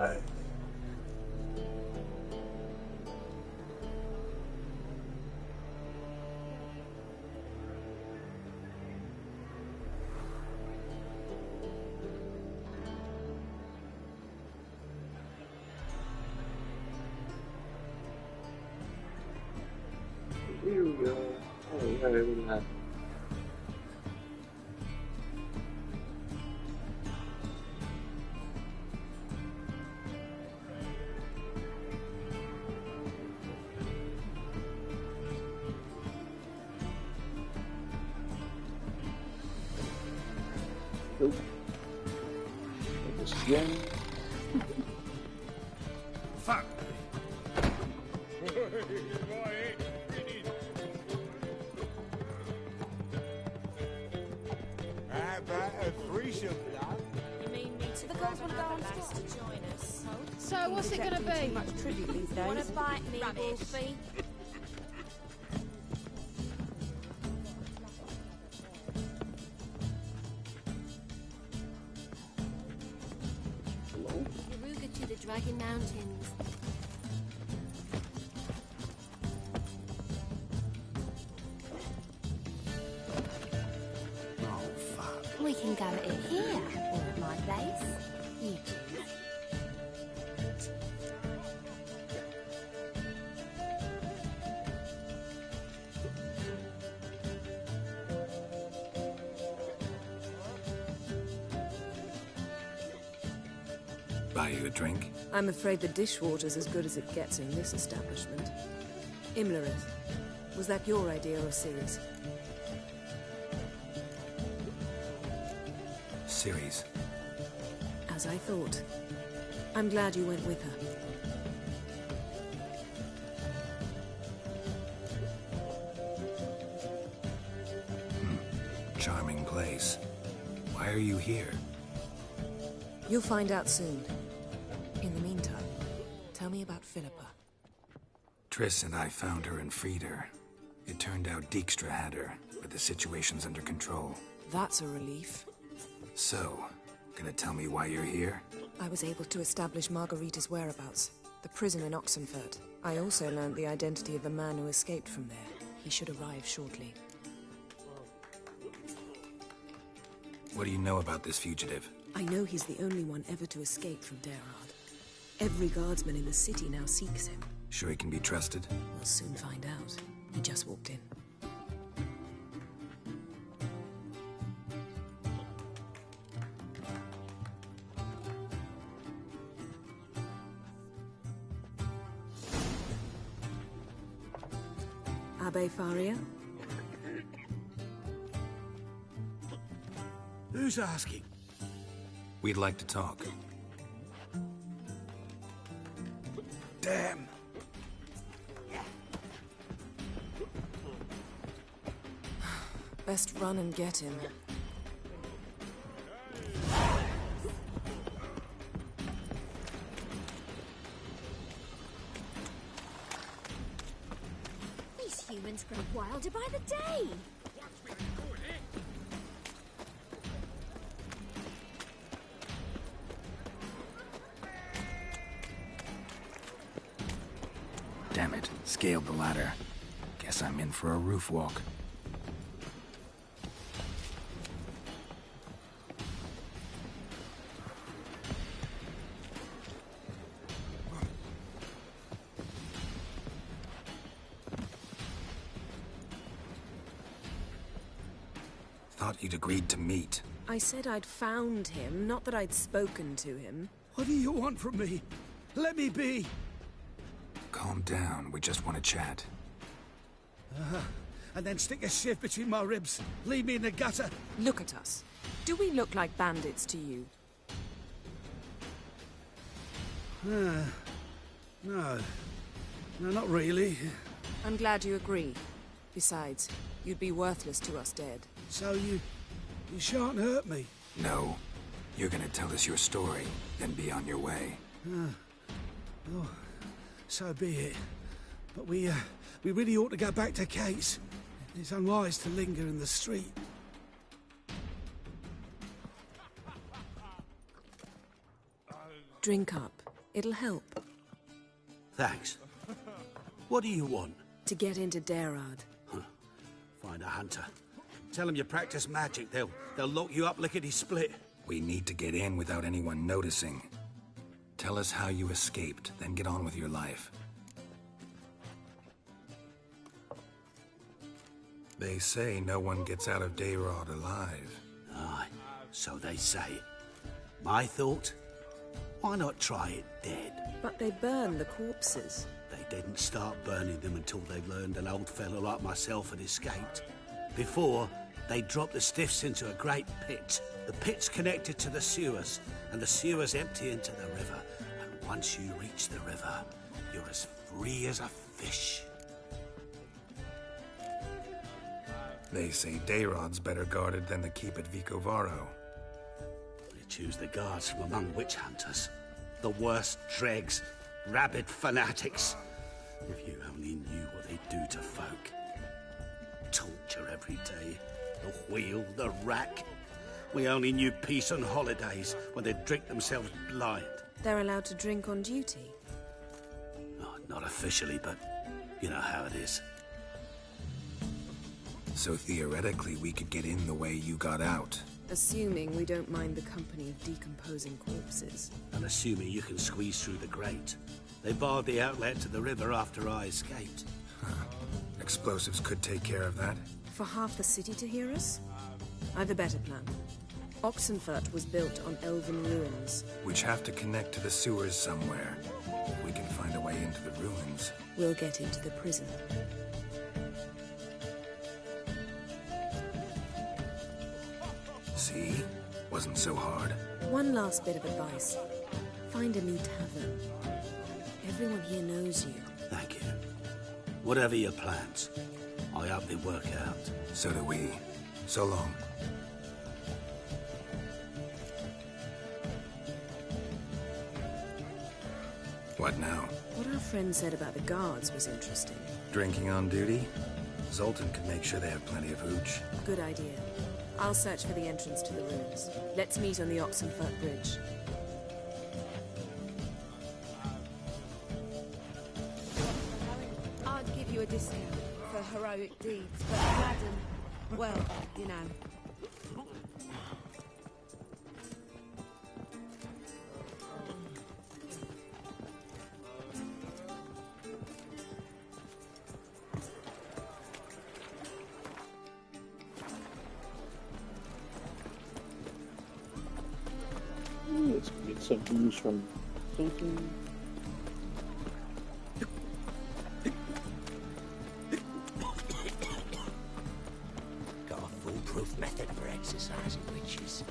Here we go. Oh, yeah, look at that. Nope. This again. Fuck. The girls want to go on to join us. So what's it going to be? Much tribute these days. Want to bite me, Wolfie? Yaruga to the Dragon Mountains. Oh, fuck. We can go at it here, or at my place. You choose. Buy you a drink? I'm afraid the dishwater's as good as it gets in this establishment. Imlerith, was that your idea or Ciri's? Ciri's. As I thought. I'm glad you went with her. Charming place. Why are you here? You'll find out soon. In the meantime, tell me about Philippa. Triss and I found her and freed her. It turned out Dijkstra had her, but the situation's under control. That's a relief. So, gonna tell me why you're here? I was able to establish Margarita's whereabouts. The prison in Oxenfurt. I also learned the identity of the man who escaped from there. He should arrive shortly. What do you know about this fugitive? I know he's the only one ever to escape from Derard. Every guardsman in the city now seeks him. Sure he can be trusted? We'll soon find out. He just walked in. Abbe Faria? Who's asking? We'd like to talk. Damn! Best run and get him. These humans grow wilder by the day. Damn it, scaled the ladder. Guess I'm in for a roof walk. Thought you'd agreed to meet. I said I'd found him, not that I'd spoken to him. What do you want from me? Let me be! Calm down, we just want to chat. And then stick a shiv between my ribs. Leave me in the gutter. Look at us. Do we look like bandits to you? No. No, not really. I'm glad you agree. Besides, you'd be worthless to us dead. So you shan't hurt me? No. You're gonna tell us your story, then be on your way. Oh, so be it. But we really ought to go back to Kate's. It's unwise to linger in the street. Drink up. It'll help. Thanks. What do you want? To get into Dayrard. Find a hunter. Tell them you practice magic. They'll lock you up lickety-split. We need to get in without anyone noticing. Tell us how you escaped, then get on with your life. They say no one gets out of Dayrard alive. Aye, so they say. My thought? Why not try it dead? But they burn the corpses. They didn't start burning them until they learned an old fellow like myself had escaped. Before, they dropped the stiffs into a great pit. The pit's connected to the sewers, and the sewers empty into the river. And once you reach the river, you're as free as a fish. They say Dayrod's better guarded than the keep at Vicovaro. They choose the guards from among witch hunters. The worst dregs, rabid fanatics. If you only knew what they do to folk. Torture every day. The wheel, the rack. We only knew peace on holidays when they'd drink themselves blind. They're allowed to drink on duty? Oh, not officially, but you know how it is. So theoretically, we could get in the way you got out. Assuming we don't mind the company of decomposing corpses. And assuming you can squeeze through the grate. They barred the outlet to the river after I escaped. Explosives could take care of that. For half the city to hear us? I've a better plan. Oxenfurt was built on elven ruins. Which have to connect to the sewers somewhere. If we can find a way into the ruins. We'll get into the prison. See? Wasn't so hard. One last bit of advice. Find a new tavern. Everyone here knows you. Thank you. Whatever your plans, I hope they work out. So do we. So long. What now? What our friend said about the guards was interesting. Drinking on duty? Zoltan can make sure they have plenty of hooch. Good idea. I'll search for the entrance to the ruins. Let's meet on the Oxenfurt Bridge. I'd give you a discount for heroic deeds, but Madam, well, you know. Let's get some news from Sultan. Got a foolproof method for exercising witches.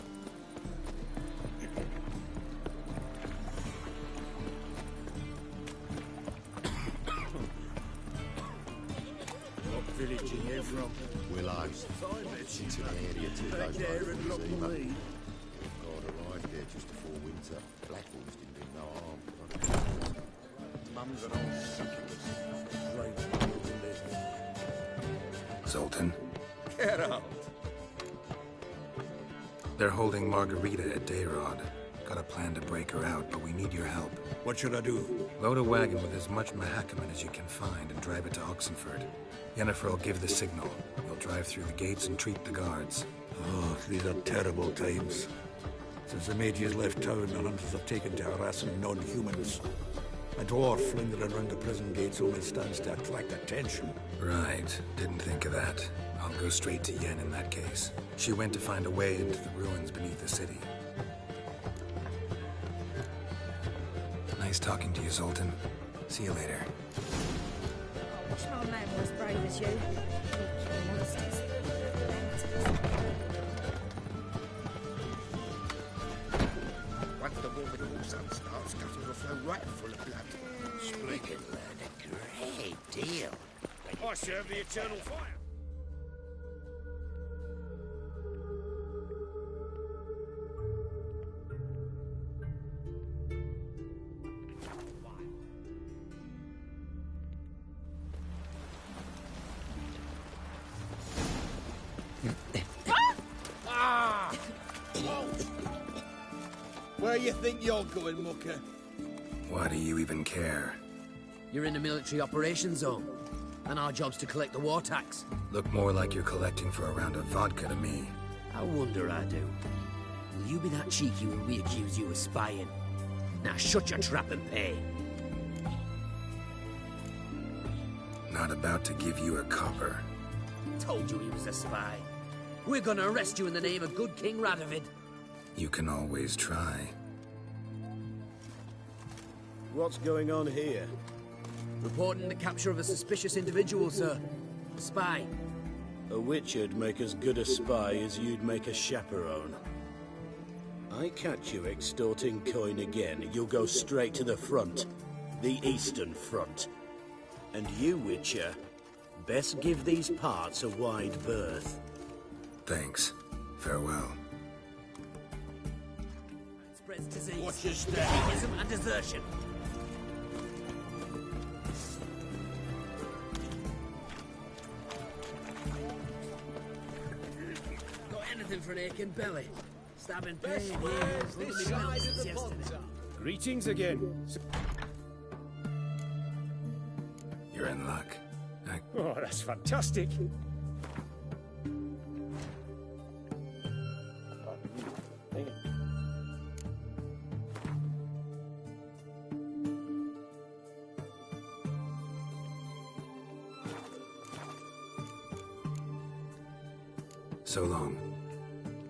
What village are you from? Willows. Into the area 2 days later from Zima. God arrived there just before winter. Blackballs didn't do no harm. Mum's an old succubus. Great deal to live in. Zoltan? Get out! They're holding Margarita at Dayrod. Got a plan to break her out, but we need your help. What should I do? Load a wagon with as much Mahakaman as you can find and drive it to Oxenfurt. Yennefer will give the signal. You'll drive through the gates and treat the guards. Oh, these are terrible times. Since the mages left town, the hunters have taken to harassing non-humans. A dwarf lingering around the prison gates only stands to attract attention. Right. Didn't think of that. I'll go straight to Yen in that case. She went to find a way into the ruins beneath the city. Nice talking to you, Zoltan. See you later. I wish my man was brave as you. Monsters. Once the war with the sun starts, gutters will flow right full of blood. We can learn a great deal. I serve the eternal fire. Where you think you're going, mucker? Why do you even care? You're in the military operations zone, and our job's to collect the war tax. Look more like you're collecting for a round of vodka to me. I wonder I do. Will you be that cheeky when we accuse you of spying? Now shut your trap and pay. Not about to give you a copper. Told you he was a spy. We're gonna arrest you in the name of good King Radovid. You can always try. What's going on here? Reporting the capture of a suspicious individual, sir. A spy. A Witcher'd make as good a spy as you'd make a chaperone. I catch you extorting coin again, you'll go straight to the front. The Eastern Front. And you, Witcher, best give these parts a wide berth. Thanks. Farewell. Spreads disease. Watch your step. Atheism and desertion. Got anything for an aching belly? Stabbing pain here. This side of the pond. Greetings again. You're in luck. Oh, that's fantastic. So long.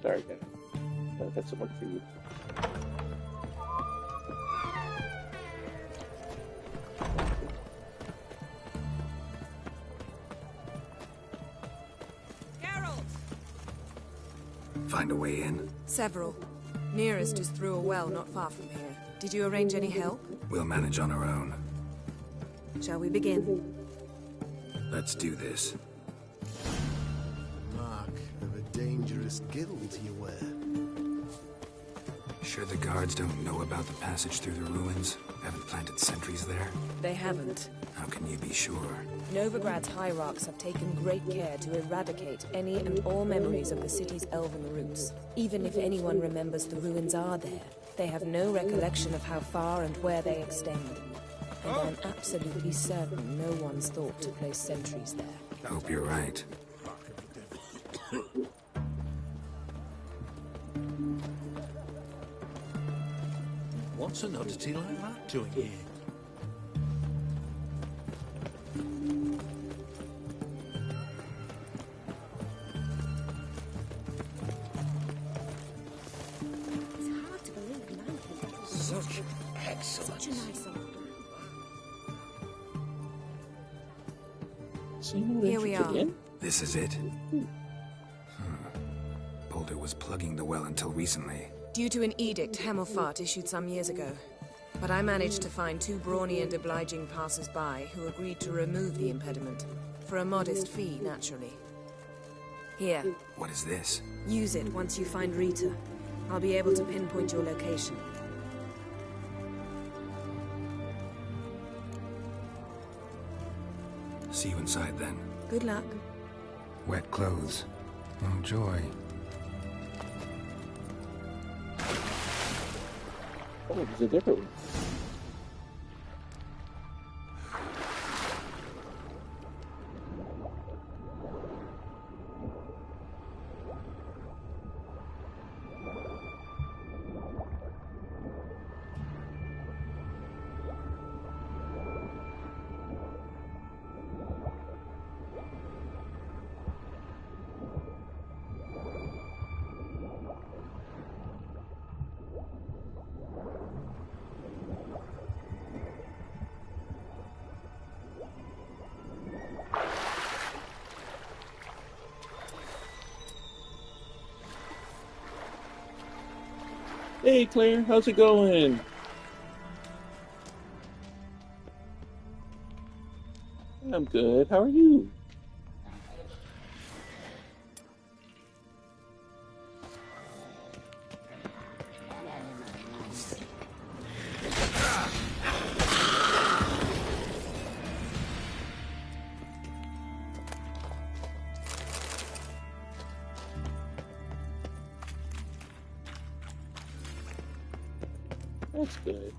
Sorry, Kevin. I've got some work for you. Find a way in? Several. Nearest is through a well not far from here. Did you arrange any help? We'll manage on our own. Shall we begin? Let's do this. Mark of a dangerous guild you wear. Sure the guards don't know about the passage through the ruins? Haven't planted sentries there? They haven't. How can you be sure? Novigrad's hierarchs have taken great care to eradicate any and all memories of the city's elven roots. Even if anyone remembers the ruins are there, they have no recollection of how far and where they extend. And I'm absolutely certain no one's thought to place sentries there. Hope you're right. What's an oddity like that doing here? It's hard to believe a man can get Such excellence. such a nice old Here we are. This is it. Boulder was plugging the well until recently. Due to an edict Hemelfart issued some years ago. But I managed to find two brawny and obliging passers-by who agreed to remove the impediment. For a modest fee, naturally. Here. What is this? Use it once you find Rita. I'll be able to pinpoint your location. See you inside then. Good luck. Wet clothes. Oh, joy. Oh, there's a different one. Hey Claire, how's it going? I'm good. How are you? That's good.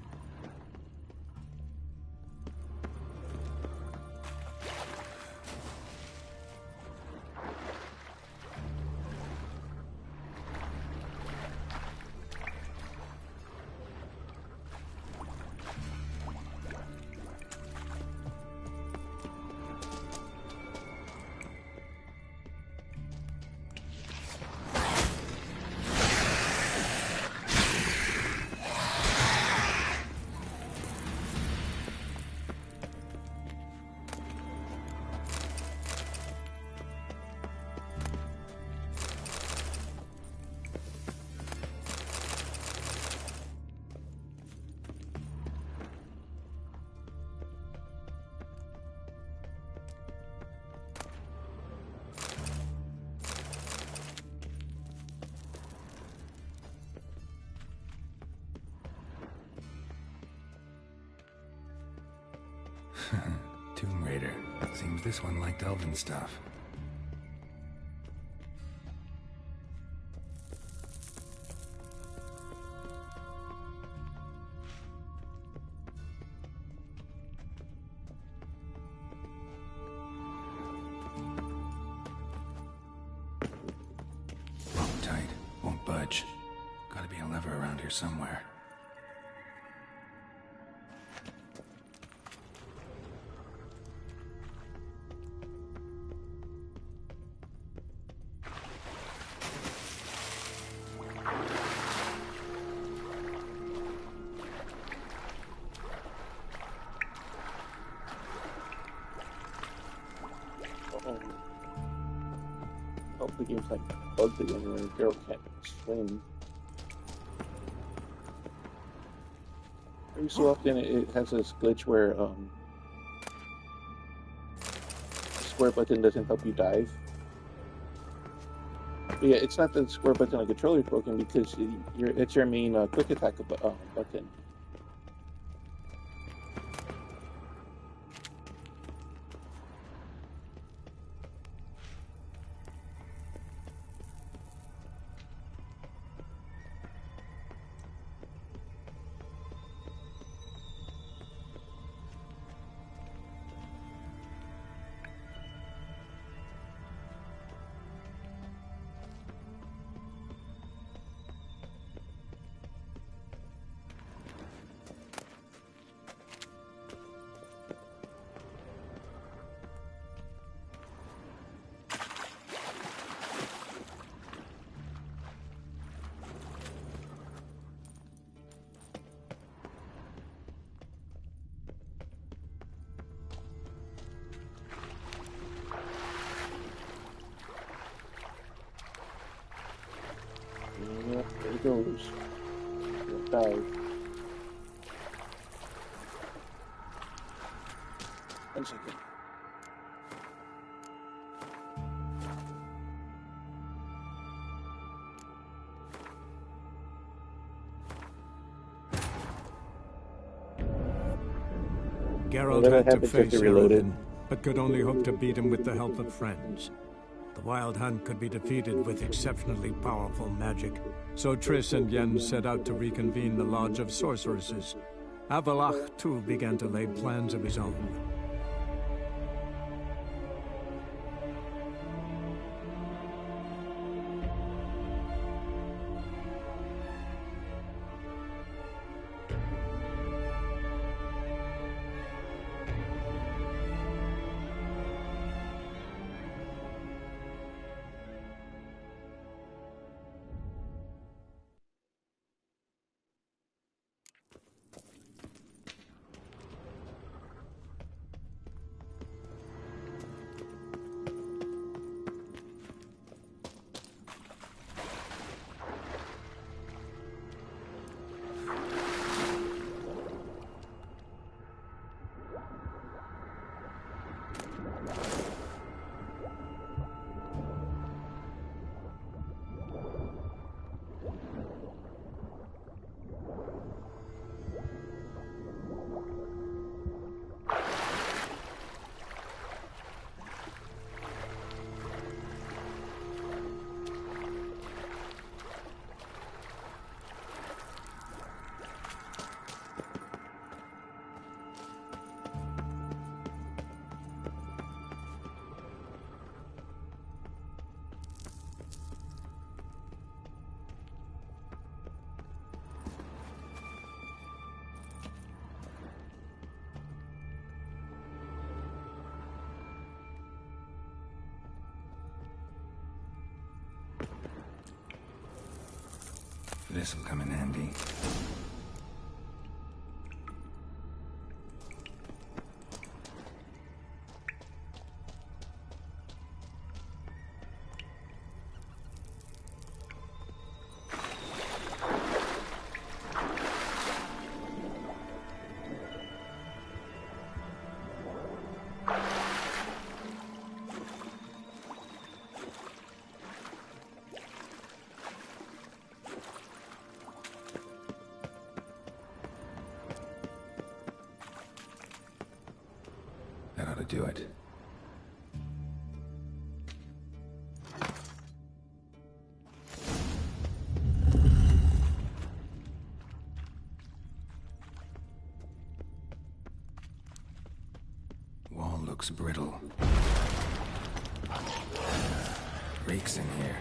Tomb Raider. Seems this one liked elven stuff. Rope tight. Won't budge. Gotta be a lever around here somewhere. Hope the game's like bugged again where Geralt can't swim. Every so often it has this glitch where the square button doesn't help you dive. But yeah, it's not the square button on the controller is broken because it's your main quick attack button. Yep, there it goes. Dive. 1 second. Geralt had to face Illidan, but could only hope to beat him with the help of friends. The Wild Hunt could be defeated with exceptionally powerful magic, so Triss and Yen set out to reconvene the Lodge of Sorceresses. Avalach, too, began to lay plans of his own. This'll come in handy. to do it. Wall looks brittle. Reeks in here.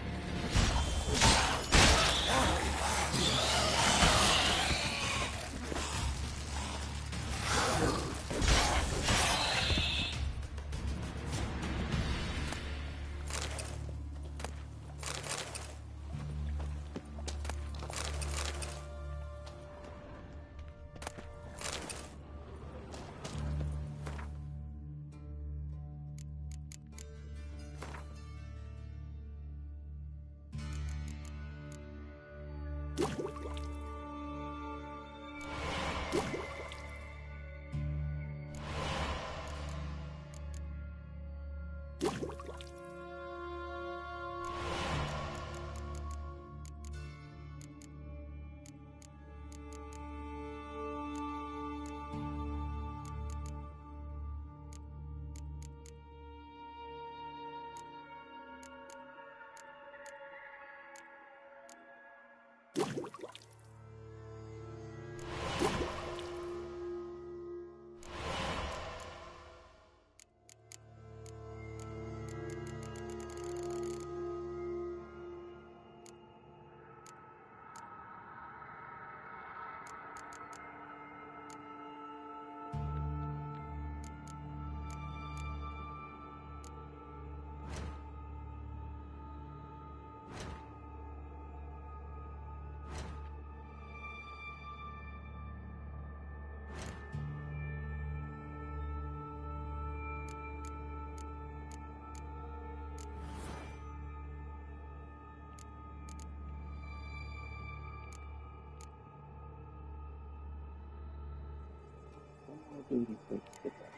Ability point to get that.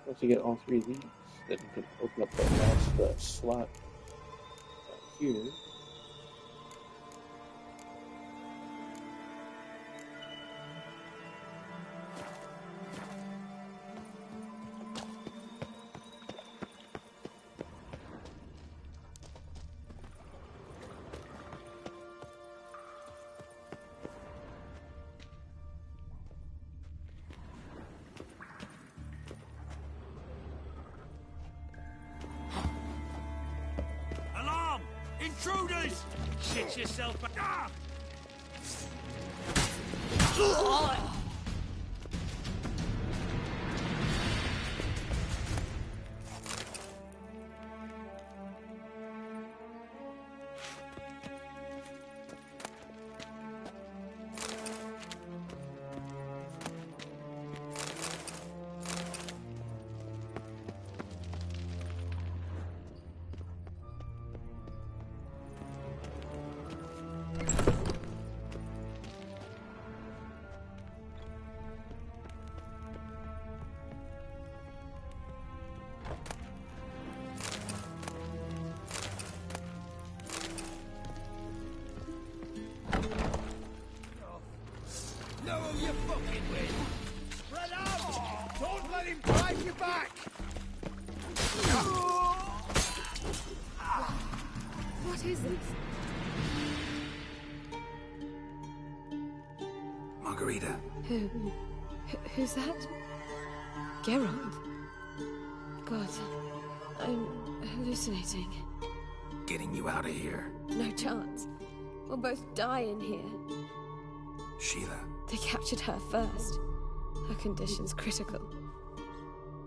Once you get all three of these, then you can open up that last slot here. Intruders! Shit yourself back. Ah! Know who you're fucking with! Spread out! Don't let him drive you back! What is it? Margarita. Who's that? Geralt? God, I'm hallucinating. Getting you out of here. No chance. We'll both die in here. Sheila. They captured her first. Her condition's critical.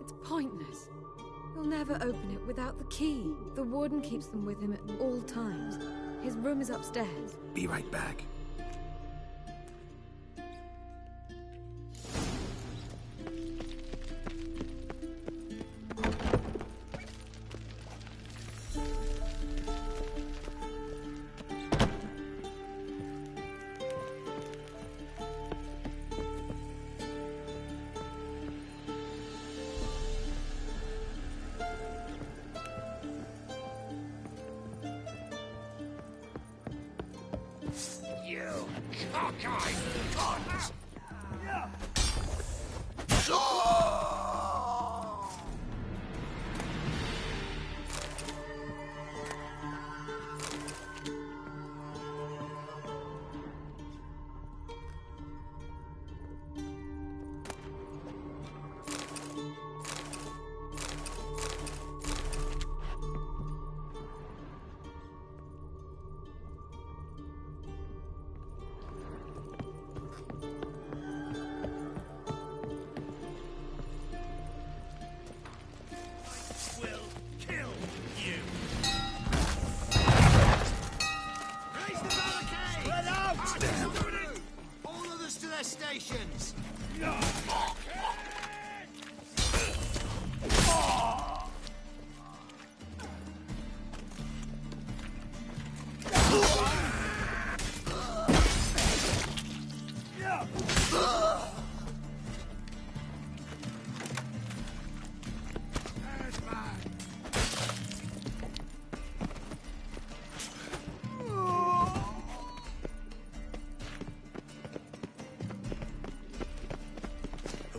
It's pointless. He'll never open it without the key. The warden keeps them with him at all times. His room is upstairs. Be right back. You cockeyed cunt!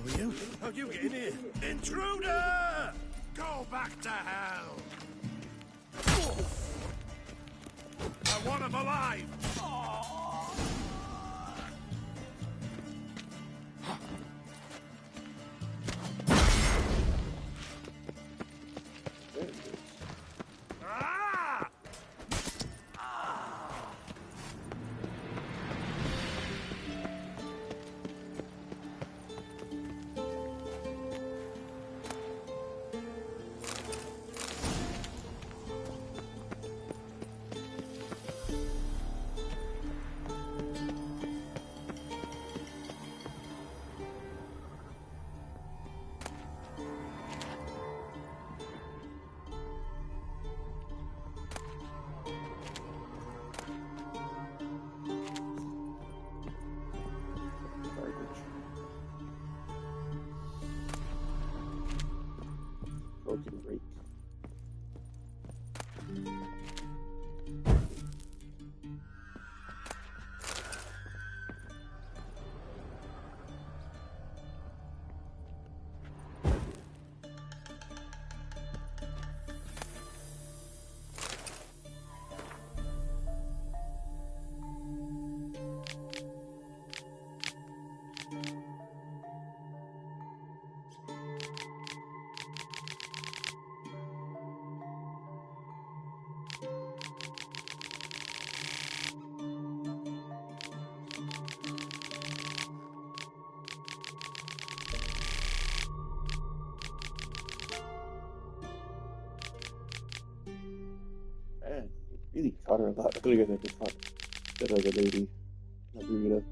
were you? How you get in here? Intruder! Go back to hell! I want him alive! Broken rake. Man, it really caught her a lot earlier than this one. That other lady, Margarita.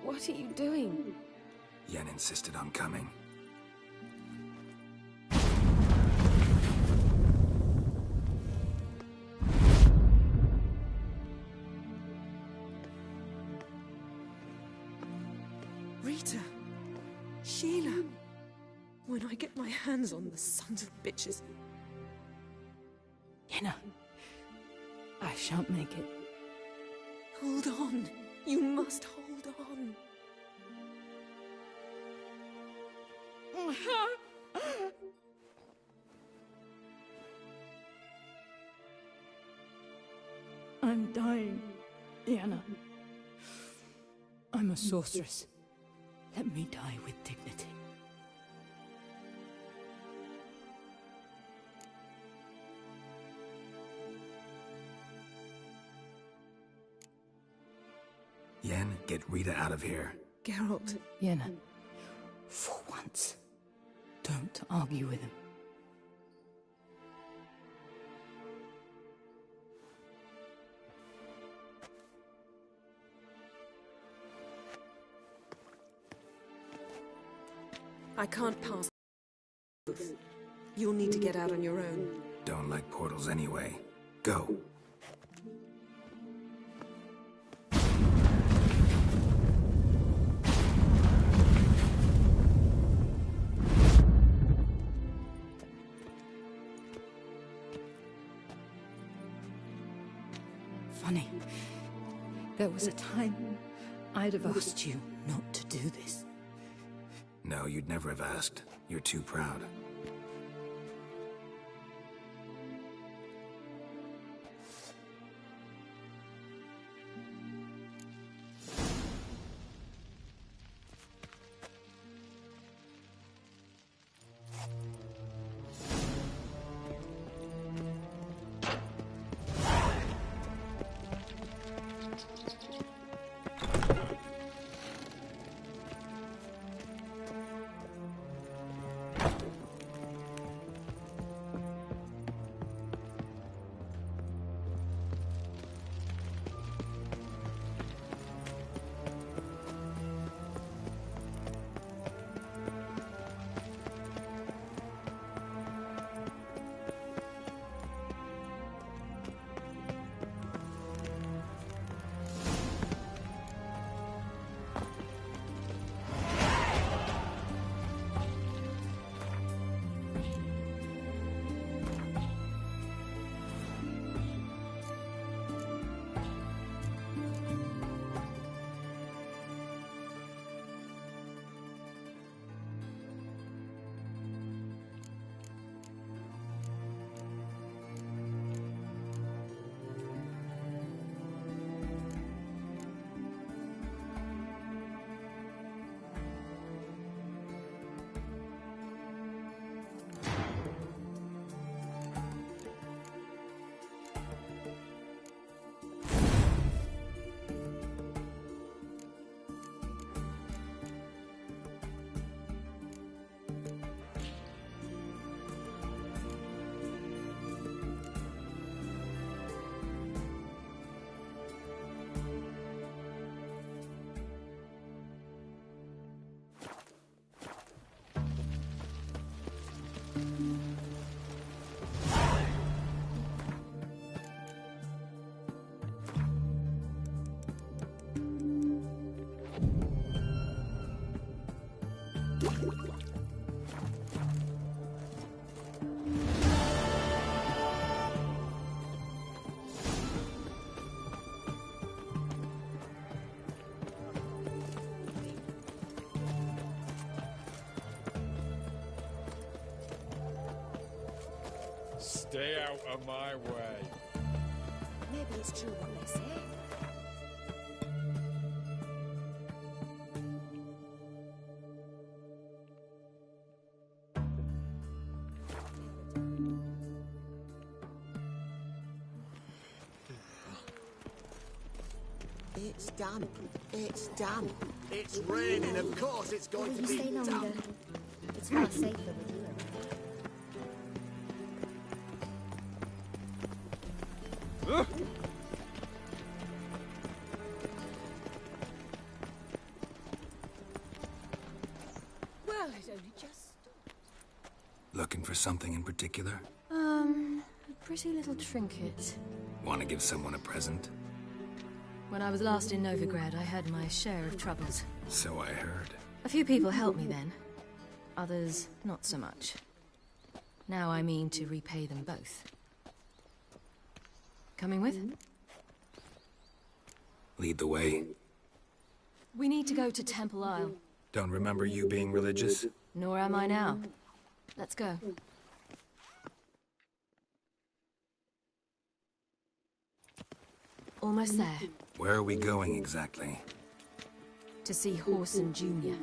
What are you doing? Yen insisted on coming. Rita! Sheila! When I get my hands on the sons of bitches... Yenna, I shan't make it. Hold on. You must hold on. I'm dying, Yenna. I'm a sorceress. Let me die with dignity. Yen, get Rita out of here. Geralt. Yenna, for once, don't argue with him. I can't pass. You'll need to get out on your own. Don't like portals anyway. Go. Funny. There was a time I'd have asked you not to do this. No, you'd never have asked. You're too proud. Stay out of my way. Maybe it's true what they say. It's done. It's done. It's raining, of course it's going to Will be you stay longer? done. It's far safer with you around. Well, it only just... Looking for something in particular? A pretty little trinket. Want to give someone a present? When I was last in Novigrad, I had my share of troubles. So I heard. A few people helped me then. Others, not so much. Now I mean to repay them both. Coming with? Lead the way. We need to go to Temple Isle. Don't remember you being religious? Nor am I now. Let's go. Almost there. Where are we going exactly? To see Horson Jr.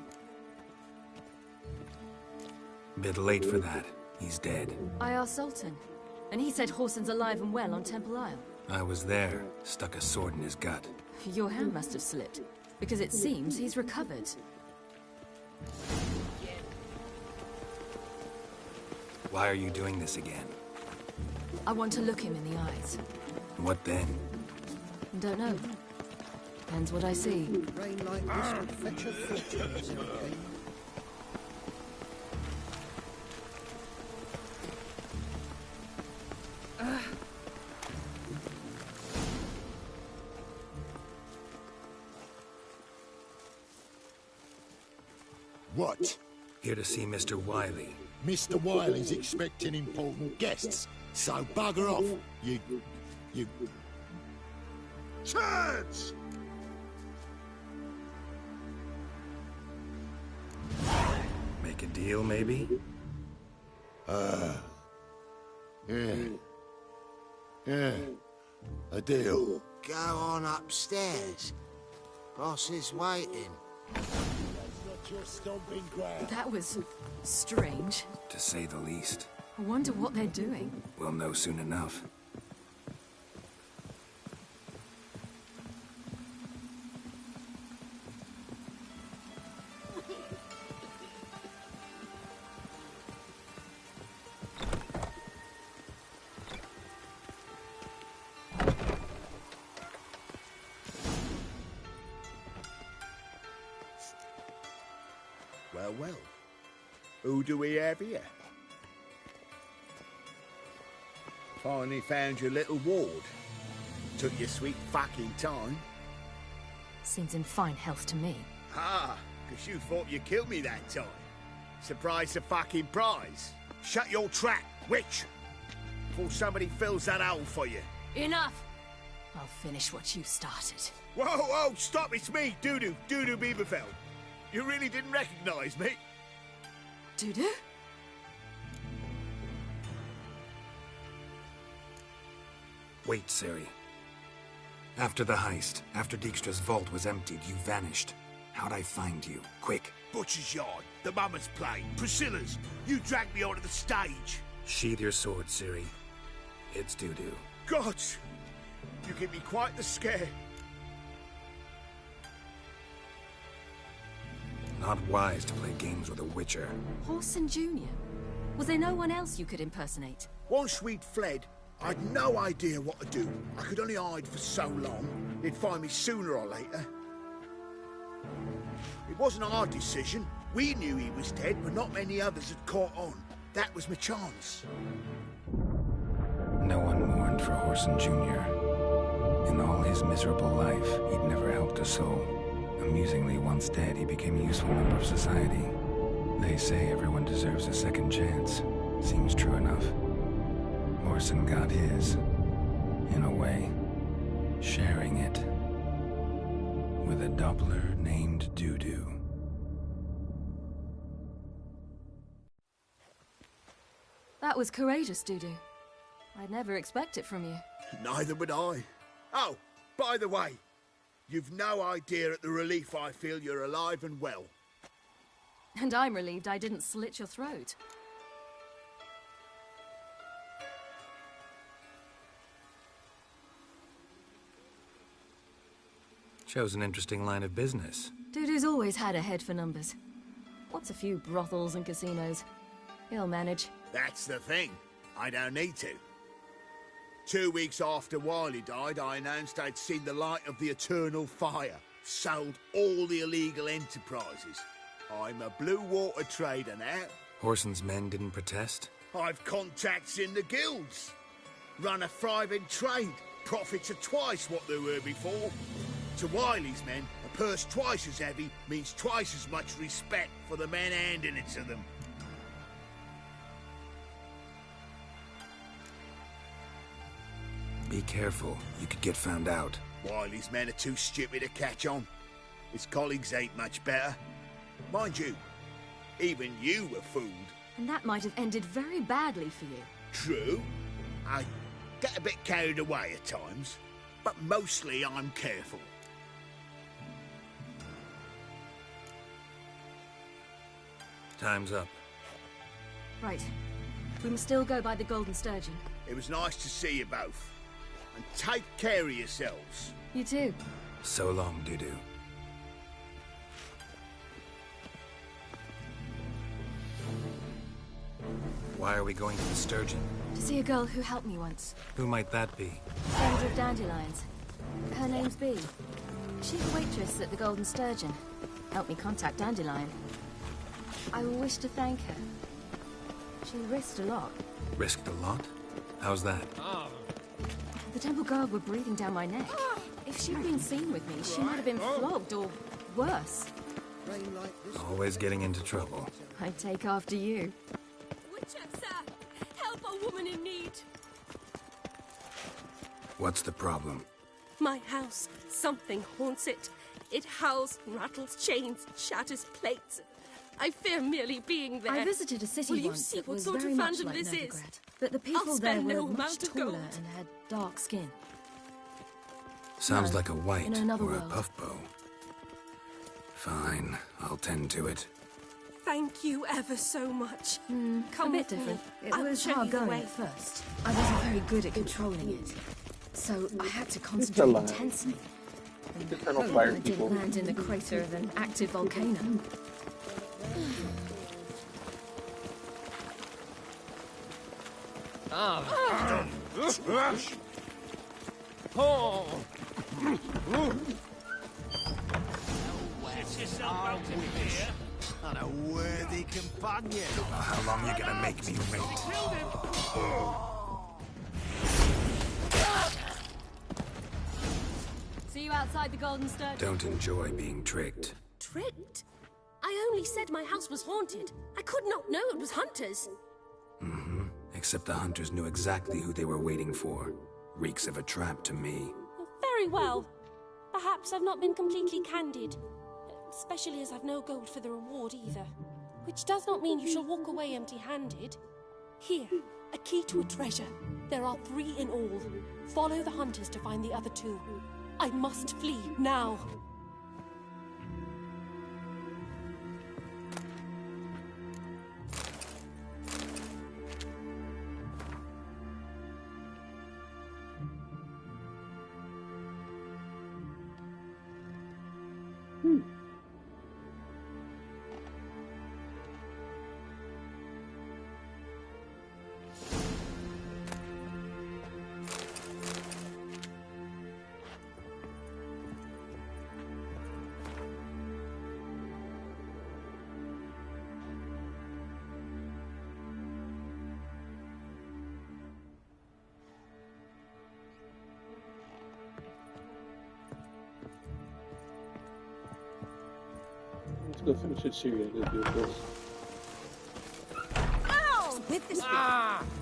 Bit late for that. He's dead. I asked Sultan, and he said Horson's alive and well on Temple Isle. I was there. Stuck a sword in his gut. Your hand must have slipped, because it seems he's recovered. Why are you doing this again? I want to look him in the eyes. What then? Don't know. Depends what I see. Rain like this would fetch a fortune, as it came. What? Here to see Mr. Wiley. Mr. Wiley's expecting important guests, so bugger off, you... Turds! Make a deal, maybe? Yeah. A deal. Go on upstairs. Boss is waiting. Your stomping ground. That was strange. To say the least. I wonder what they're doing. We'll know soon enough. Well. Who do we have here? Finally found your little ward. Took your sweet fucking time. Seems in fine health to me. Ah, because you thought you killed me that time. Surprise the fucking prize. Shut your trap, witch! Before somebody fills that hole for you. Enough! I'll finish what you started. Whoa, stop, it's me, Dudu Beaverfell. You really didn't recognize me? Dudu? Wait, Ciri. After the heist, after Dijkstra's vault was emptied, you vanished. How'd I find you? Quick. Butcher's Yard, the Mama's Play, Priscilla's. You dragged me onto the stage. Sheathe your sword, Ciri. It's Dudu. God! You give me quite the scare. Not wise to play games with a Witcher. Horson Jr.? Was there no one else you could impersonate? Once we'd fled, I'd no idea what to do. I could only hide for so long. They'd find me sooner or later. It wasn't our decision. We knew he was dead, but not many others had caught on. That was my chance. No one mourned for Orson Jr. In all his miserable life, he'd never helped a soul. Amusingly, once dead, he became a useful member of society. They say everyone deserves a second chance. Seems true enough. Orson got his, in a way, sharing it with a Doppler named Doo-Doo. That was courageous, Doo-Doo. I'd never expect it from you. Neither would I. Oh, by the way, you've no idea at the relief I feel you're alive and well. And I'm relieved I didn't slit your throat. Shows an interesting line of business. Doo-Doo's always had a head for numbers. What's a few brothels and casinos? He'll manage. That's the thing. I don't need to. 2 weeks after Wiley died, I announced I'd seen the light of the eternal fire. Sold all the illegal enterprises. I'm a blue water trader now. Orson's men didn't protest? I've contacts in the guilds. Run a thriving trade. Profits are twice what they were before. To Wiley's men, a purse twice as heavy means twice as much respect for the men handing it to them. Be careful. You could get found out. Wiley's men are too stupid to catch on. His colleagues ain't much better. Mind you, even you were fooled. And that might have ended very badly for you. True. I get a bit carried away at times, but mostly I'm careful. Time's up. Right. We must still go by the Golden Sturgeon. It was nice to see you both. And take care of yourselves. You too. So long, Doo-Doo. Why are we going to the Sturgeon? To see a girl who helped me once. Who might that be? Stranger of Dandelions. Her name's Bee. She's a waitress at the Golden Sturgeon. Helped me contact Dandelion. I wish to thank her. She risked a lot. Risked a lot? How's that? The temple guard were breathing down my neck. If she'd been seen with me, she might have been flogged or worse. Always getting into trouble. I'd take after you. Witcher, sir! Help a woman in need! What's the problem? My house. Something haunts it. It howls, rattles chains, shatters plates. I fear merely being there. I visited a city Will you once see that what was sort very of much fandom like this Novigrad, is? but the people I'll there spend were no much amount of taller gold. and had dark skin. Sounds No, like a white in another or a world. puffbow. Fine, I'll tend to it. Thank you ever so much. A Come bit with me. different. It I will was show hard you the going way. at first. I wasn't very good at controlling it, so I had to concentrate lie. intensely. Eternal Hope fire I people. didn't land in the crater of an active volcano. Get yourself out of here. And a worthy companion. How long you gonna make me wait? Killed him. See you outside the Golden Sturgeon. Don't enjoy being tricked. Tricked? I only said my house was haunted. I could not know it was hunters. Mm-hmm. Except the hunters knew exactly who they were waiting for. Reeks of a trap to me. Very well. Perhaps I've not been completely candid. Especially as I've no gold for the reward either. Which does not mean you shall walk away empty-handed. Here, a key to a treasure. There are 3 in all. Follow the hunters to find the other 2. I must flee now. go finish it, Syria. Let's do this. Ow! With this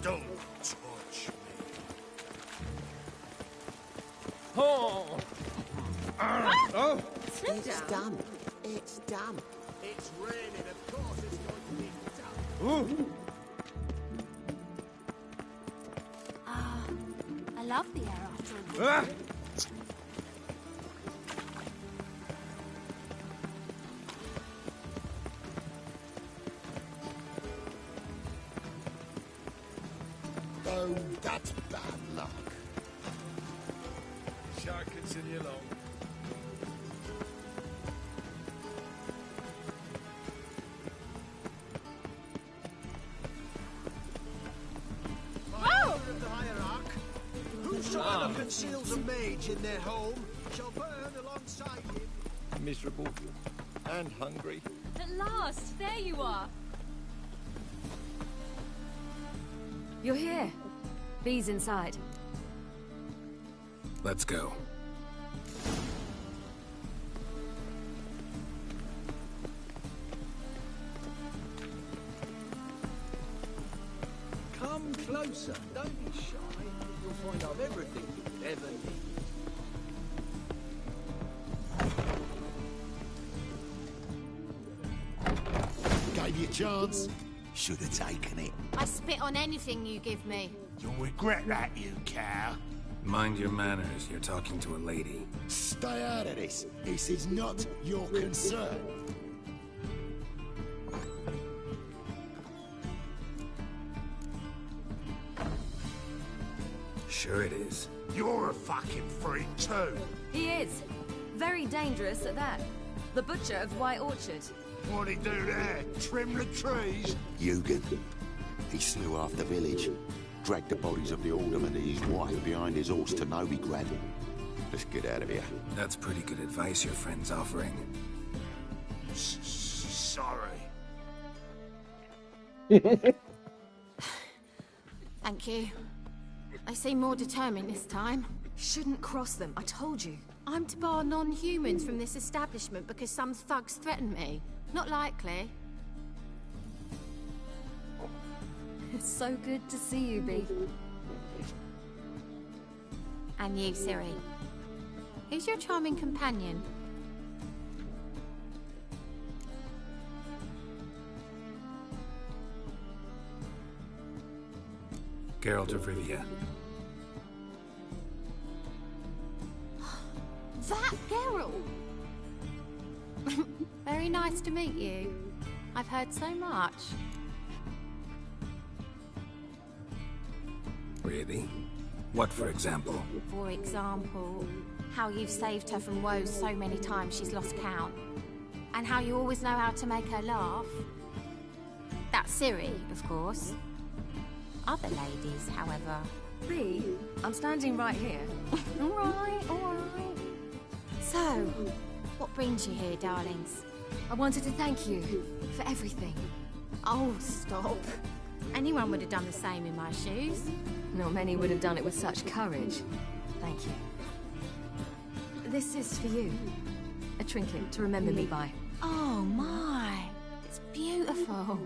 Don't touch me. Oh! Oh! It's done. It's done. It's raining, of course it's going to be done. Ooh. I love the air after a Ah! Oh, that's bad luck. Shall I continue along? Oh! Of the hierarch, whosoever conceals a mage in their home shall burn alongside him. Miserable and hungry. At last, there you are. You're here. Bee's inside. Let's go. Come closer, don't be shy. You'll find I've everything you could ever need. Gave you a chance. Should have taken it. I spit on anything you give me. You'll regret that, you cow. Mind your manners, you're talking to a lady. Stay out of this. This is not your concern. Sure it is. You're a fucking freak too. He is. Very dangerous at that. The butcher of White Orchard. What'd he do there? Trim the trees? Eugen. He slew half the village. Dragged the bodies of the alderman and his wife behind his horse to Novigrad. Let's get out of here. That's pretty good advice your friend's offering. Sorry. Thank you. They seem more determined this time. Shouldn't cross them, I told you. I'm to bar non-humans from this establishment because some thugs threaten me. Not likely. It's so good to see you, Bee. And you, Siri. Who's your charming companion? Geralt of Rivia. That Geralt! Very nice to meet you. I've heard so much. Really? What, for example? For example, how you've saved her from woes so many times she's lost count. And how you always know how to make her laugh. That's Siri, of course. Other ladies, however... Bee, I'm standing right here. All right. So, what brings you here, darlings? I wanted to thank you for everything. Oh, stop. Anyone would have done the same in my shoes. Not many would have done it with such courage. Thank you. This is for you. A trinket to remember me by. Oh, my. It's beautiful.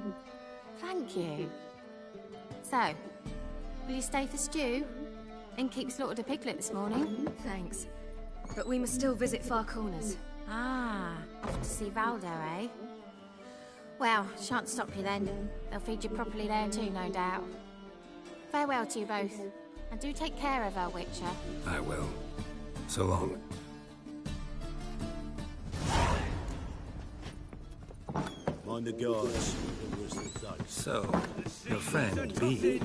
Thank you. So, will you stay for stew? Innkeep slaughtered a piglet this morning. Thanks. But we must still visit Far Corners. Ah, off to see Valdo, eh? Well, shan't stop you then. They'll feed you properly there too, no doubt. Farewell to you both. And do take care of our Witcher. I will. So long. Mind the guards. So, your friend, Bee.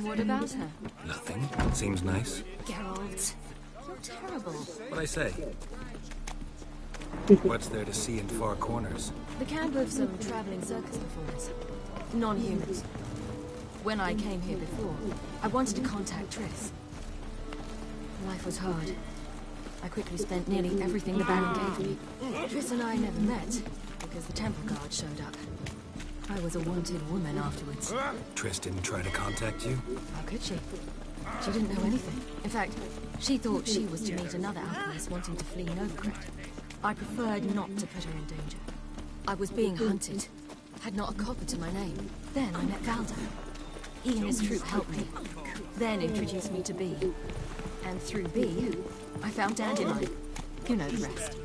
What about her? Nothing. Seems nice. Geralt, you're terrible. What'd I say? What's there to see in Far Corners? The camp of some traveling circus performers. Non-humans. When I came here before, I wanted to contact Triss. Life was hard. I quickly spent nearly everything the Baron gave me. Triss and I never met, because the temple guard showed up. I was a wanted woman afterwards. Triss didn't try to contact you? How could she? She didn't know anything. In fact, she thought she was to meet another alchemist wanting to flee Novigrad. I preferred not to put her in danger. I was being hunted. Had not a copper to my name. Then I met Valdo. He and his troop helped me. Then introduced me to B. And through B, I found Dandelion. You know the rest.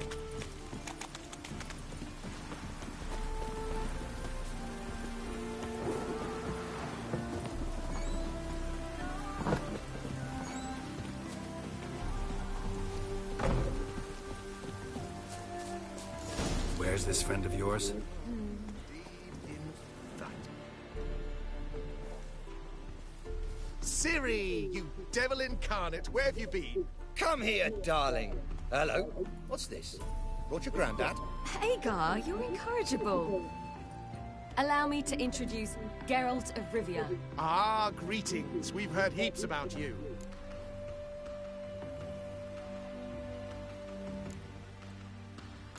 Where's this friend of yours? Ciri, you devil incarnate, where have you been? Come here, darling. Hello. What's this? Brought your granddad? Hagar, you're incorrigible. Allow me to introduce Geralt of Rivia. Ah, greetings. We've heard heaps about you.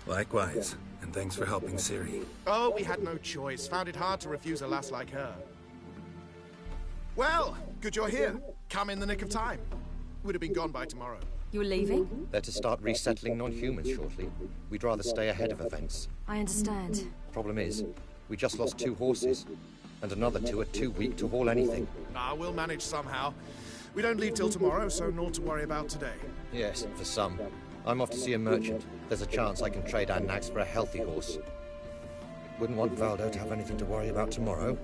Likewise, and thanks for helping Ciri. Oh, we had no choice. Found it hard to refuse a lass like her. Well, good you're here. Come in the nick of time. Would have been gone by tomorrow. You're leaving? They're to start resettling non-humans shortly. We'd rather stay ahead of events. I understand. Problem is, we just lost 2 horses, and another 2 are too weak to haul anything. Ah, we'll manage somehow. We don't leave till tomorrow, so naught to worry about today. Yes, for some. I'm off to see a merchant. There's a chance I can trade our nags for a healthy horse. Wouldn't want Valdo to have anything to worry about tomorrow.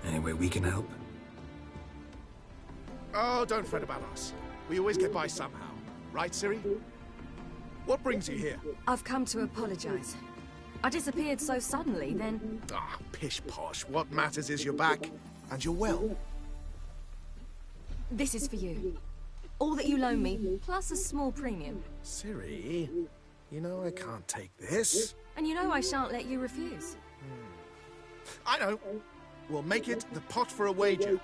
Any way we can help? Oh, don't fret about us. We always get by somehow. Right, Ciri? What brings you here? I've come to apologize. I disappeared so suddenly, then... Ah, pish-posh. What matters is you're back, and you're well. This is for you. All that you loan me, plus a small premium. Ciri, you know I can't take this. And you know I shan't let you refuse. I know. We'll make it the pot for a wager.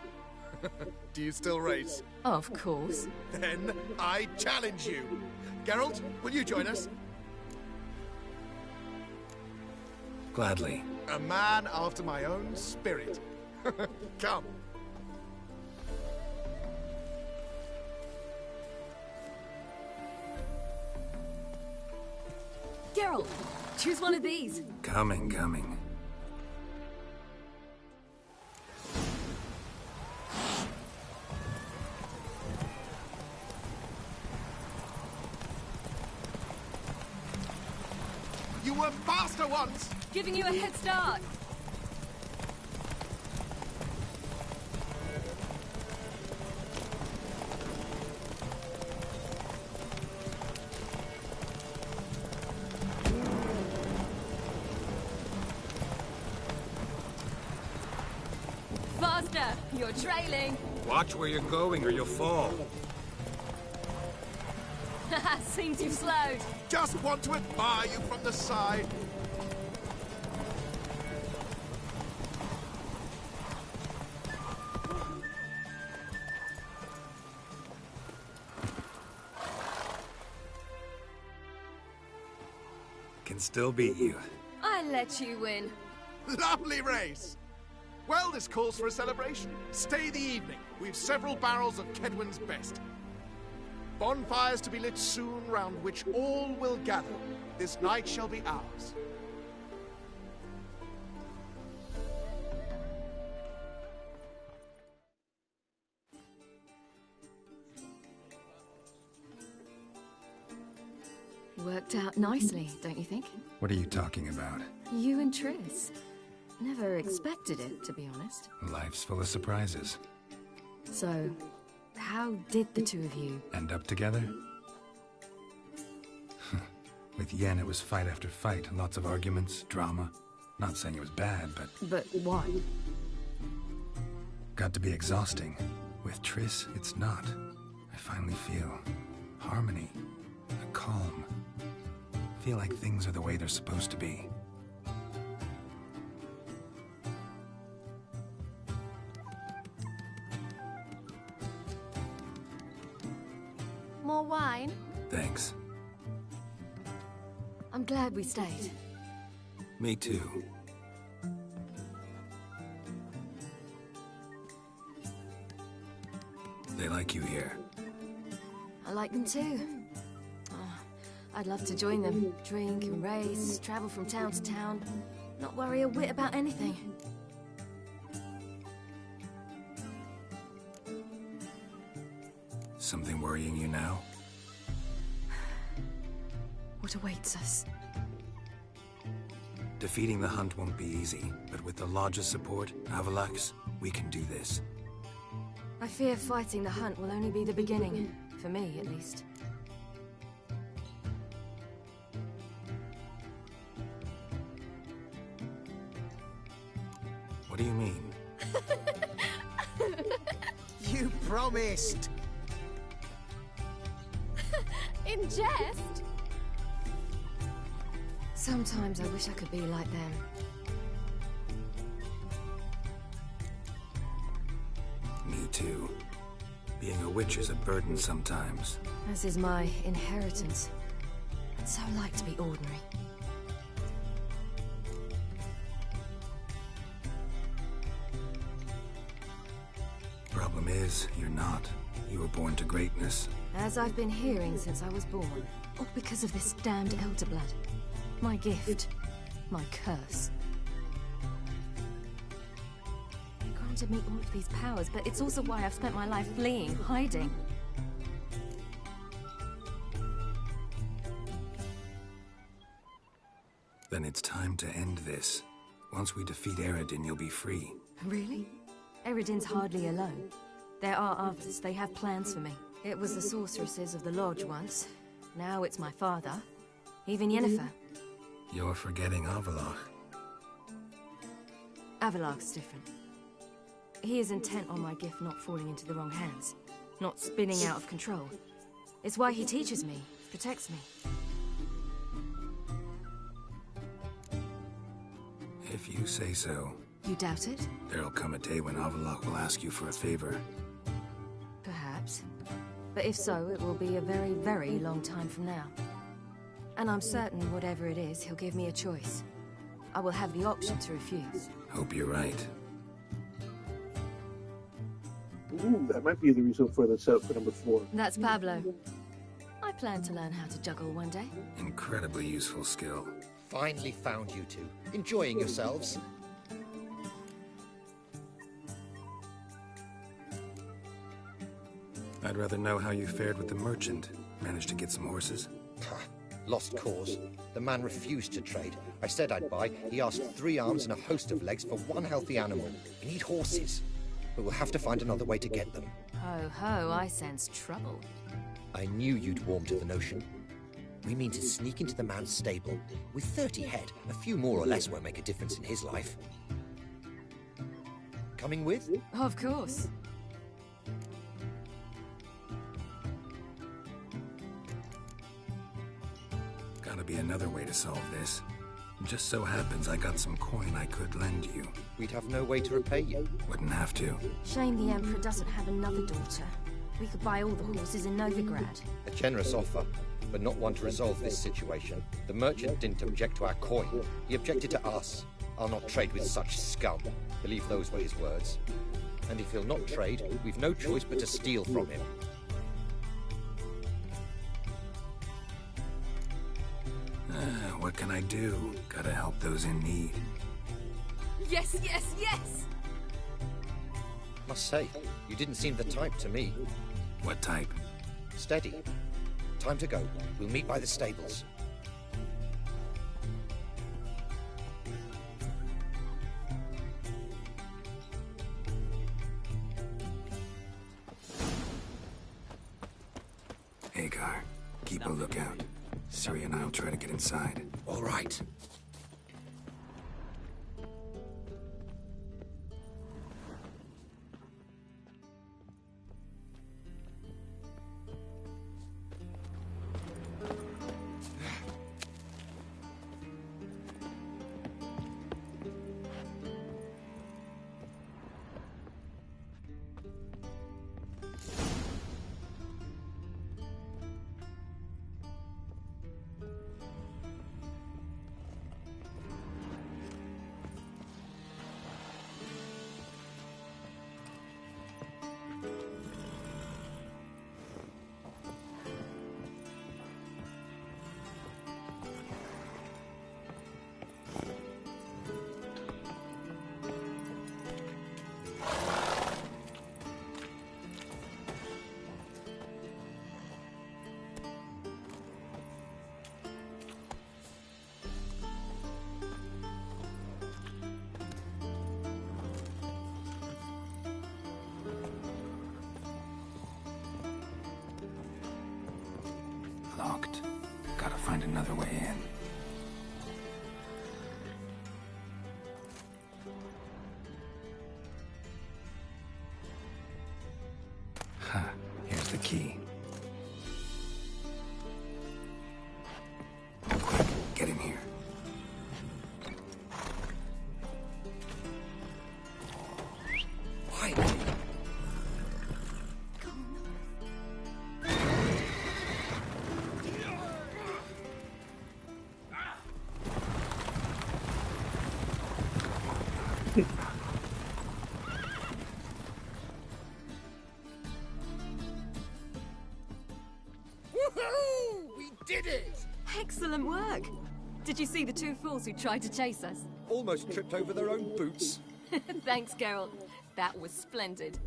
Do you still race? Of course. Then I challenge you. Geralt, will you join us? Gladly. A man after my own spirit. Come. Geralt, choose one of these. Coming. You were faster once! Giving you a head start. Faster! You're trailing. Watch where you're going or you'll fall. Seems you've slowed. Just want to admire you from the side. Can still beat you. I let you win. Lovely race! Well, this calls for a celebration. Stay the evening. We've several barrels of Kedwen's best. Bonfires to be lit soon, round which all will gather. This night shall be ours. Worked out nicely, don't you think? What are you talking about? You and Triss. Never expected it, to be honest. Life's full of surprises. So, how did the 2 of you... End up together? With Yen, it was fight after fight. Lots of arguments, drama. Not saying it was bad, but... But what? Got to be exhausting. With Triss, it's not. I finally feel harmony, a calm. Feel like things are the way they're supposed to be. More wine? Thanks. I'm glad we stayed. Me too. They like you here. I like them too. I'd love to join them. Drink and race, travel from town to town. Not worry a whit about anything. Something worrying you now? What awaits us? Defeating the Hunt won't be easy, but with the Lodge's support, Avalax, we can do this. I fear fighting the Hunt will only be the beginning. For me, at least. What do you mean? You promised! In jest? Sometimes I wish I could be like them. Me too. Being a witch is a burden sometimes. As is my inheritance. I'd so like to be ordinary. Problem is, you're not. You were born to greatness. As I've been hearing since I was born. All because of this damned elder blood. My gift. My curse. It granted me all of these powers, but it's also why I've spent my life fleeing, hiding. Then it's time to end this. Once we defeat Eredin, you'll be free. Really? Eredin's hardly alone. There are others. They have plans for me. It was the sorceresses of the Lodge once. Now it's my father. Even Yennefer. You're forgetting Avalach. Avalach's different. He is intent on my gift not falling into the wrong hands. Not spinning out of control. It's why he teaches me, protects me. If you say so. You doubt it? There'll come a day when Avalach will ask you for a favor. Perhaps. But if so, it will be a very, very long time from now. And I'm certain whatever it is, he'll give me a choice. I will have the option to refuse. Hope you're right. Ooh, that might be the reason for the setup for number 4. That's Pablo. I plan to learn how to juggle one day. Incredibly useful skill. Finally found you two. Enjoying yourselves? I'd rather know how you fared with the merchant. Managed to get some horses? Lost cause. The man refused to trade. I said I'd buy. He asked 3 arms and a host of legs for 1 healthy animal. We need horses. But we'll have to find another way to get them. Ho ho, I sense trouble. I knew you'd warm to the notion. We mean to sneak into the man's stable. With 30 head, a few more or less won't make a difference in his life. Coming with? Of course. Gotta be another way to solve this. Just so happens I got some coin I could lend you. We'd have no way to repay you. Wouldn't have to. Shame the Emperor doesn't have another daughter. We could buy all the horses in Novigrad. A generous offer, but not one to resolve this situation. The merchant didn't object to our coin. He objected to us. I'll not trade with such scum. Believe those were his words. And if he'll not trade, we've no choice but to steal from him. What can I do? Gotta help those in need. Yes, yes, yes! Must say, you didn't seem the type to me. What type? Steady. Time to go. We'll meet by the stables. Agar, keep a lookout. Ciri and I'll try to get inside. All right. another way in. Huh, here's the key. Quick, get in here. Why? Woohoo! We did it! Excellent work! Did you see the two fools who tried to chase us? Almost tripped over their own boots. Thanks, Geralt. That was splendid.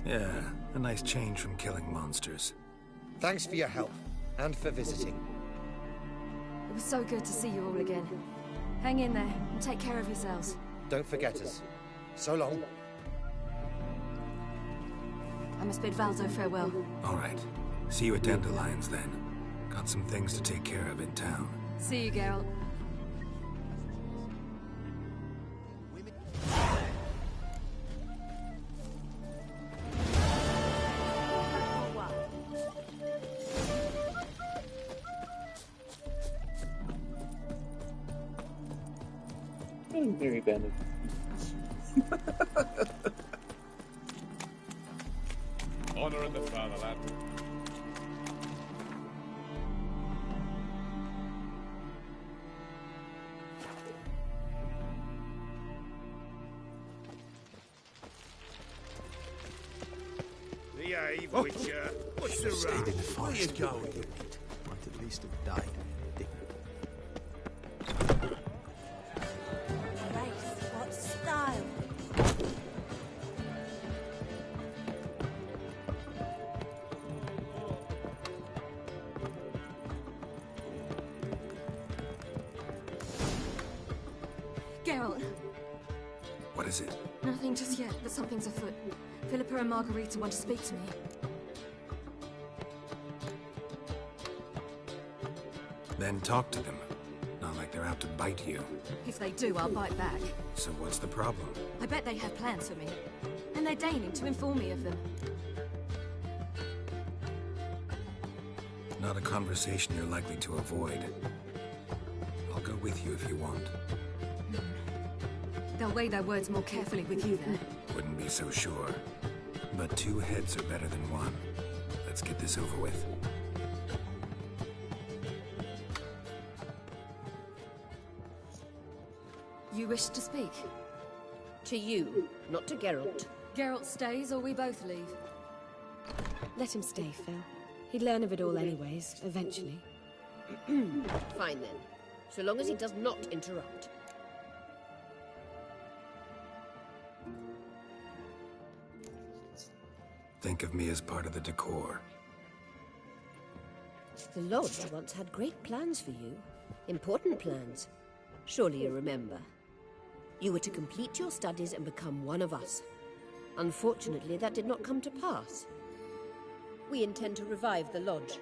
Yeah, a nice change from killing monsters. Thanks for your help, and for visiting. It was so good to see you all again. Hang in there, and take care of yourselves. Don't forget us. So long. I must bid Valzo farewell. All right. See you at Dandelions, then. Got some things to take care of in town. See you, Geralt. Very bad. Honor in the fatherland. Behave, Witcher. What's the rush? Where you going? Might at least have died. What style? Geralt! What is it? Nothing just yet, but something's afoot. Philippa and Margarita want to speak to me. Then talk to them. Not like they're out to bite you. If they do, I'll bite back. So what's the problem? I bet they have plans for me. And they're deigning to inform me of them. Not a conversation you're likely to avoid. I'll go with you if you want. They'll weigh their words more carefully with you there. Wouldn't be so sure. But two heads are better than one. Let's get this over with. You wish to speak? To you, not to Geralt. Geralt stays or we both leave? Let him stay, Phil. He'd learn of it all anyways, eventually. Fine then. So long as he does not interrupt. Think of me as part of the decor. The Lodge once had great plans for you. Important plans. Surely you remember. You were to complete your studies and become one of us. Unfortunately, that did not come to pass. We intend to revive the Lodge,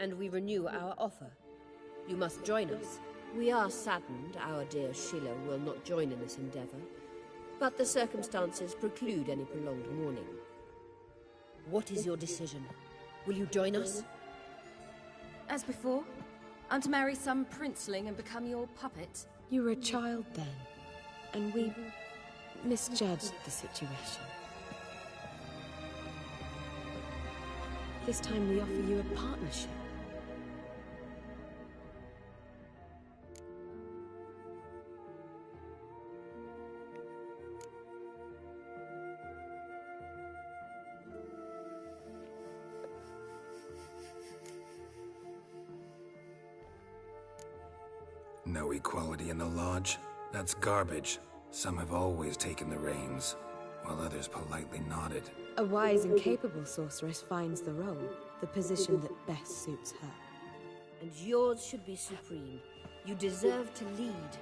and we renew our offer. You must join us. We are saddened our dear Sheila will not join in this endeavor, but the circumstances preclude any prolonged mourning. What is your decision? Will you join us? As before, I'm to marry some princeling and become your puppet. You were a child then, and we misjudged the situation. This time we offer you a partnership. No equality in the Lodge? That's garbage. Some have always taken the reins, while others politely nodded. A wise and capable sorceress finds the role, the position that best suits her. And yours should be supreme. You deserve to lead.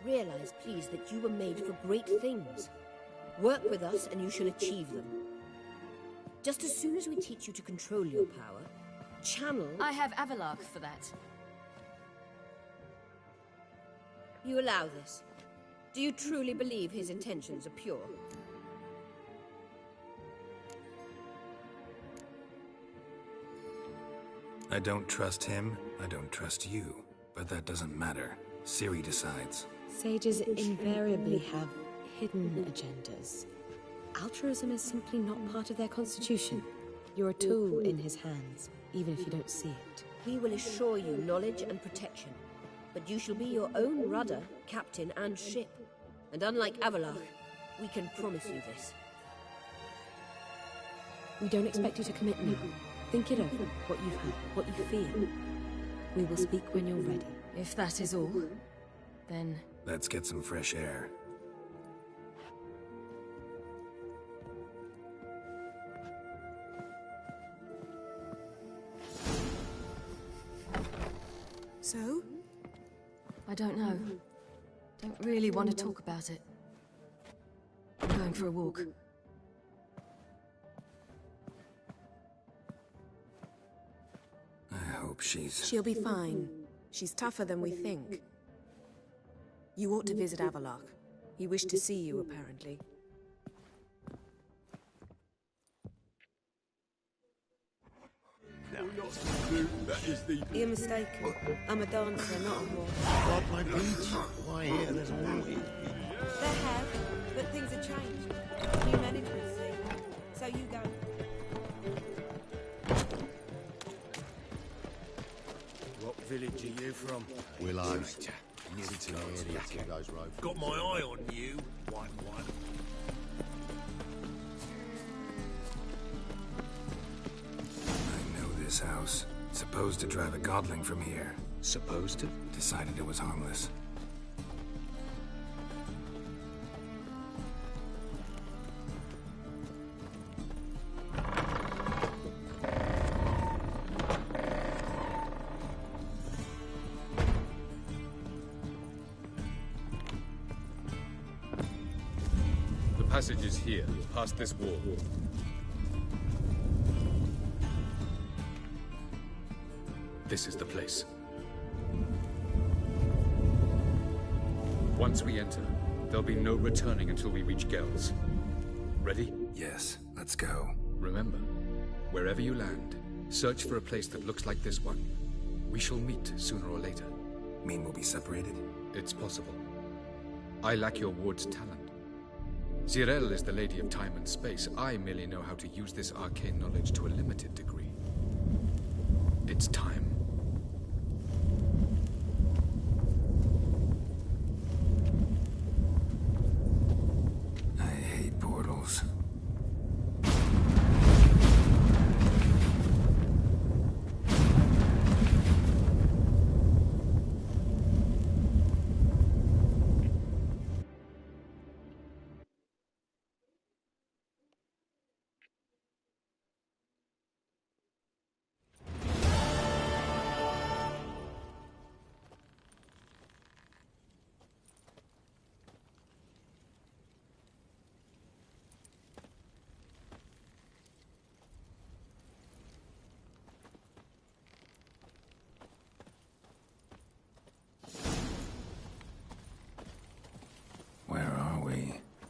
Realize, please, that you were made for great things. Work with us and you shall achieve them. Just as soon as we teach you to control your power, channel... I have Avalok for that. You allow this? Do you truly believe his intentions are pure? I don't trust him, I don't trust you. But that doesn't matter. Ciri decides. Sages invariably have hidden agendas. Altruism is simply not part of their constitution. You're a tool in his hands, even if you don't see it. We will assure you knowledge and protection, but you shall be your own rudder, captain, and ship. And unlike Avalok, we can promise you this. We don't expect you to commit now. Think it over, what you've had, what you feel. We will speak when you're ready. If that is all, then... Let's get some fresh air. So? I don't know. Don't really want to talk about it. I'm going for a walk. I hope she's... She'll be fine. She's tougher than we think. You ought to visit Avalok. He wished to see you, apparently. That is the... You're mistaken. I'm a dancer, not a whore. God, my beach. Why here? There's more. There have, but things have changed. New management, see. So you go. What village are you from? Willows. City Goes road. Got my eye on you, 1-1. I know this house. Supposed to drive a godling from here. Supposed to? Decided it was harmless. The passage is here, past this wall. This is the place. Once we enter, there'll be no returning until we reach Gel's. Ready? Yes, let's go. Remember, wherever you land, search for a place that looks like this one. We shall meet sooner or later. Mean we'll be separated? It's possible. I lack your ward's talent. Zirel is the Lady of Time and Space. I merely know how to use this arcane knowledge to a limited degree. It's time. I hate portals.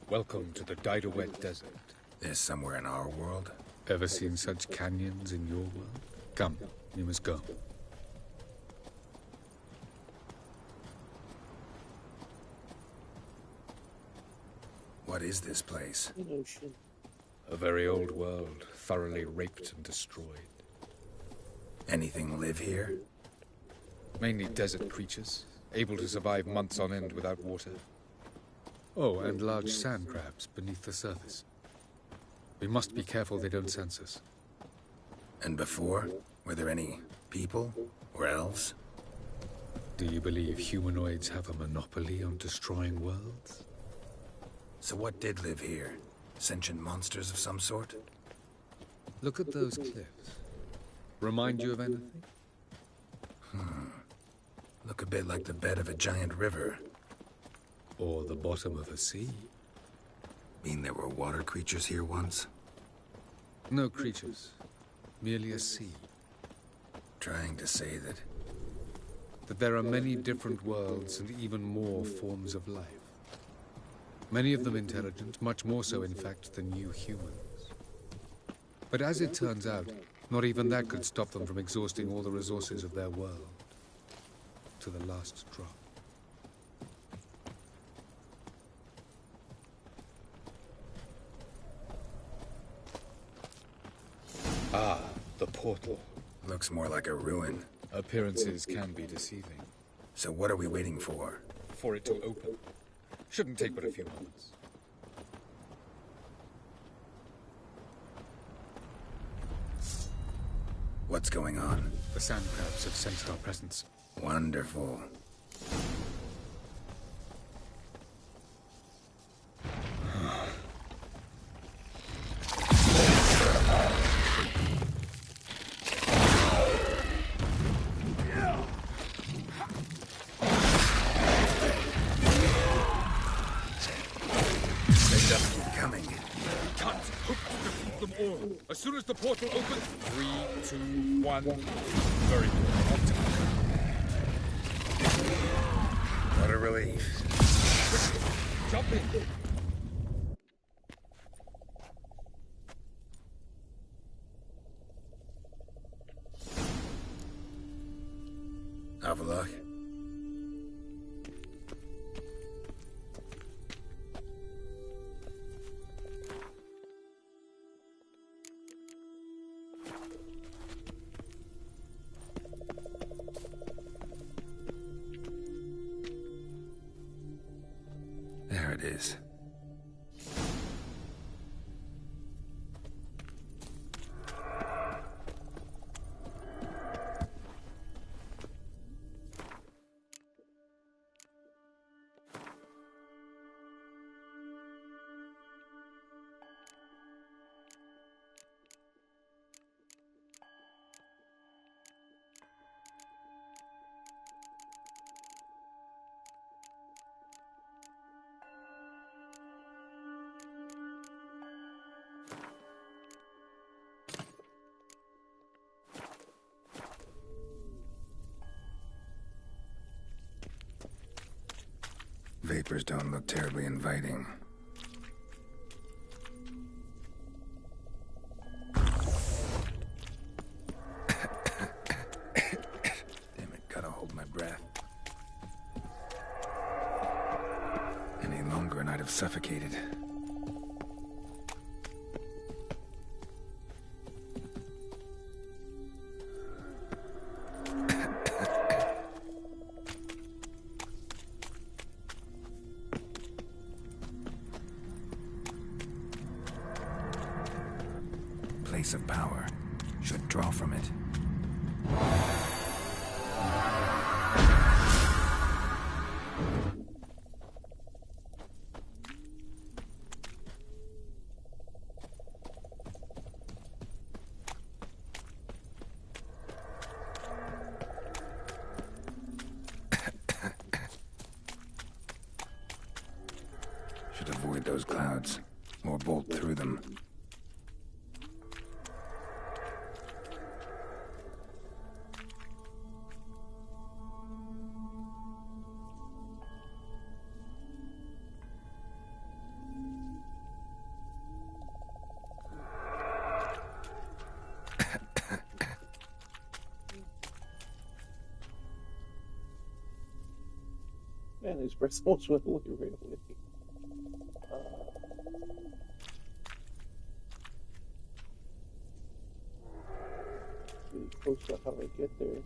Welcome to the Didowet Desert. This somewhere in our world? Ever seen such canyons in your world? Come, we must go. What is this place? A very old world, thoroughly raped and destroyed. Anything live here? Mainly desert creatures, able to survive months on end without water. Oh, and large sand crabs beneath the surface. We must be careful they don't sense us. And before? Were there any people? Or elves? Do you believe humanoids have a monopoly on destroying worlds? So what did live here? Sentient monsters of some sort? Look at those cliffs. Remind you of anything? Look a bit like the bed of a giant river. Or the bottom of a sea. Mean there were water creatures here once? No creatures. Merely a sea. Trying to say that... That there are many different worlds and even more forms of life. Many of them intelligent, much more so, in fact, than you humans. But as it turns out, not even that could stop them from exhausting all the resources of their world. To the last drop. Ah, the portal. Looks more like a ruin. Appearances can be deceiving. So what are we waiting for? For it to open. Shouldn't take but a few moments. What's going on? The sand crabs have sensed our presence. Wonderful. As soon as the portal opens, 3, 2, 1. Very good. On time. What a relief. Jump in. Have a look. There it is. Vapors don't look terribly inviting. Damn it, gotta hold my breath. Any longer and I'd have suffocated. Place of power. Should draw from it. Should avoid those clouds, or bolt through them. Man, these breaths almost went away right away. Really close to how I get there.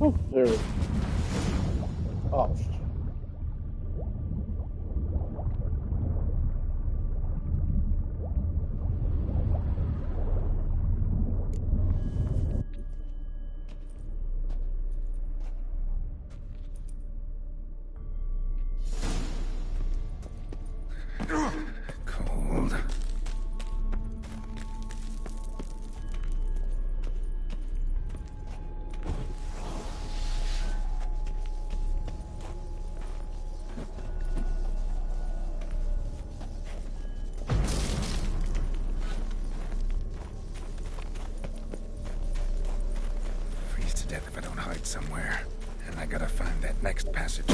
Oh, there. Oh. Cold. Freeze to death if I don't hide somewhere. And I gotta find that next passage.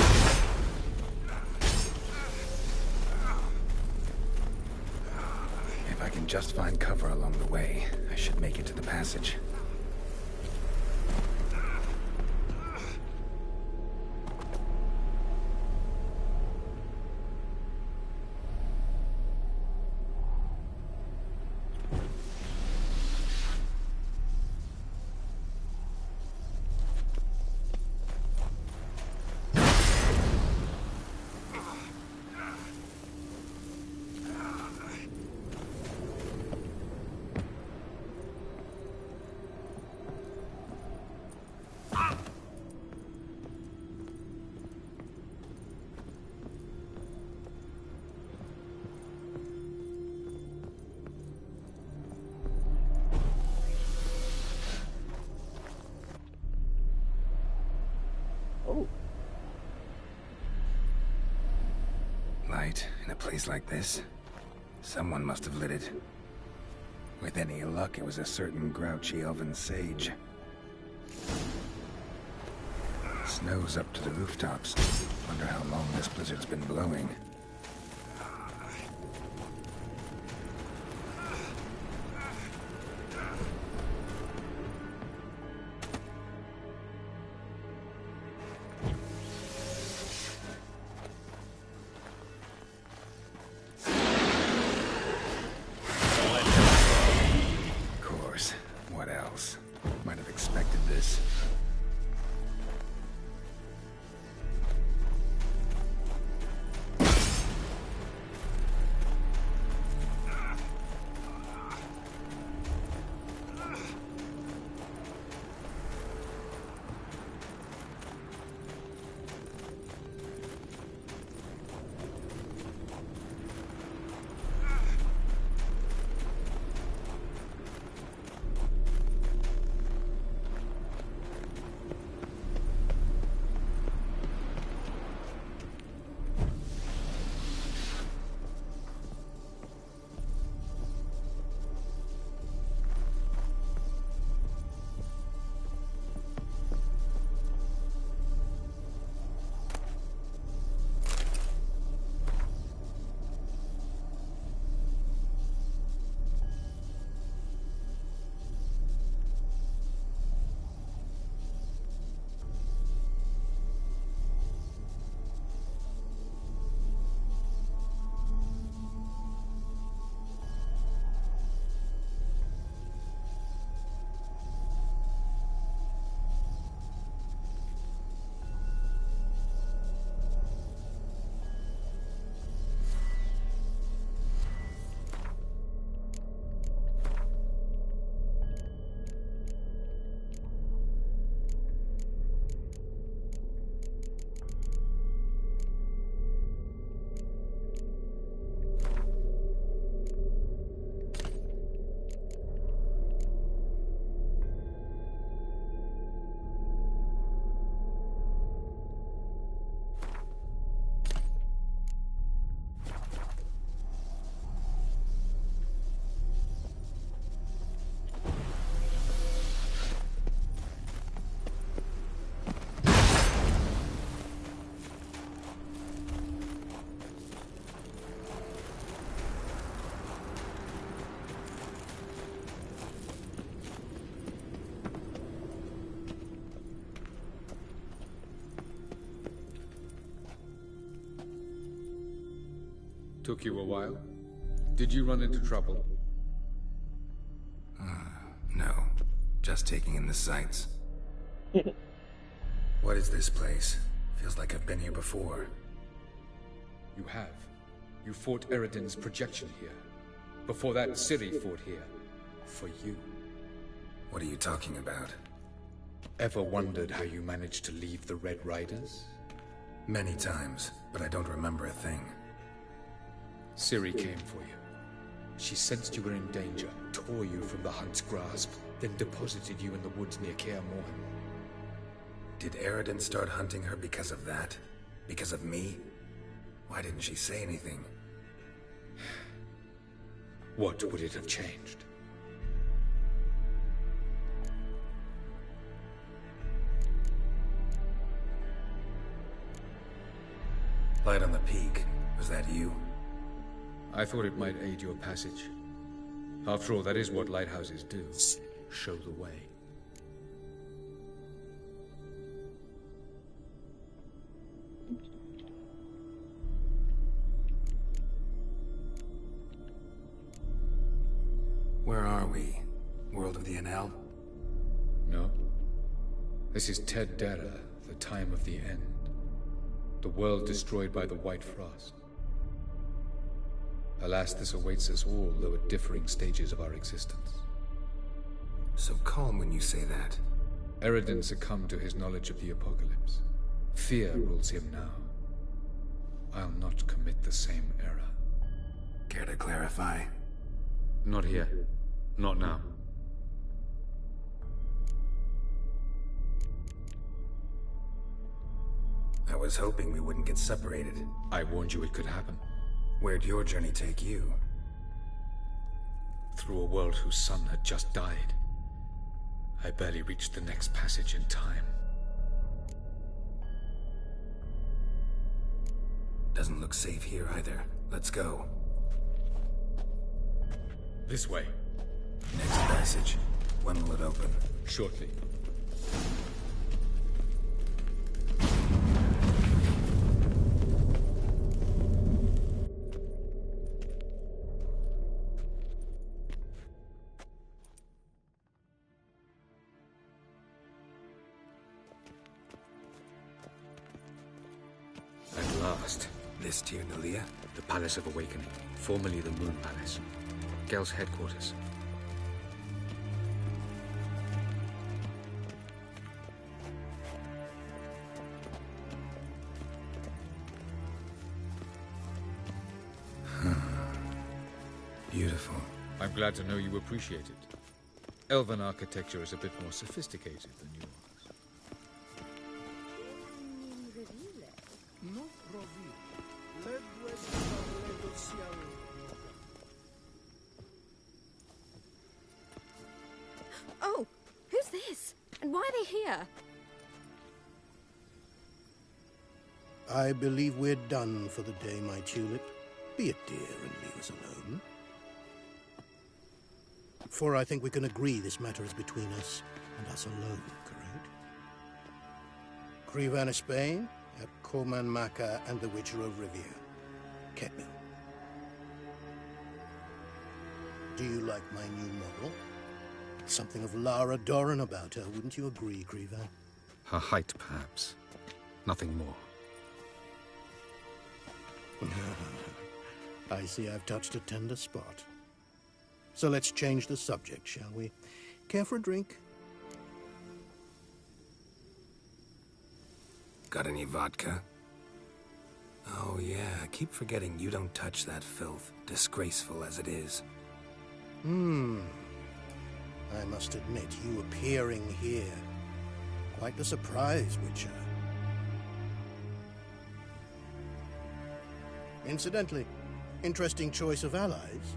If I can just find cover along the way, I should make it to the passage. Light in a place like this? Someone must have lit it. With any luck, it was a certain grouchy elven sage. Snow's up to the rooftops. Wonder how long this blizzard's been blowing. Took you a while? Did you run into trouble? No. Just taking in the sights. What is this place? Feels like I've been here before. You have. You fought Eridan's projection here. Before that, Ciri fought here. For you. What are you talking about? Ever wondered how you managed to leave the Red Riders? Many times, but I don't remember a thing. Ciri came for you. She sensed you were in danger, tore you from the Hunt's grasp, then deposited you in the woods near Kaer Morhen. Did Eridan start hunting her because of that? Because of me? Why didn't she say anything? What would it have changed? Light on the peak. Was that you? I thought it might aid your passage. After all, that is what lighthouses do. Show the way. Where are we? World of the Enel? No. This is Ted Dara, the time of the end. The world destroyed by the White Frost. Alas, this awaits us all, though at differing stages of our existence. So calm when you say that. Eridan succumbed to his knowledge of the apocalypse. Fear rules him now. I'll not commit the same error. Care to clarify? Not here. Not now. I was hoping we wouldn't get separated. I warned you it could happen. Where'd your journey take you? Through a world whose sun had just died. I barely reached the next passage in time. Doesn't look safe here either. Let's go. This way. Next passage. When will it open? Shortly. At last. This Tyr Nalia? The Palace of Awakening, formerly the Moon Palace. Gel's headquarters. Beautiful. I'm glad to know you appreciate it. Elven architecture is a bit more sophisticated than yours. Oh, who's this? And why are they here? I believe we're done for the day, my tulip. Be a dear and leave us alone. For I think we can agree this matter is between us and us alone, correct? Krivan of Spain, at Coman Maka and the Witcher of Rivia. Ketmil. Do you like my new model? Something of Lara Doran about her, wouldn't you agree, Krivan? Her height, perhaps. Nothing more. I see I've touched a tender spot. So let's change the subject, shall we? Care for a drink? Got any vodka? Oh yeah, I keep forgetting you don't touch that filth, disgraceful as it is. I must admit, you appearing here, quite a surprise, Witcher. Incidentally, interesting choice of allies.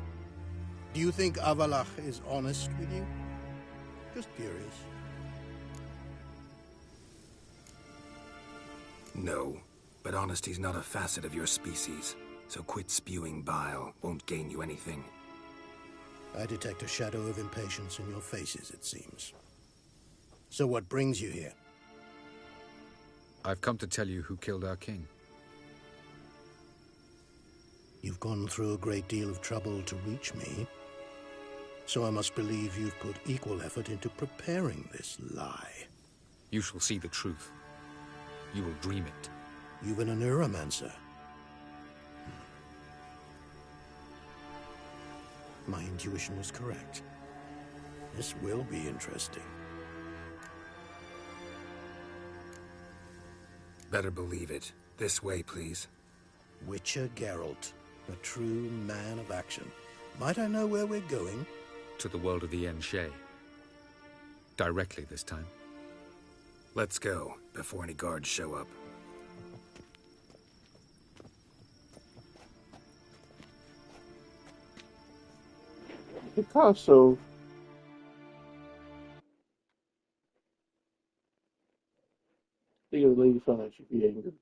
Do you think Avalach is honest with you? Just curious. No, but honesty's not a facet of your species, so quit spewing bile, won't gain you anything. I detect a shadow of impatience in your faces, it seems. So what brings you here? I've come to tell you who killed our king. You've gone through a great deal of trouble to reach me, so I must believe you've put equal effort into preparing this lie. You shall see the truth. You will dream it. Even a neuromancer. My intuition was correct. This will be interesting. Better believe it. This way, please. Witcher Geralt, a true man of action. Might I know where we're going? To the world of the Enshe. Directly this time. Let's go, before any guards show up. Picasso. Think of the lady phone, I should be angry.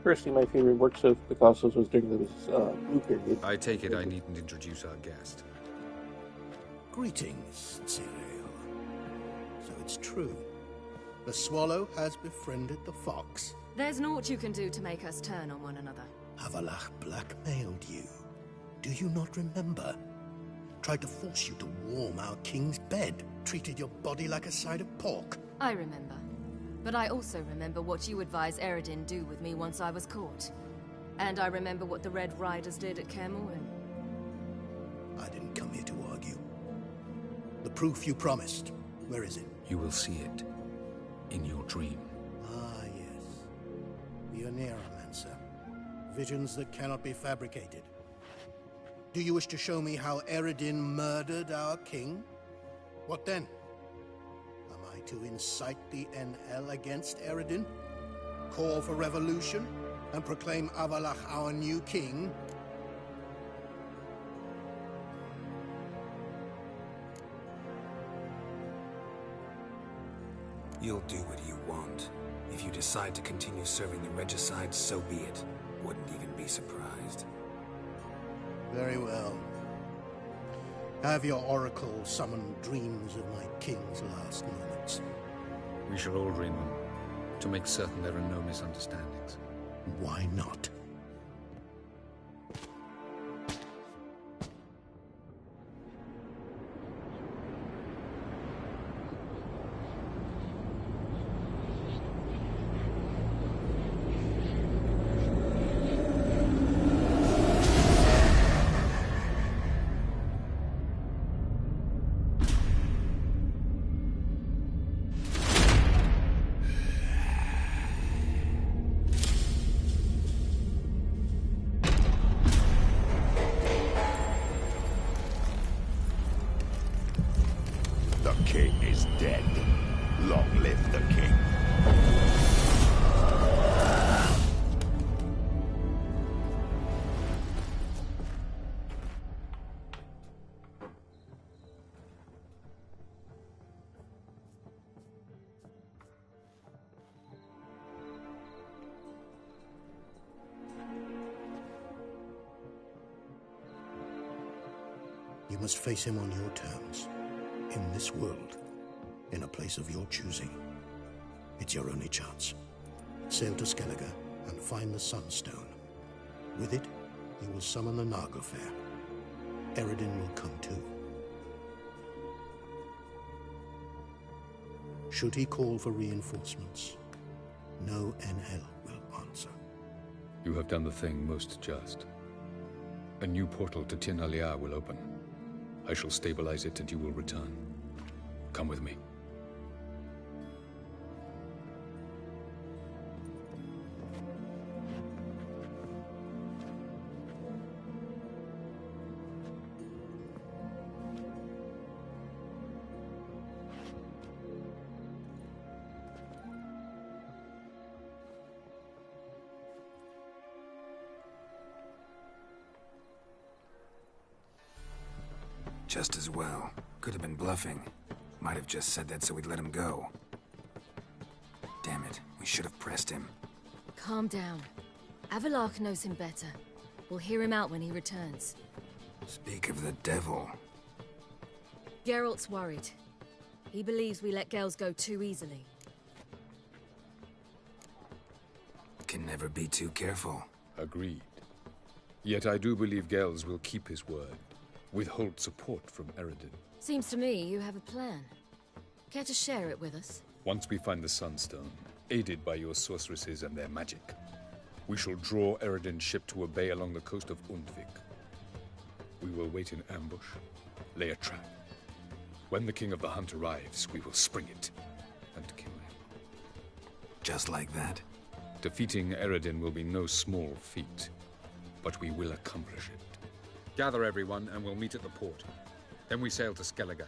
Personally, my favorite works of Picasso's was during this blue period. I take it I needn't introduce our guest. Greetings, Cyril. So it's true. The swallow has befriended the fox. There's naught you can do to make us turn on one another. Avalach blackmailed you. Do you not remember? Tried to force you to warm our king's bed. Treated your body like a side of pork. I remember. But I also remember what you advised Eredin do with me once I was caught. And I remember what the Red Riders did at Kaer Morhen. I didn't come here to argue. The proof you promised, where is it? You will see it. In your dream. Ah, yes. The Oneiromancer. Visions that cannot be fabricated. Do you wish to show me how Eredin murdered our king? What then? To incite the NL against Eredin? Call for revolution? And proclaim Avalach our new king? You'll do what you want. If you decide to continue serving the regicide, so be it. Wouldn't even be surprised. Very well. Have your oracle summon dreams of my king's last moments. We shall all dream them, to make certain there are no misunderstandings. Why not? You must face him on your terms. In this world. In a place of your choosing. It's your only chance. Sail to Skellige and find the Sunstone. With it, you will summon the Nagelfair. Eredin will come too. Should he call for reinforcements, no NL will answer. You have done the thing most just. A new portal to Tin Alia will open. I shall stabilize it and you will return. Come with me. Just as well. Could have been bluffing. Might have just said that so we'd let him go. Damn it, we should have pressed him. Calm down. Avalach knows him better. We'll hear him out when he returns. Speak of the devil. Geralt's worried. He believes we let girls go too easily. Can never be too careful. Agreed. Yet I do believe Gels will keep his word. Withhold support from Eredin. Seems to me you have a plan. Care to share it with us? Once we find the Sunstone, aided by your sorceresses and their magic, we shall draw Eredin's ship to a bay along the coast of Undvik. We will wait in ambush, lay a trap. When the King of the Hunt arrives, we will spring it and kill him. Just like that? Defeating Eredin will be no small feat, but we will accomplish it. Gather everyone and we'll meet at the port. Then we sail to Skellige.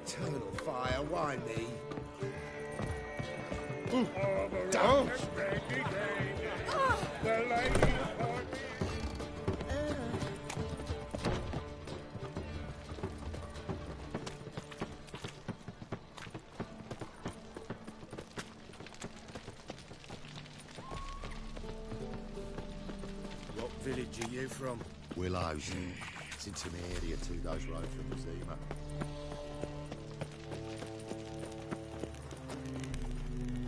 Eternal fire, why me? Don't! What village are you from? Willows. It's into the area 2 days' road from Zima.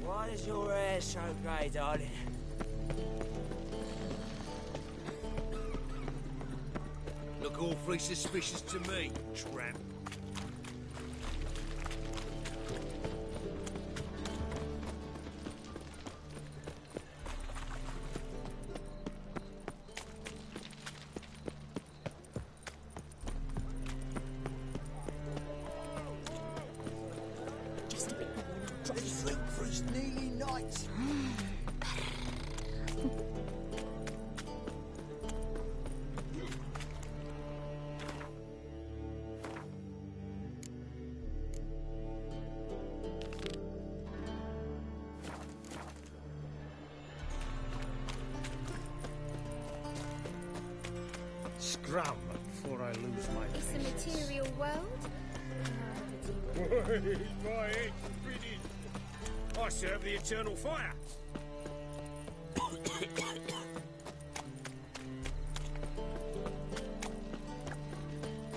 Why is your hair so grey, darling? Look awfully suspicious to me, tramp. This drink for his nearly night. Scram before I lose my It's a material world. My head's finished. I serve the eternal fire.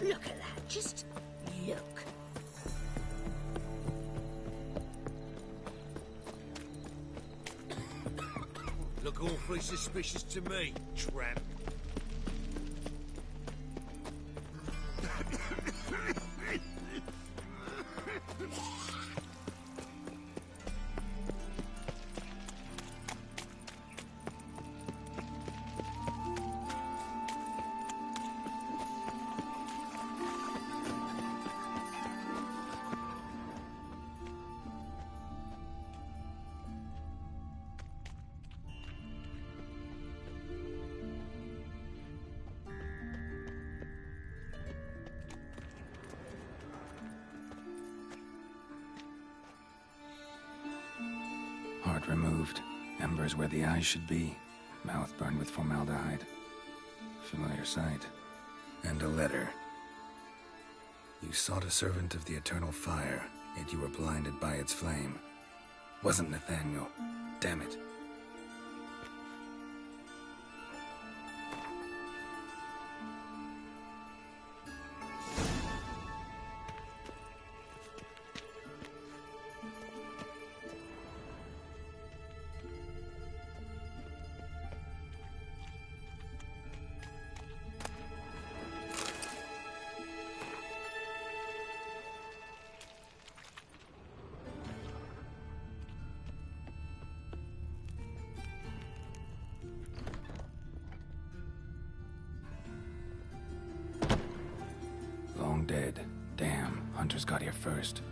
Look at that, just look. Look awfully suspicious to me, tramp. Heart removed, embers where the eyes should be, mouth burned with formaldehyde. Familiar sight. And a letter. You sought a servant of the eternal fire, yet you were blinded by its flame. Wasn't Nathaniel. Damn it. Long dead. Damn, Hunters got here first.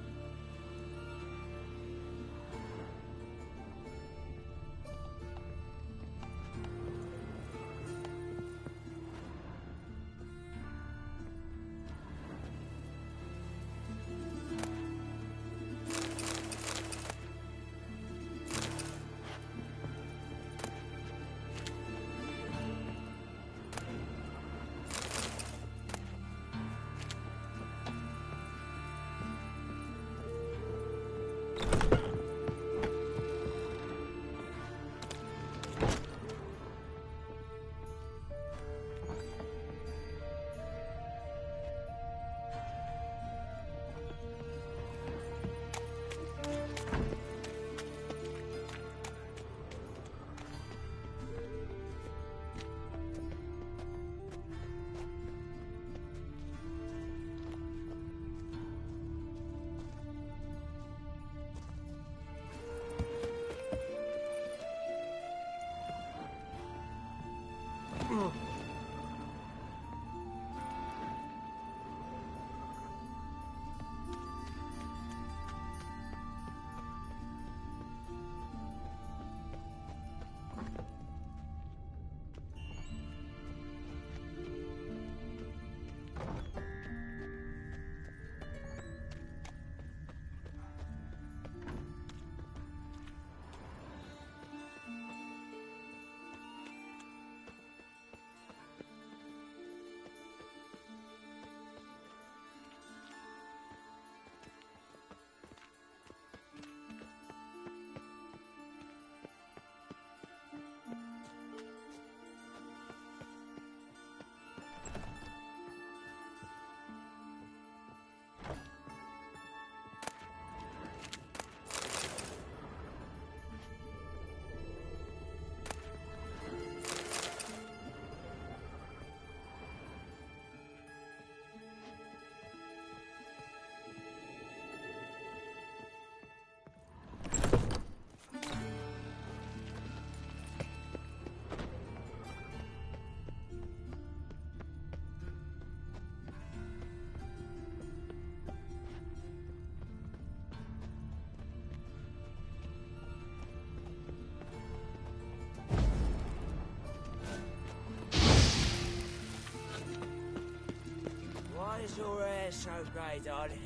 your hair so grey, darling?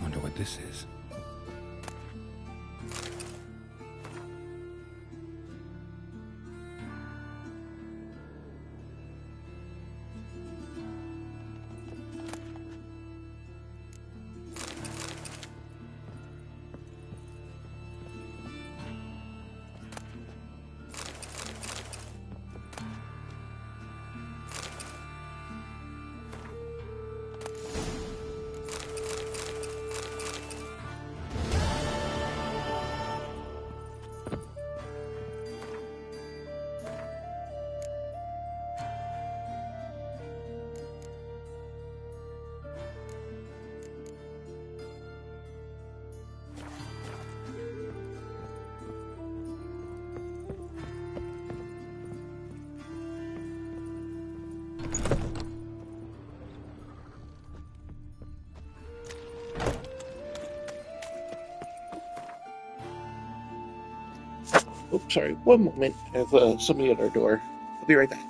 Wonder what this is. Oops, sorry. One moment. I have somebody at our door. I'll be right back.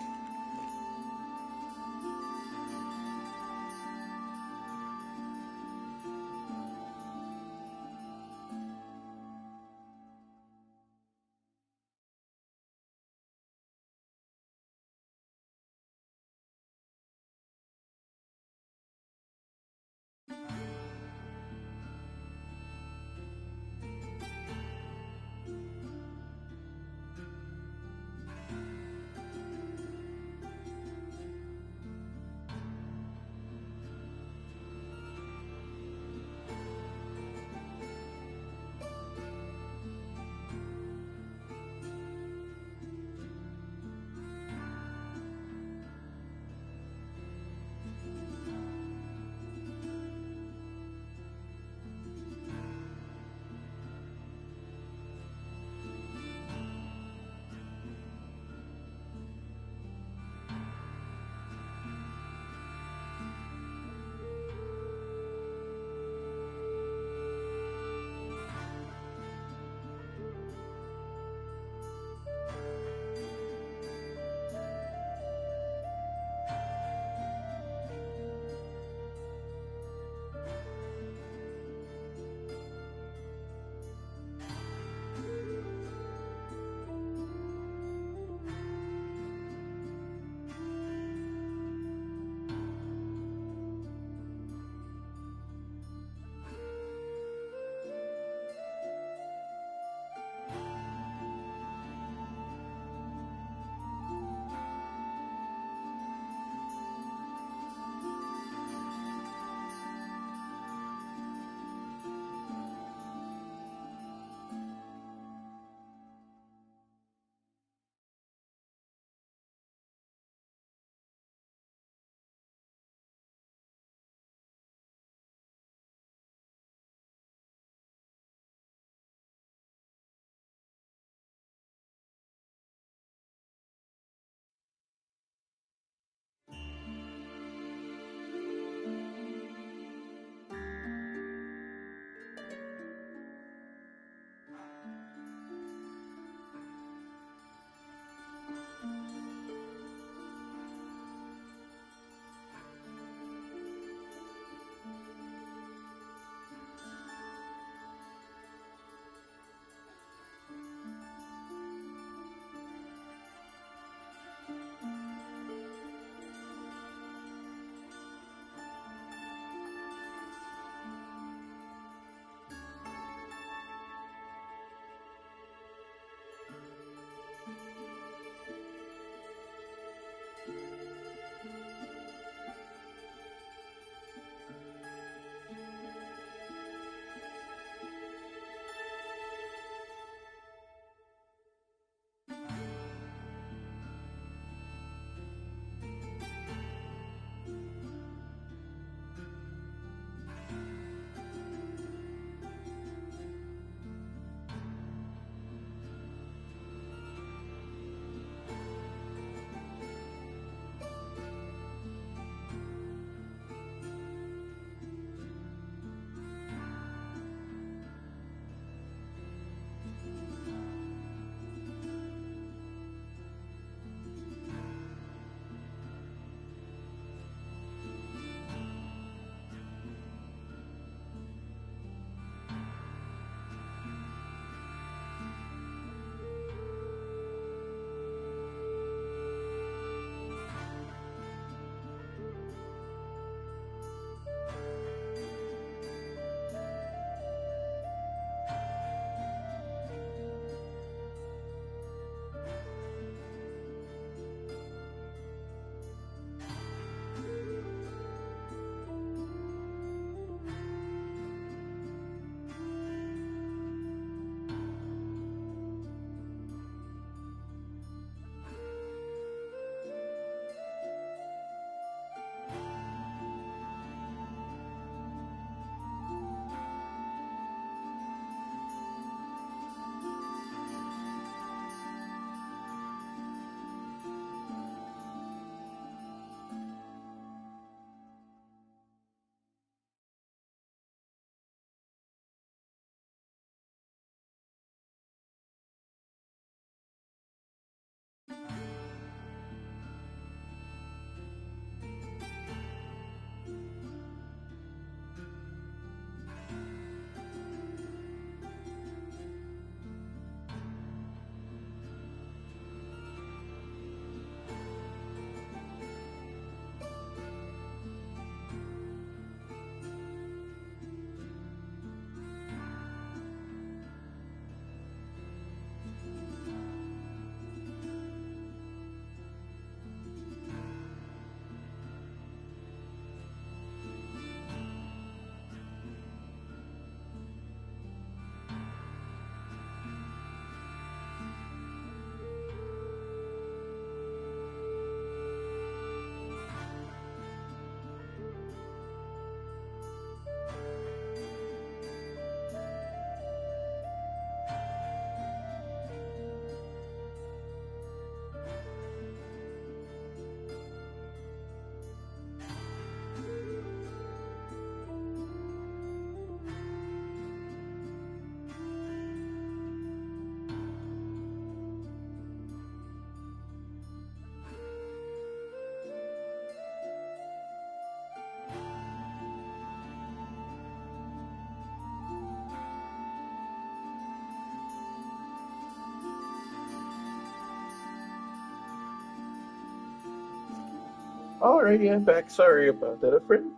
Alrighty, I'm back. Sorry about that. A friend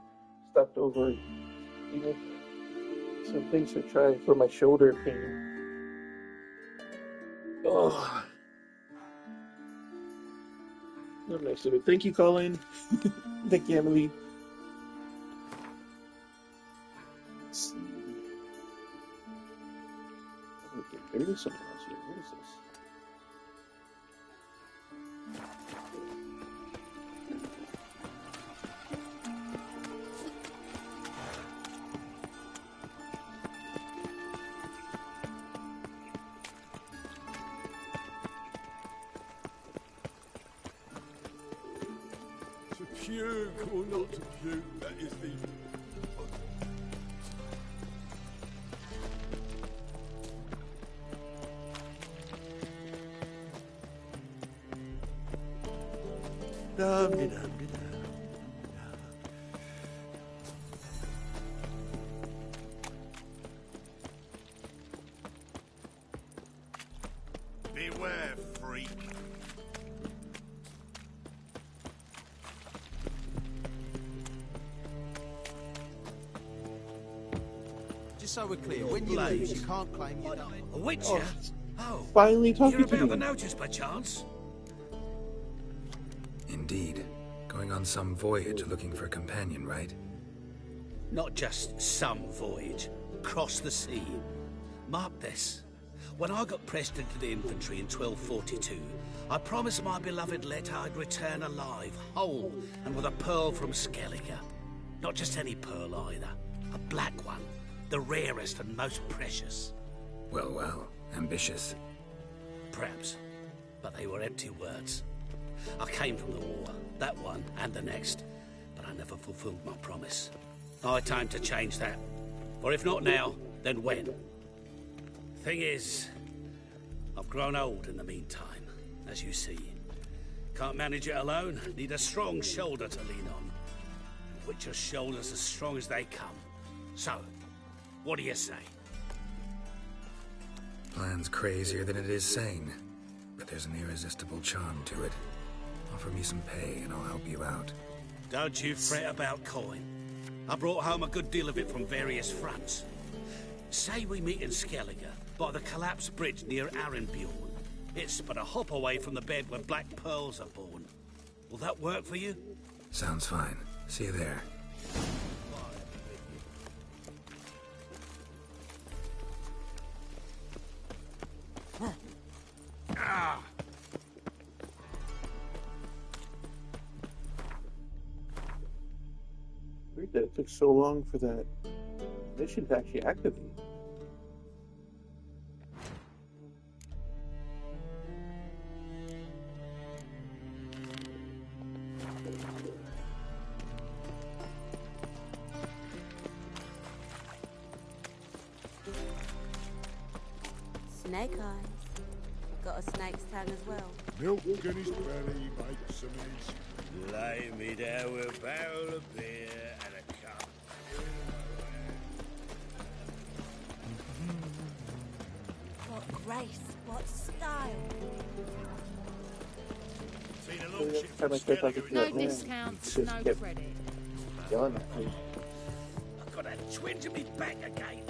stopped over, some things to try for my shoulder pain. Oh, not nice of it. Thank you, Colin. Thank you, Emily. Let's see. Okay, there is something else here. What is this? To puke or not to puke, that is the... Beware, freak. Just so we're clear, when you lose, you can't claim you done. A Witcher? Oh, finally talking you're to about me. the notice by chance? Indeed. Going on some voyage looking for a companion, right? Not just some voyage. Cross the sea. Mark this. When I got pressed into the infantry in 1242, I promised my beloved Let I'd return alive, whole, and with a pearl from Skellige. Not just any pearl either. A black one. The rarest and most precious. Well, well. Ambitious. Perhaps. But they were empty words. I came from the war. That one and the next. But I never fulfilled my promise. High time to change that. For if not now, then when? Thing is, I've grown old in the meantime, as you see. Can't manage it alone. Need a strong shoulder to lean on. Witcher's shoulders as strong as they come. So, what do you say? Plan's crazier than it is sane. But there's an irresistible charm to it. Offer me some pay and I'll help you out. Don't you fret about coin. I brought home a good deal of it from various fronts. Say we meet in Skellige, by the collapsed bridge near Arenbjorn. It's but a hop away from the bed where black pearls are born. Will that work for you? Sounds fine. See you there. Ah! Weird that it took so long for that mission to actually activate. Snake eyes. Got a snake's tongue as well. Milk in his belly makes him easy. Lay me down with a barrel of beer and a cup. What grace, what style. Seen a So long that's ship time I from start talking Skellige to in that the man. discounts, Just no kept credit. yelling at me. I've got a twinge in me back again.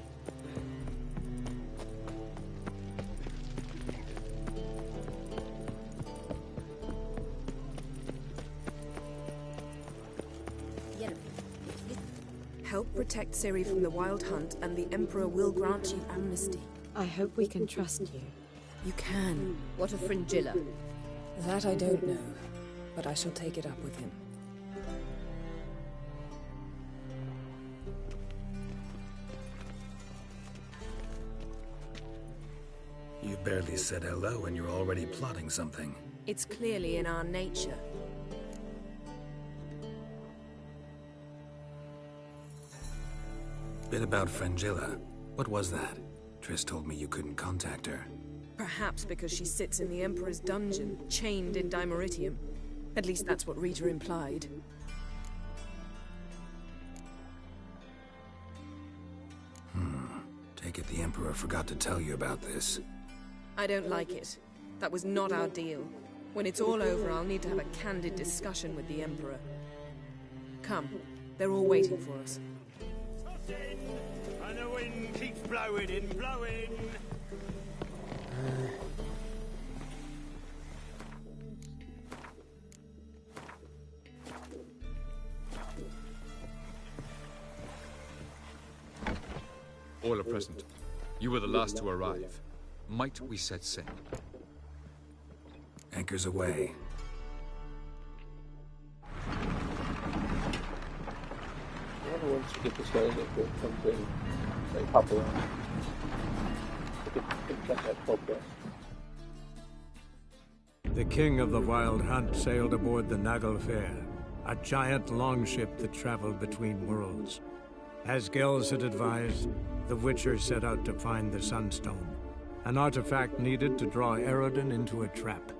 Help protect Ciri from the Wild Hunt, and the Emperor will grant you amnesty. I hope we can trust you. You can. What of Fringilla? That I don't know, but I shall take it up with him. You barely said hello and you're already plotting something. It's clearly in our nature. Bit about Fringilla. What was that? Triss told me you couldn't contact her. Perhaps because she sits in the Emperor's dungeon, chained in Dimeritium. At least that's what Rita implied. Take it the Emperor forgot to tell you about this. I don't like it. That was not our deal. When it's all over, I'll need to have a candid discussion with the Emperor. Come, they're all waiting for us. And the wind keeps blowing and blowing. All are present. You were the last to arrive. Might we set sail? Anchors away. Once you get this guy that comes in, they pop around. They can catch that focus. The king of the Wild Hunt sailed aboard the Naglfar, a giant longship that traveled between worlds. As Gels had advised, the Witcher set out to find the Sunstone, an artifact needed to draw Eredin into a trap.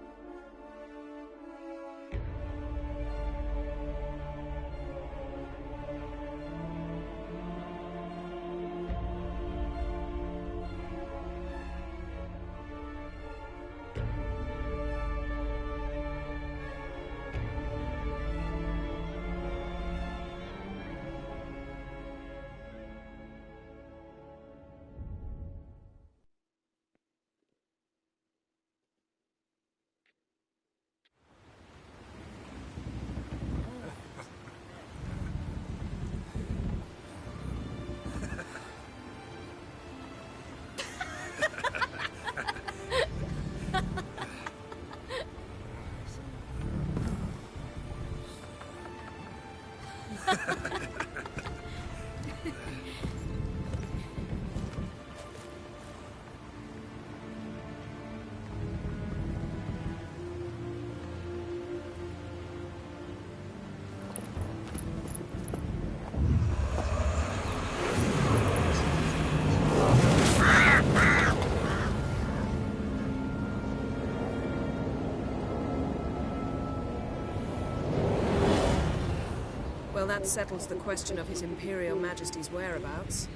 Well, that settles the question of His Imperial Majesty's whereabouts.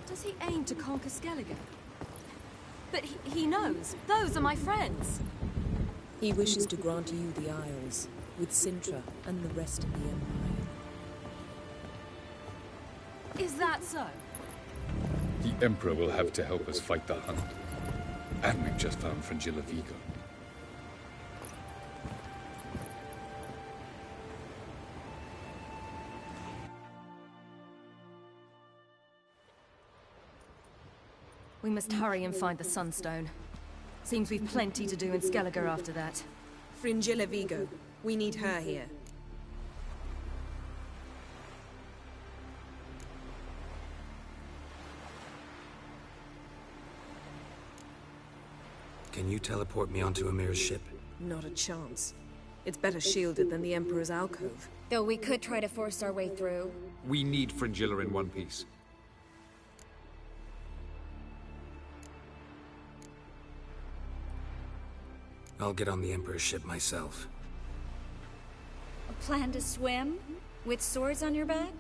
Does he aim to conquer Skellige? But he knows. Those are my friends. He wishes to grant you the Isles, with Sintra and the rest of the Empire. Is that so? The Emperor will have to help us fight the Hunt. And we've just found Fringilla Vigo. We must hurry and find the Sunstone. Seems we've plenty to do in Skellige after that. Fringilla Vigo. We need her here. Can you teleport me onto Amir's ship? Not a chance. It's better shielded than the Emperor's alcove. Though we could try to force our way through. We need Fringilla in one piece. I'll get on the Emperor's ship myself. A plan to swim? With swords on your back?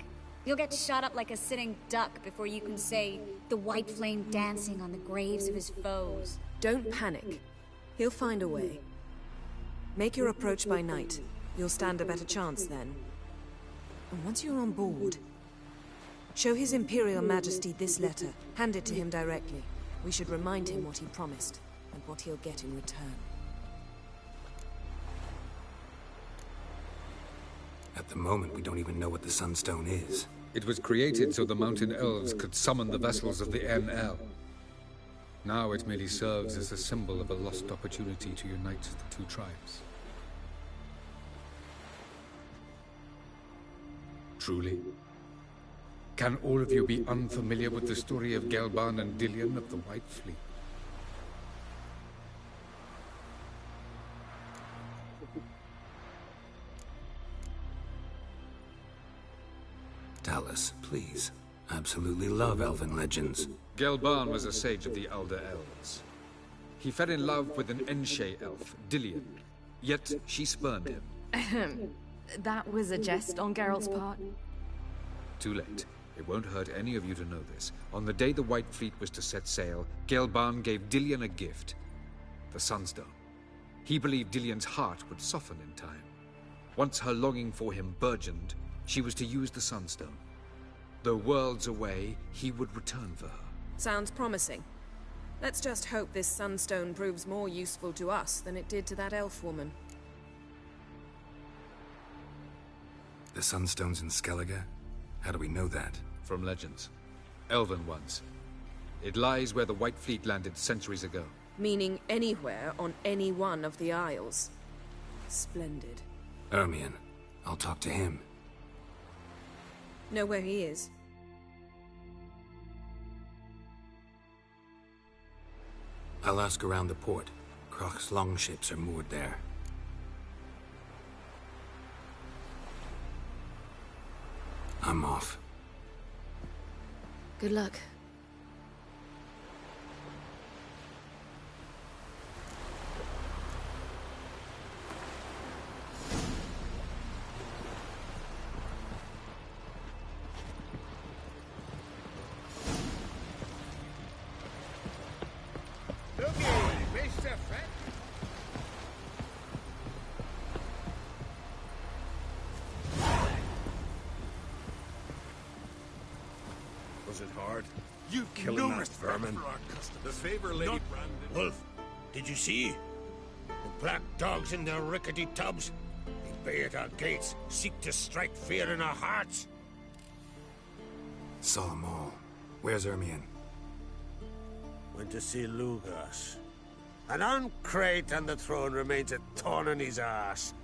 You'll get shot up like a sitting duck before you can say, the white flame dancing on the graves of his foes. Don't panic. He'll find a way. Make your approach by night. You'll stand a better chance then. And once you're on board, show His Imperial Majesty this letter. Hand it to him directly. We should remind him what he promised, and what he'll get in return. At the moment, we don't even know what the Sunstone is. It was created so the Mountain Elves could summon the vessels of the NL. Now it merely serves as a symbol of a lost opportunity to unite the two tribes. Truly? Can all of you be unfamiliar with the story of Gelban and Dillion of the White Fleet? Tell us, please. Absolutely love elven legends. Gelban was a sage of the Elder Elves. He fell in love with an Enshe elf, Dillion. Yet she spurned him. That was a jest on Geralt's part? Too late. It won't hurt any of you to know this. On the day the White Fleet was to set sail, Gelban gave Dillion a gift. The Sunstone. He believed Dillion's heart would soften in time. Once her longing for him burgeoned, She was to use the Sunstone. Though worlds away, he would return for her. Sounds promising. Let's just hope this Sunstone proves more useful to us than it did to that elf woman. The Sunstone's in Skellige? How do we know that? From legends. Elven ones. It lies where the White Fleet landed centuries ago. Meaning anywhere on any one of the Isles. Splendid. Ermion. I'll talk to him. Know where he is? I'll ask around the port. Croc's longships are moored there. I'm off. Good luck. Looky, Mr. Fat. Was it hard? You Killing no that respect vermin. for our customs. The favor Lady Not- Brandon... Wolf, did you see? The black dogs in their rickety tubs. They bay at our gates, seek to strike fear in our hearts. Saw 'em all. Where's Ermion? Went to see Lugas. An uncrate on the throne remains a thorn in his ass.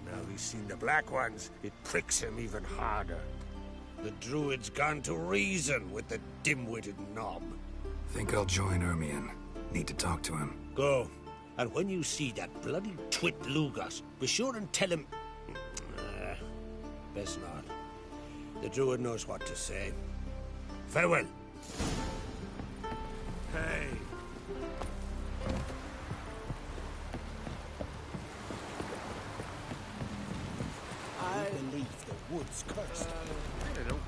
Now he's seen the black ones, it pricks him even harder. The druid's gone to reason with the dim-witted knob. Think I'll join Ermion. Need to talk to him. Go. And when you see that bloody twit Lugas, be sure and tell him... best not. The druid knows what to say. Farewell. Hey! I believe the wood's cursed. I don't know.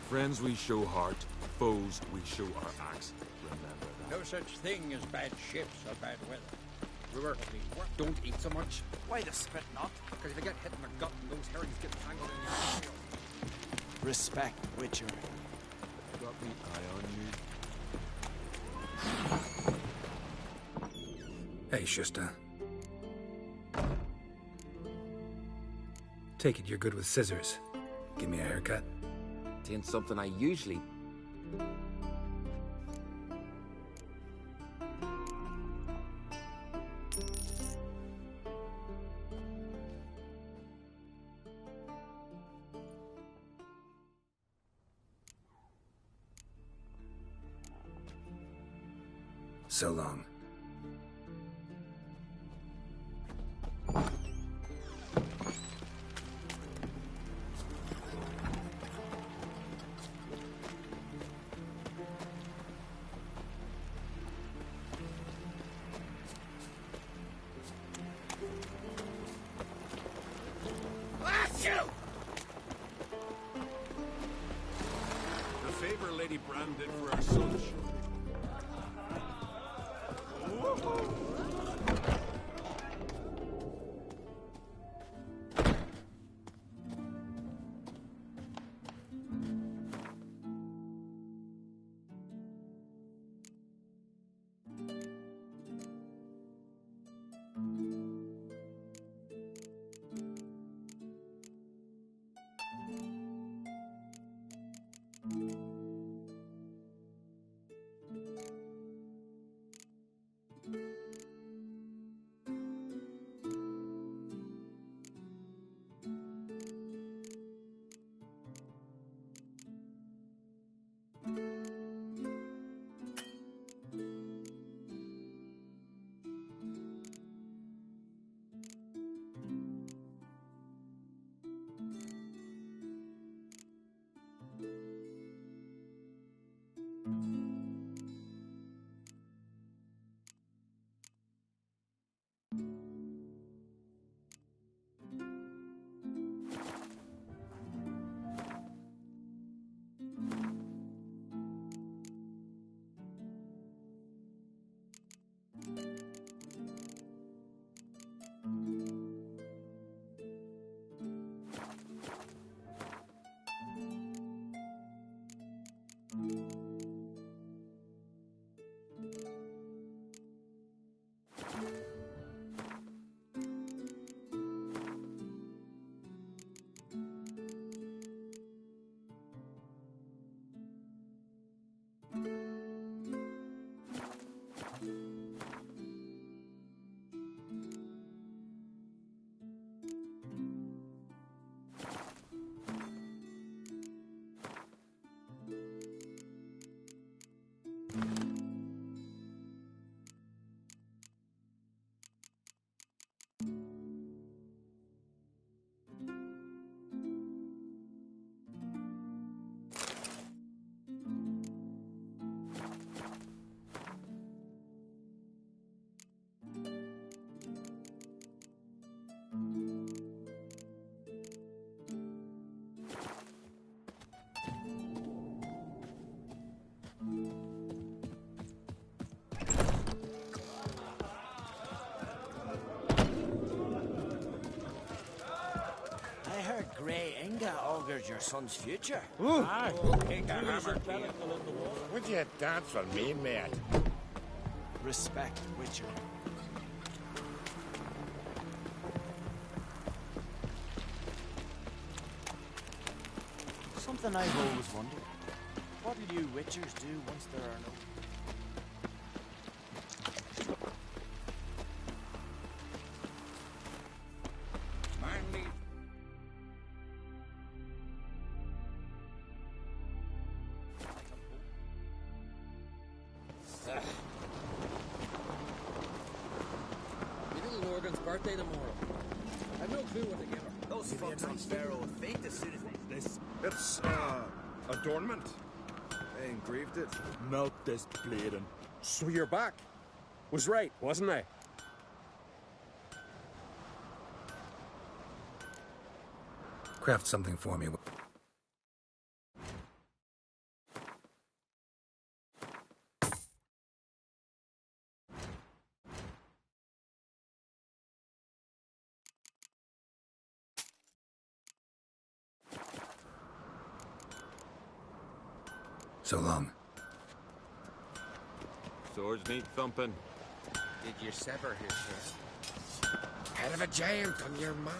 Friends we show heart, foes we show our axe. Remember that. No such thing as bad ships or bad weather. Remember, don't eat so much. Why the spit not? Because if you get hit in the gut and those herrings get tangled in your tail. Respect, Witcher. Got me eye on you. Hey, Shusta. Take it you're good with scissors. Give me a haircut. It ain't something I usually... So long. The favor Lady Brand did for our son. May Inga augurs your son's future. Aye. Inga hammered me. Would you dance for me, mate? Respect, Witcher. Something I've always wondered. What do you Witchers do once there are no... Manly. My little Morgan's birthday tomorrow. I've no clue what to give her. Those fucks on Pharaoh will faint as soon as this. It's, adornment. I engraved it. Melt this bleeding. So you're back. Was right, wasn't I? Craft something for me. So long. Swords need thumping. Did you sever his head? Head of a giant on your man.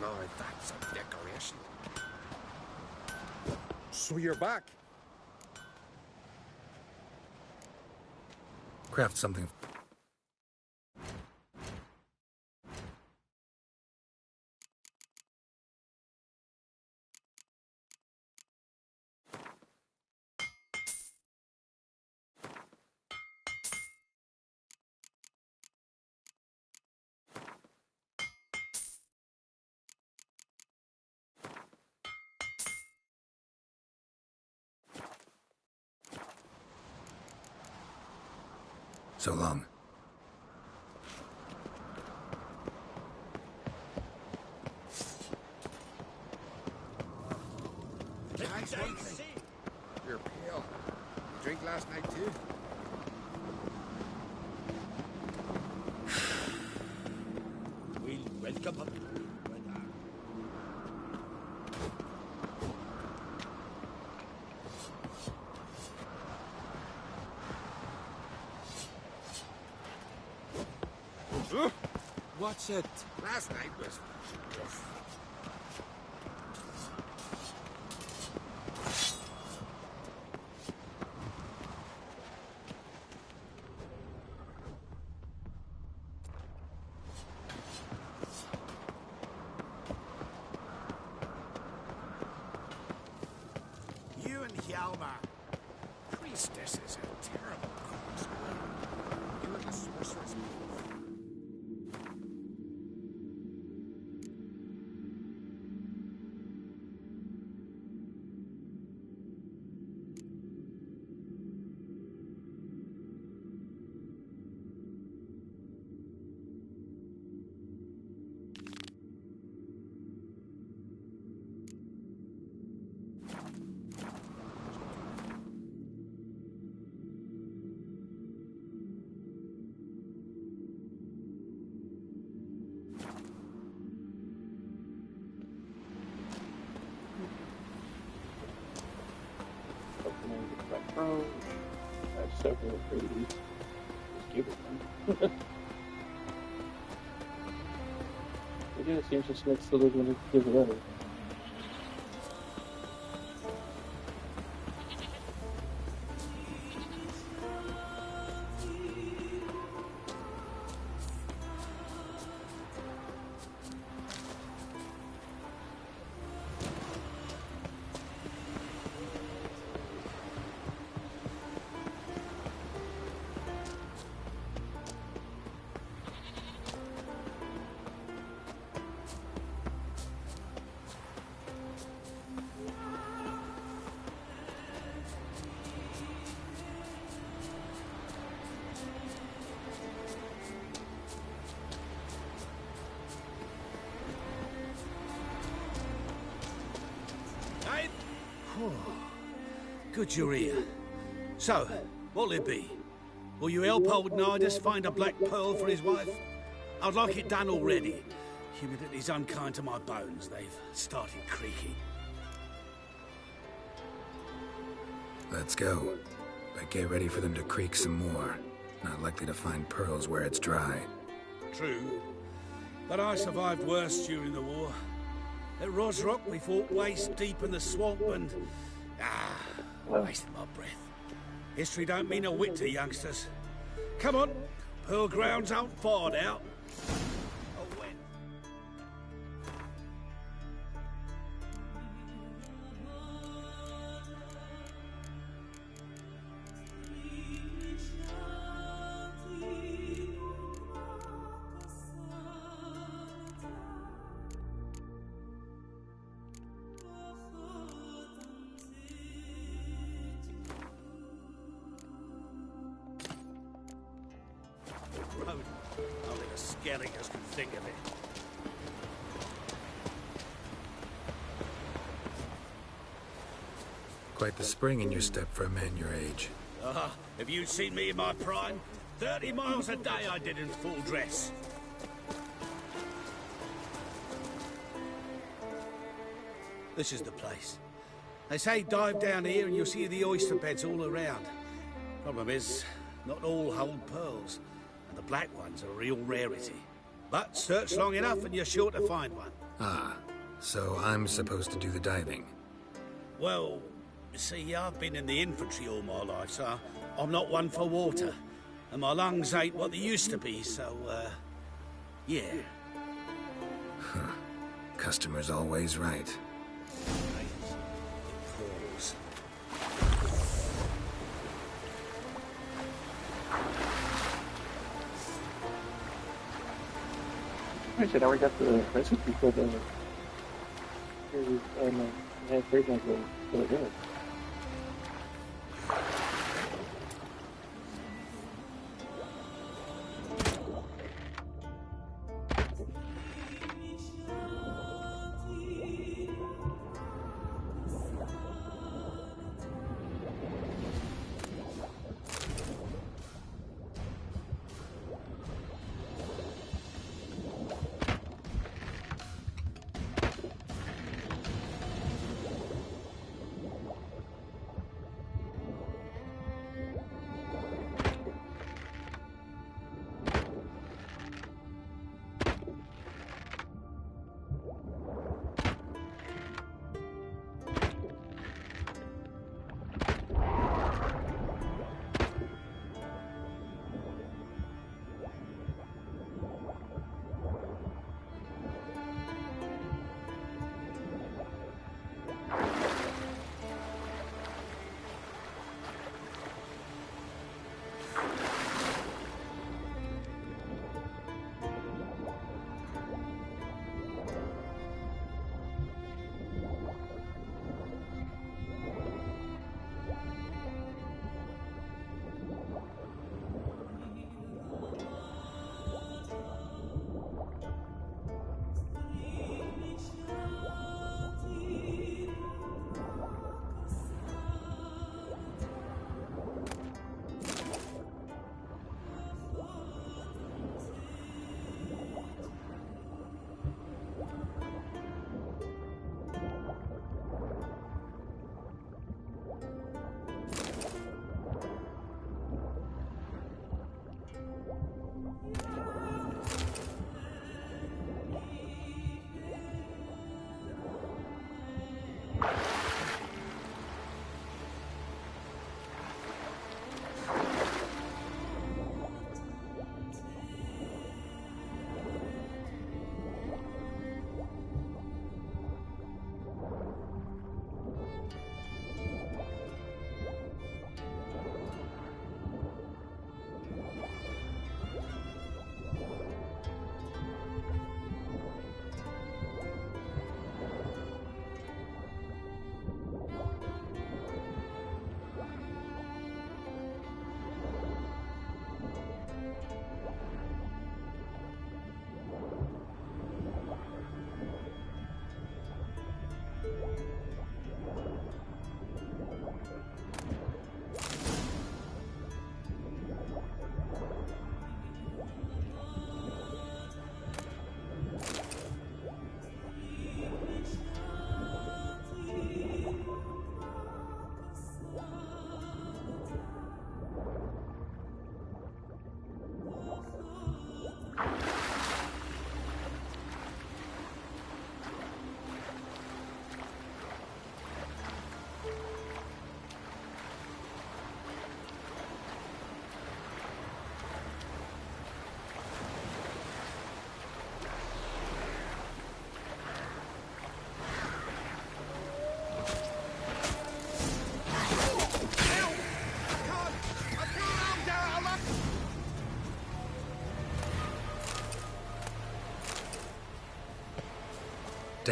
No, that's a decoration. So you're back. Craft something. So long. Thanks, one thing. You're pale. You drink last night too? We'll welcome him. What's it? Last night was rough. You and Hjalmar. Priestess is a terrible cause. You and the sorceress. Oh, that's several pretty. Just give it them. It just seems just makes the living to give it away. Good you're here. So, what'll it be? Will you help old Nidus find a black pearl for his wife? I'd like it done already. Humidity's unkind to my bones. They've started creaking. Let's go. But get ready for them to creak some more. Not likely to find pearls where it's dry. True. But I survived worse during the war. At Rosrock, we fought waist deep in the swamp and... wasted my breath. History don't mean a whit to youngsters. Come on, Pearl Grounds aren't far now. Only the skelligers can think of it. Quite the spring in your step for a man your age. Have you seen me in my prime? 30 miles a day I did in full dress. This is the place. They say dive down here and you'll see the oyster beds all around. Problem is, not all hold pearls. The black one's a real rarity. But search long enough and you're sure to find one. Ah, so I'm supposed to do the diving. Well, you see, I've been in the infantry all my life, so I'm not one for water. And my lungs ain't what they used to be, so, yeah. Customer's always right. Pearls. I said I already got the recipe for the trade like for the dinner.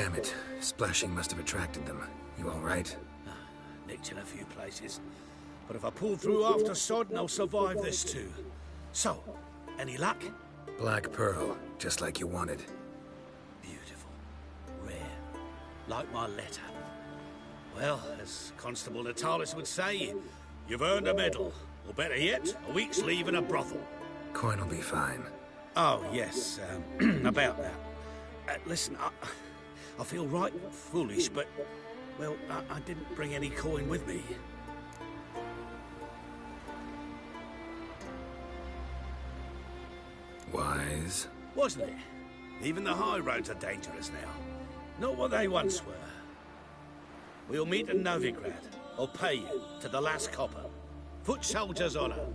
Damn it. Splashing must have attracted them. You alright? Nicked in a few places. But if I pull through after Sodden, I'll survive this too. So, any luck? Black Pearl, just like you wanted. Beautiful. Rare. Like my letter. Well, as Constable Natalis would say, you've earned a medal. Or better yet, a week's leave in a brothel. Coin will be fine. Oh, yes, about that. Listen, I feel right foolish, but, well, I didn't bring any coin with me. Wise. Wasn't it? Even the high roads are dangerous now. Not what they once were. We'll meet in Novigrad. I'll pay you to the last copper. Foot soldier's honor.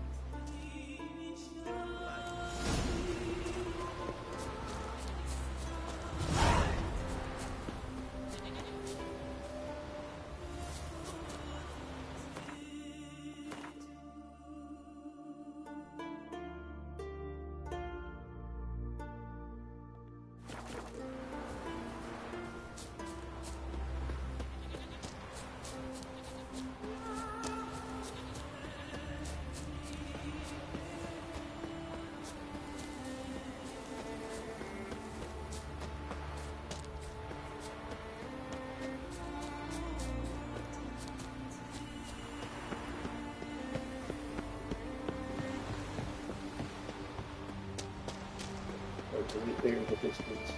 There in the distance.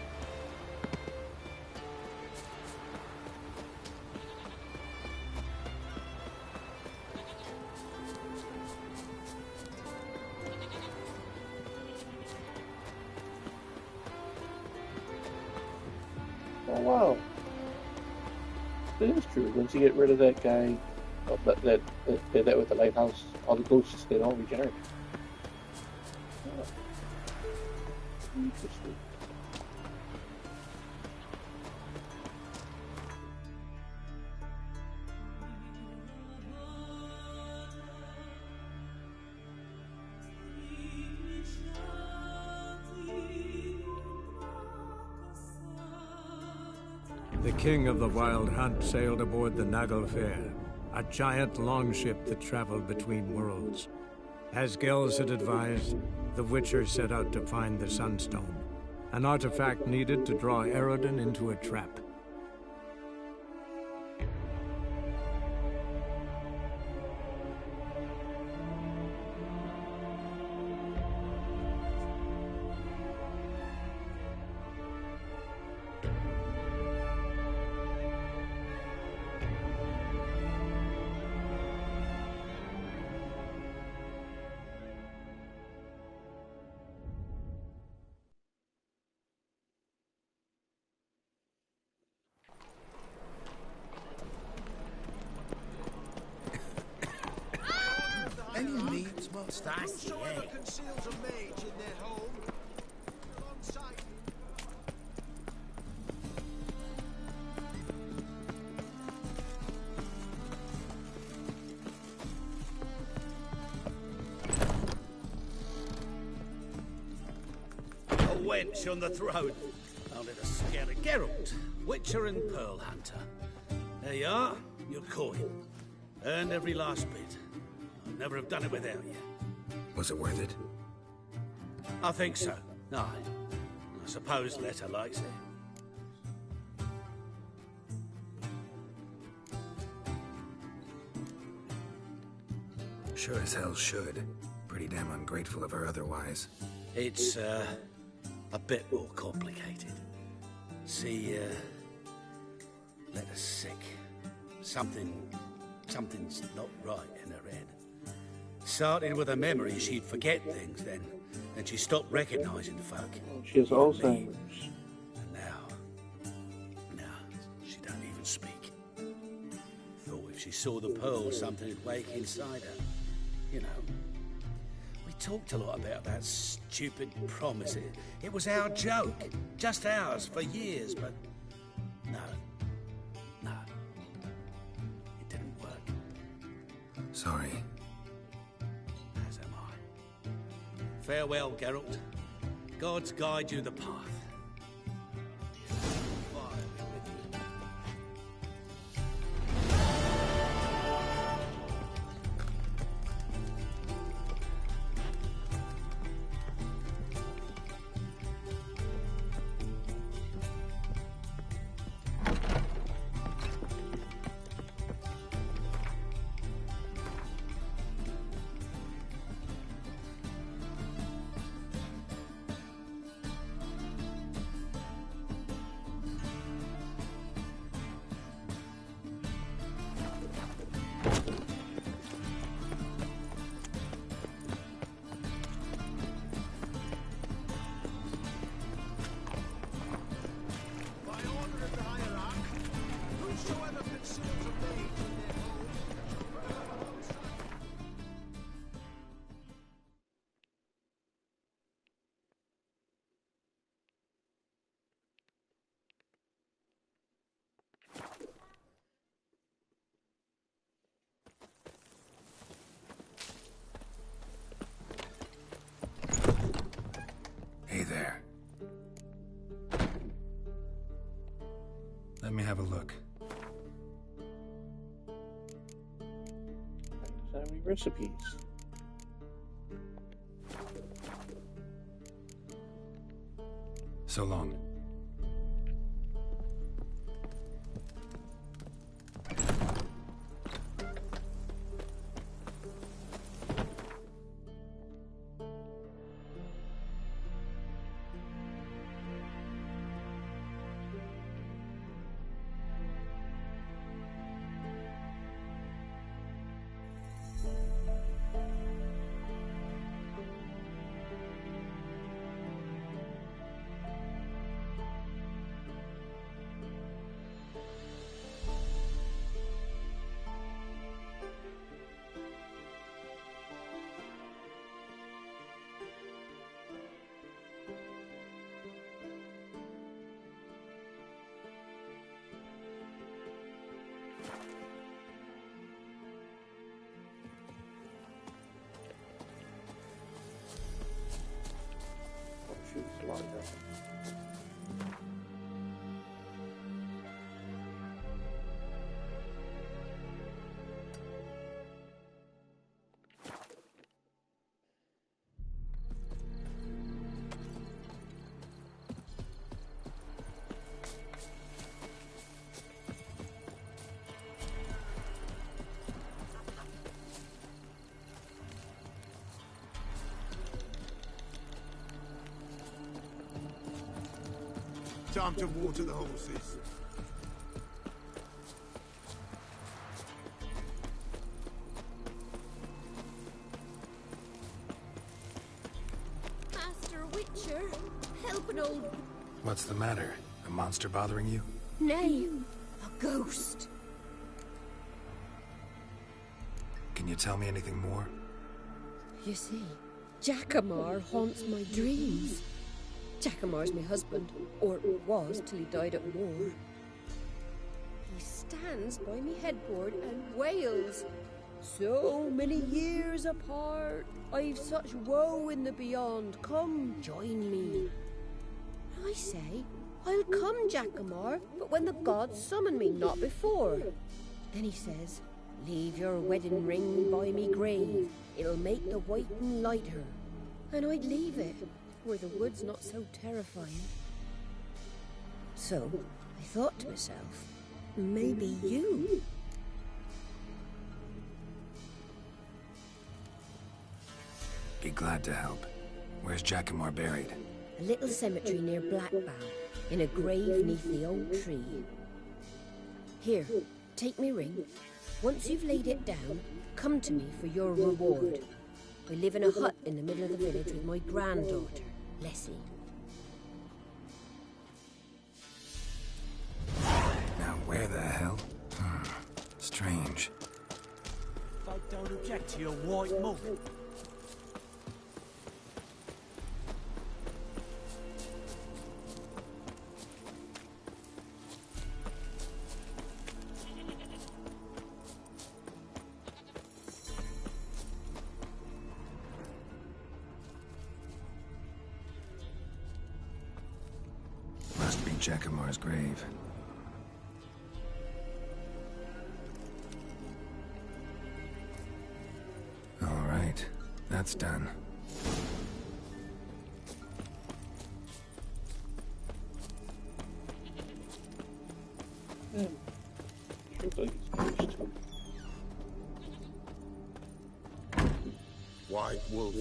Oh wow. It is true. Once you get rid of that guy, that with the lighthouse, all the ghosts, they don't regenerate. Oh. Interesting. The king of the Wild Hunt sailed aboard the Naglfar, a giant longship that traveled between worlds. As Gels had advised, the Witcher set out to find the Sunstone, an artifact needed to draw Eredin into a trap. Any needs must That's conceals a mage in their home. A wench on the throne. Only the scary Geralt, Witcher and Pearl Hunter. There you are, your coin. Earned every last bit. I'd never have done it without you. Was it worth it? I think so. Aye. I suppose Letter likes it. Sure as hell should. Pretty damn ungrateful of her otherwise. It's, a bit more complicated. See, Letter's sick. Something's not right in her head. Started with a memory she'd forget things, then she stopped recognizing folk. She has Alzheimer's. And now she don't even speak. Thought if she saw the pearl, something'd wake inside her. You know, we talked a lot about that stupid promise. It was our joke, just ours for years, but no, it didn't work. Sorry. As am I. Farewell, Geralt. Gods guide you the path. Fire be with have a look. Any recipes? So long. Time to water the horses. Master Witcher, help an old... What's the matter? A monster bothering you? Nay, a ghost. Can you tell me anything more? You see, Jackamar haunts my dreams. Jackamar's my husband, or was till he died at war. He stands by me headboard and wails. So many years apart, I've such woe in the beyond. Come, join me. I say, I'll come, Jackamar, but when the gods summon me, not before. Then he says, leave your wedding ring by me grave. It'll make the whiting lighter. And I'd leave it, where the wood's not so terrifying. So, I thought to myself, maybe you. Be glad to help. Where's Jackamar buried? A little cemetery near Blackbow, in a grave neath the old tree. Here, take me ring. Once you've laid it down, come to me for your reward. I live in a hut in the middle of the village with my granddaughter, Leslie. Now where the hell? Strange. Folk don't object to your white mug. Must be Jackamar's grave. All right, that's done. White wolf,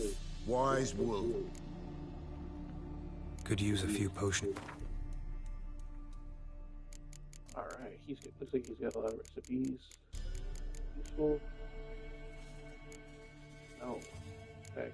wise wolf. Could use a few potions. Alright, looks like he's got a lot of recipes. Useful. No. Bad guys.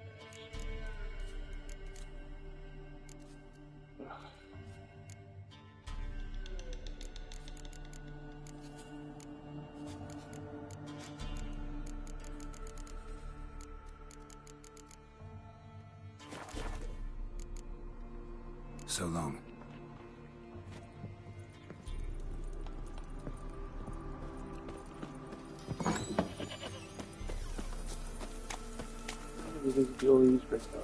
So long. Billy's breakdown.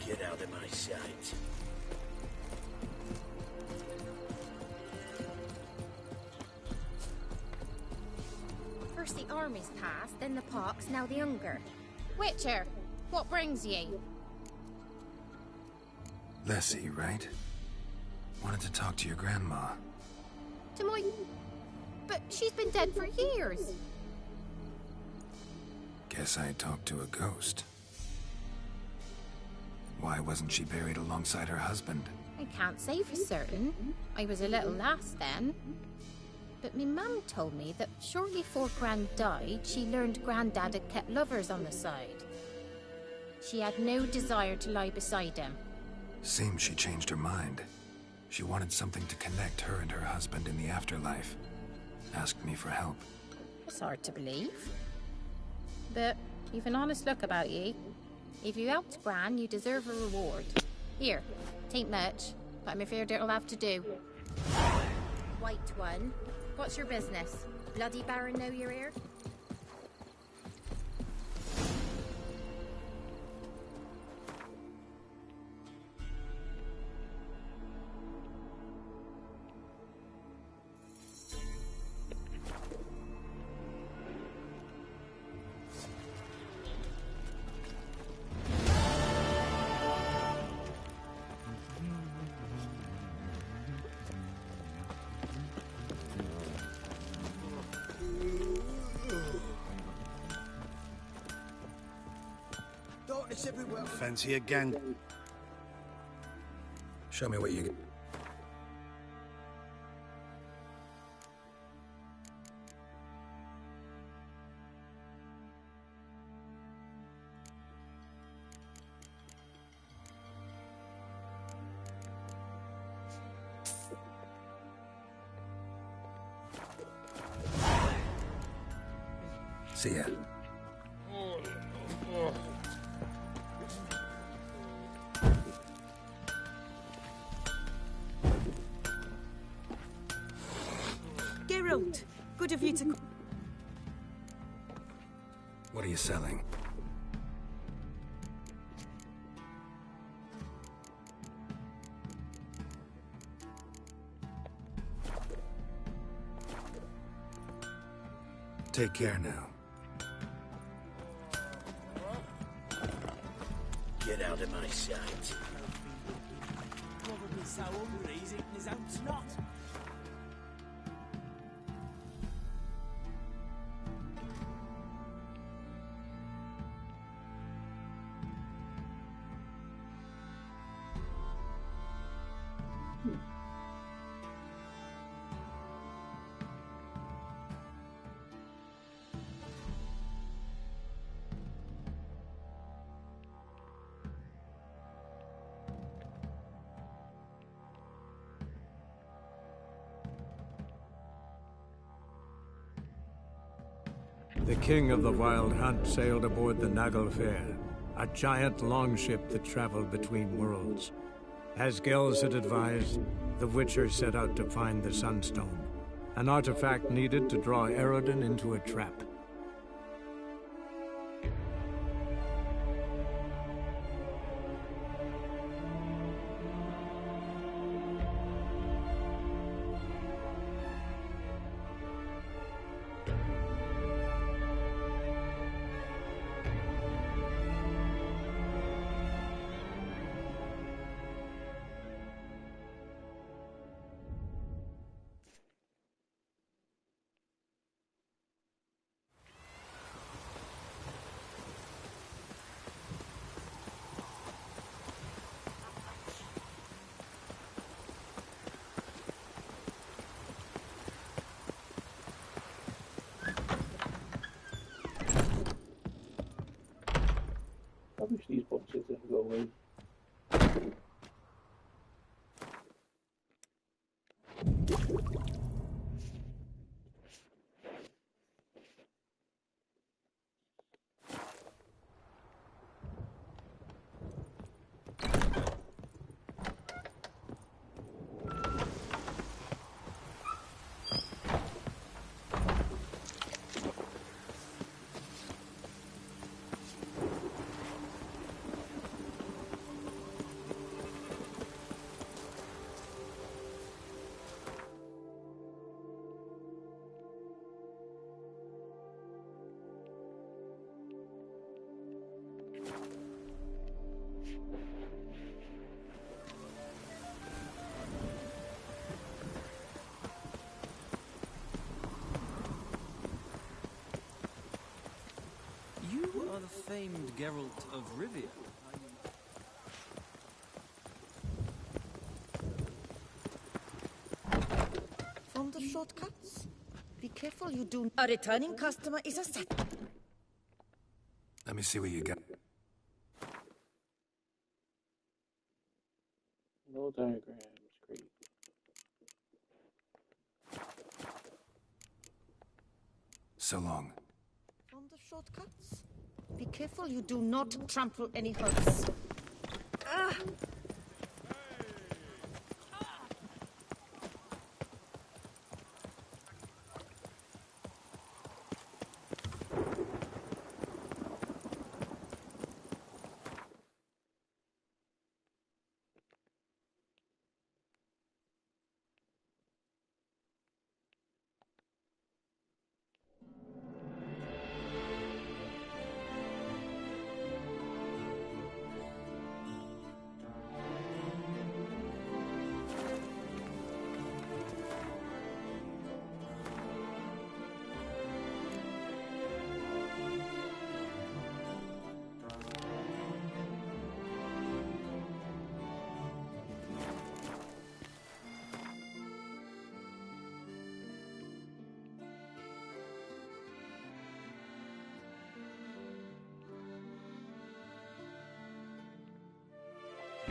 Get out of my sight. First the armies passed, then the pox, now the hunger. Witcher, what brings ye? Lessie, right? Wanted to talk to your grandma. To my... But she's been dead for years. Guess I talked to a ghost. Why wasn't she buried alongside her husband? I can't say for certain. I was a little lass then. But me mum told me that shortly before Gran died, she learned Grandad had kept lovers on the side. She had no desire to lie beside him. Seems she changed her mind. She wanted something to connect her and her husband in the afterlife. Asked me for help. It's hard to believe. But you've an honest look about ye. If you helped Gran, you deserve a reward. Here, tain't much, but I'm afraid it'll have to do. White one, what's your business? Bloody Baron know you're here? Fancy a gang? Show me what you... See ya. Geralt, good of you to... What are you selling? Take care now. Get out of my sight. Probably so hungry he's eating his own snot. The king of the Wild Hunt sailed aboard the Naglfar, a giant longship that traveled between worlds. As Gels had advised, the Witcher set out to find the Sunstone, an artifact needed to draw Eredin into a trap. Rubbish these boxes and go away. Geralt of Rivia. From the shortcuts. Be careful you do. A returning customer is a set. Let me see what you got. No diagrams. Great. So long. From the shortcuts. Be careful you do not trample any herbs.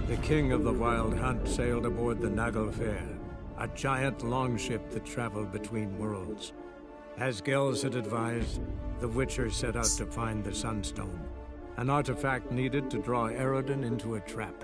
The king of the Wild Hunt sailed aboard the Naglfar, a giant longship that traveled between worlds. As Gels had advised, the Witcher set out to find the Sunstone, an artifact needed to draw Eredin into a trap.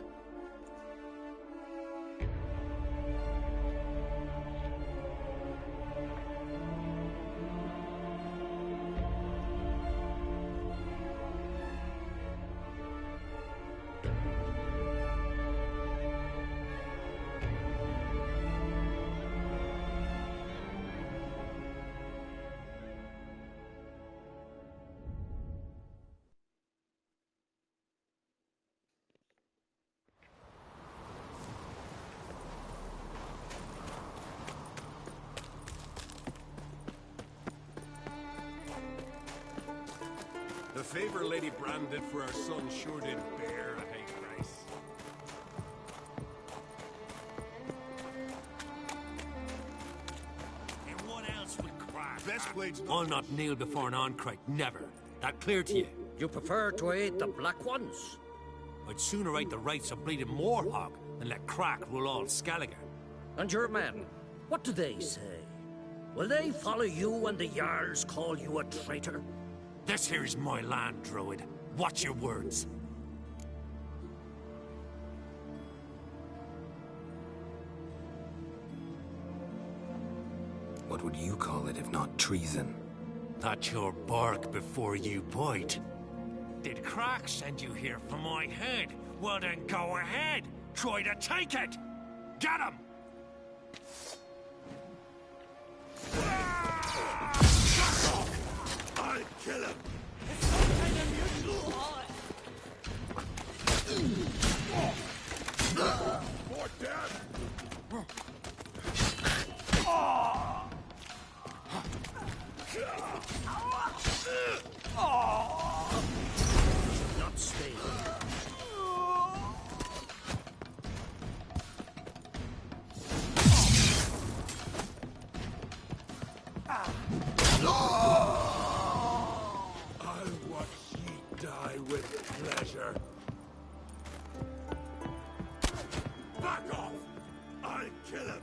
The favor Lady Brand did for our son sure did bear a high price. And what else would crack? Best blades. I'll not kneel before an Oncrite, never. That clear to you? You prefer to aid the Black Ones? I'd sooner right the rights of bleeding Moorhog than let Crack rule all Skellige. And your men, what do they say? Will they follow you when the Jarls call you a traitor? This here's my land, Druid. Watch your words. What would you call it if not treason? That's your bark before you bite. Did Crack send you here for my head? Well then go ahead. Try to take it. Get him! I'll kill him! More dead! Not stay. I'll watch ye die with pleasure. Back off! I'll kill him!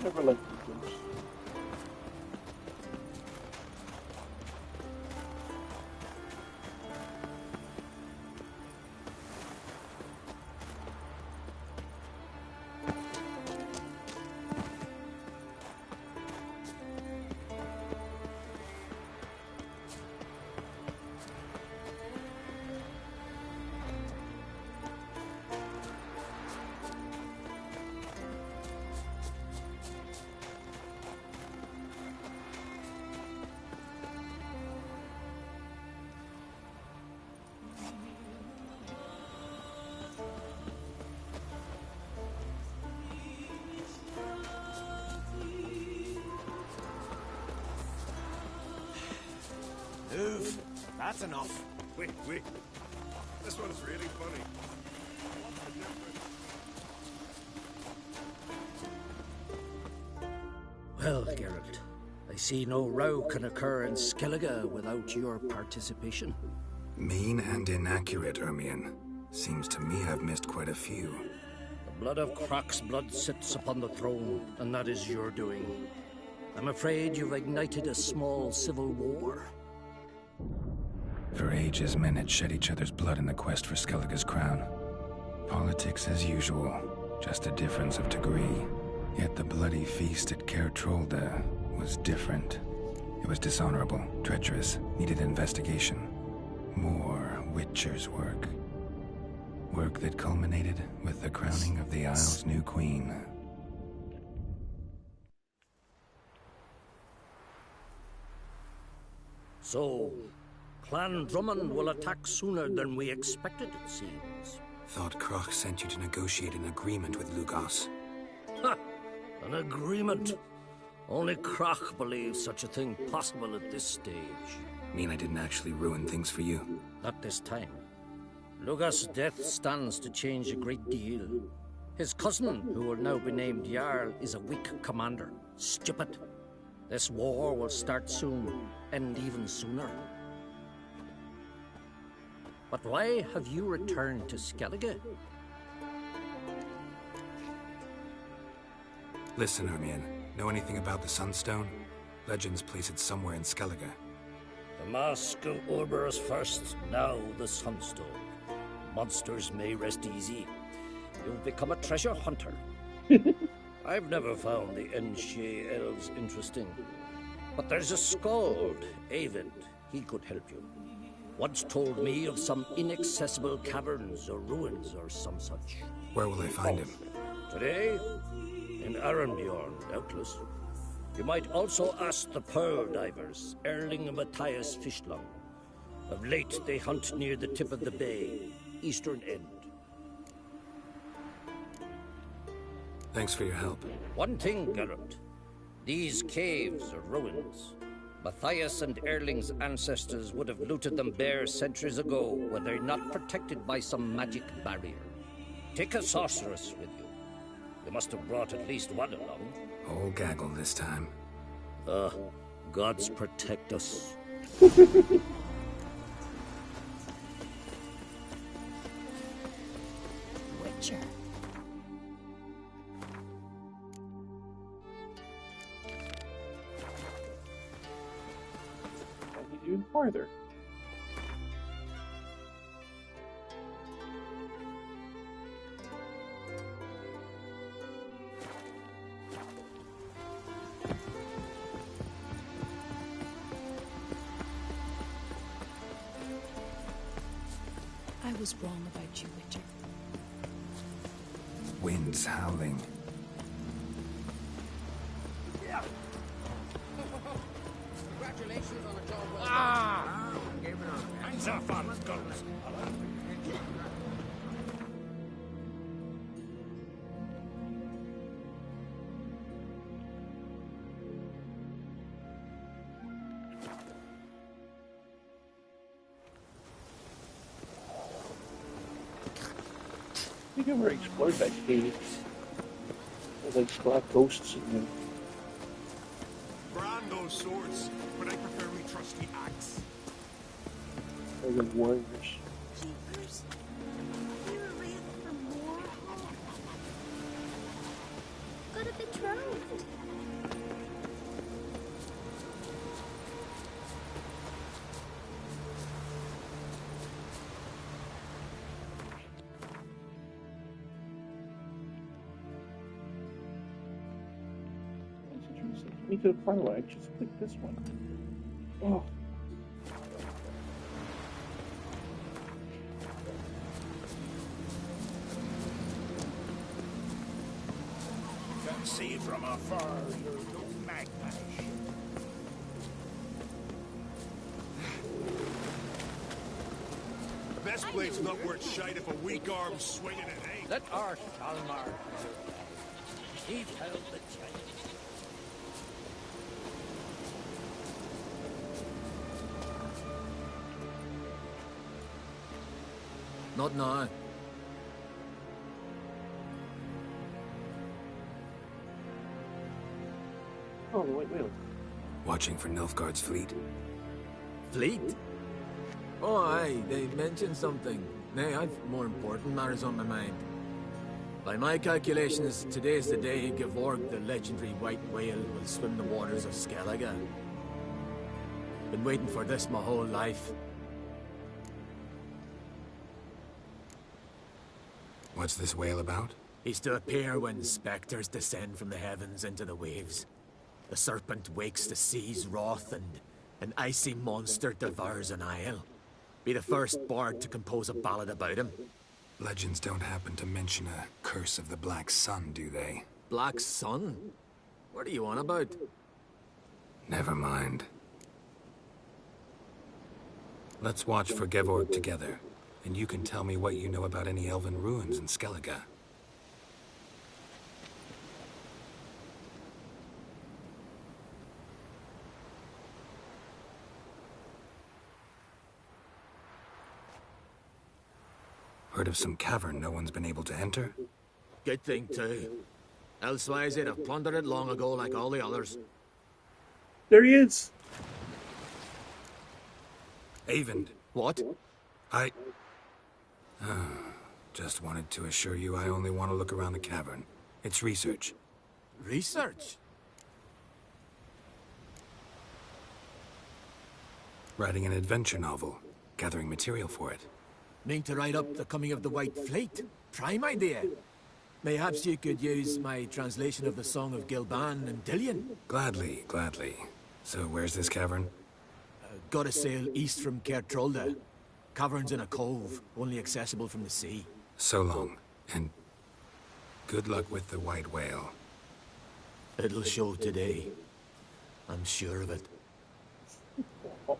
never liked the ghosts. Move. That's enough. Wait. This one's really funny. Well, Geralt, I see no row can occur in Skellige without your participation. Mean and inaccurate, Ermion. Seems to me I've missed quite a few. The blood of Croc's blood sits upon the throne, and that is your doing. I'm afraid you've ignited a small civil war. For ages, men had shed each other's blood in the quest for Skellige's crown. Politics as usual, just a difference of degree. Yet the bloody feast at Caer Trolda was different. It was dishonorable, treacherous, needed investigation. More Witcher's work. Work that culminated with the crowning of the Isle's new queen. So, Clan Drummond will attack sooner than we expected, it seems. Thought Croc sent you to negotiate an agreement with Lugos. Ha! An agreement? Only Croc believes such a thing possible at this stage. Mean I didn't actually ruin things for you? Not this time. Lugos' death stands to change a great deal. His cousin, who will now be named Jarl, is a weak commander. Stupid. This war will start soon, end even sooner. But why have you returned to Skellige? Listen, Ermion. Know anything about the Sunstone? Legends place it somewhere in Skellige. The mask of Orberus first, now the Sunstone. Monsters may rest easy. You've become a treasure hunter. I've never found the Enshe elves interesting. But there's a skald, Avid. He could help you. Once told me of some inaccessible caverns or ruins or some such. Where will I find him? Today? In Arenbjorn, doubtless. You might also ask the Pearl Divers, Erling and Matthias Fishlung. Of late, they hunt near the tip of the bay, eastern end. Thanks for your help. One thing, Geralt. These caves are ruins. Matthias and Erling's ancestors would have looted them bare centuries ago were they not protected by some magic barrier. Take a sorceress with you. You must have brought at least one along. Whole gaggle this time. Gods protect us. Witcher. I need even farther. I was wrong about you, Witcher. Winds howling. Congratulations on a job well done. Hands off on his guns. We never explored that cave. There's like black ghosts in there. Brand those swords, but I prefer me trusty axe. They're the warriors. Jeepers. You're ready for more? Got a betrothed. me to the far right. Just click this one. Oh. Can see from afar you're no magpie. The best blade's not worth shite if a weak arm's swinging it, eh? Let our Shalmar he held the chain. Not now. Oh, the white whale. Watching for Nilfgaard's fleet. Fleet? Oh, aye, they mentioned something. Nay, I've more important matters on my mind. By my calculations, today's the day Gevorg, the legendary white whale, will swim the waters of Skellige. Been waiting for this my whole life. What's this whale about? He's to appear when spectres descend from the heavens into the waves. The serpent wakes the sea's wrath, and an icy monster devours an isle. Be the first bard to compose a ballad about him. Legends don't happen to mention a curse of the Black Sun, do they? Black Sun? What are you on about? Never mind. Let's watch for Gevorg together, and you can tell me what you know about any elven ruins in Skellige. Heard of some cavern no one's been able to enter? Good thing, too. Elsewise, they'd have plundered it long ago like all the others. There he is! Eyvind. What? Just wanted to assure you I only want to look around the cavern. It's research. Research? Writing an adventure novel. Gathering material for it. Mean to write up the coming of the White Fleet? Prime idea. Mayhaps you could use my translation of the Song of Gilban and Dillion? Gladly, gladly. So where's this cavern? Gotta sail east from Kertrolde. Cavern's in a cove, only accessible from the sea. So long, and good luck with the white whale. It'll show today. I'm sure of it. No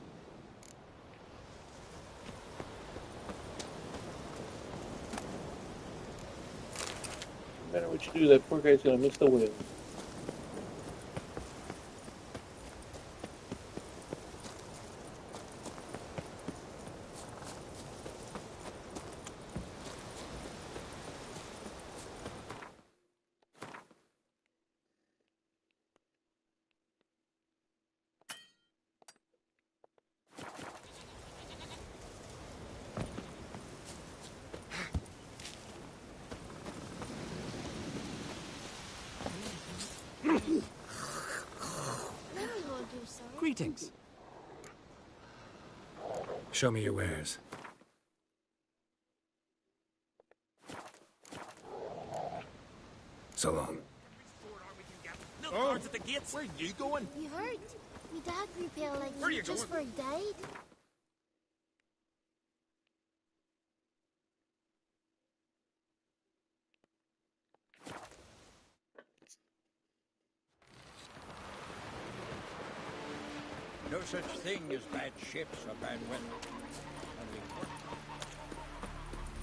matter what you do, that poor guy's gonna miss the whale. Greetings. Show me your wares. So long. No guards at the gates. Where are you going? You heard? Me dad grew pale like Where are you just going? before he died. No such thing as bad ships or bad weather.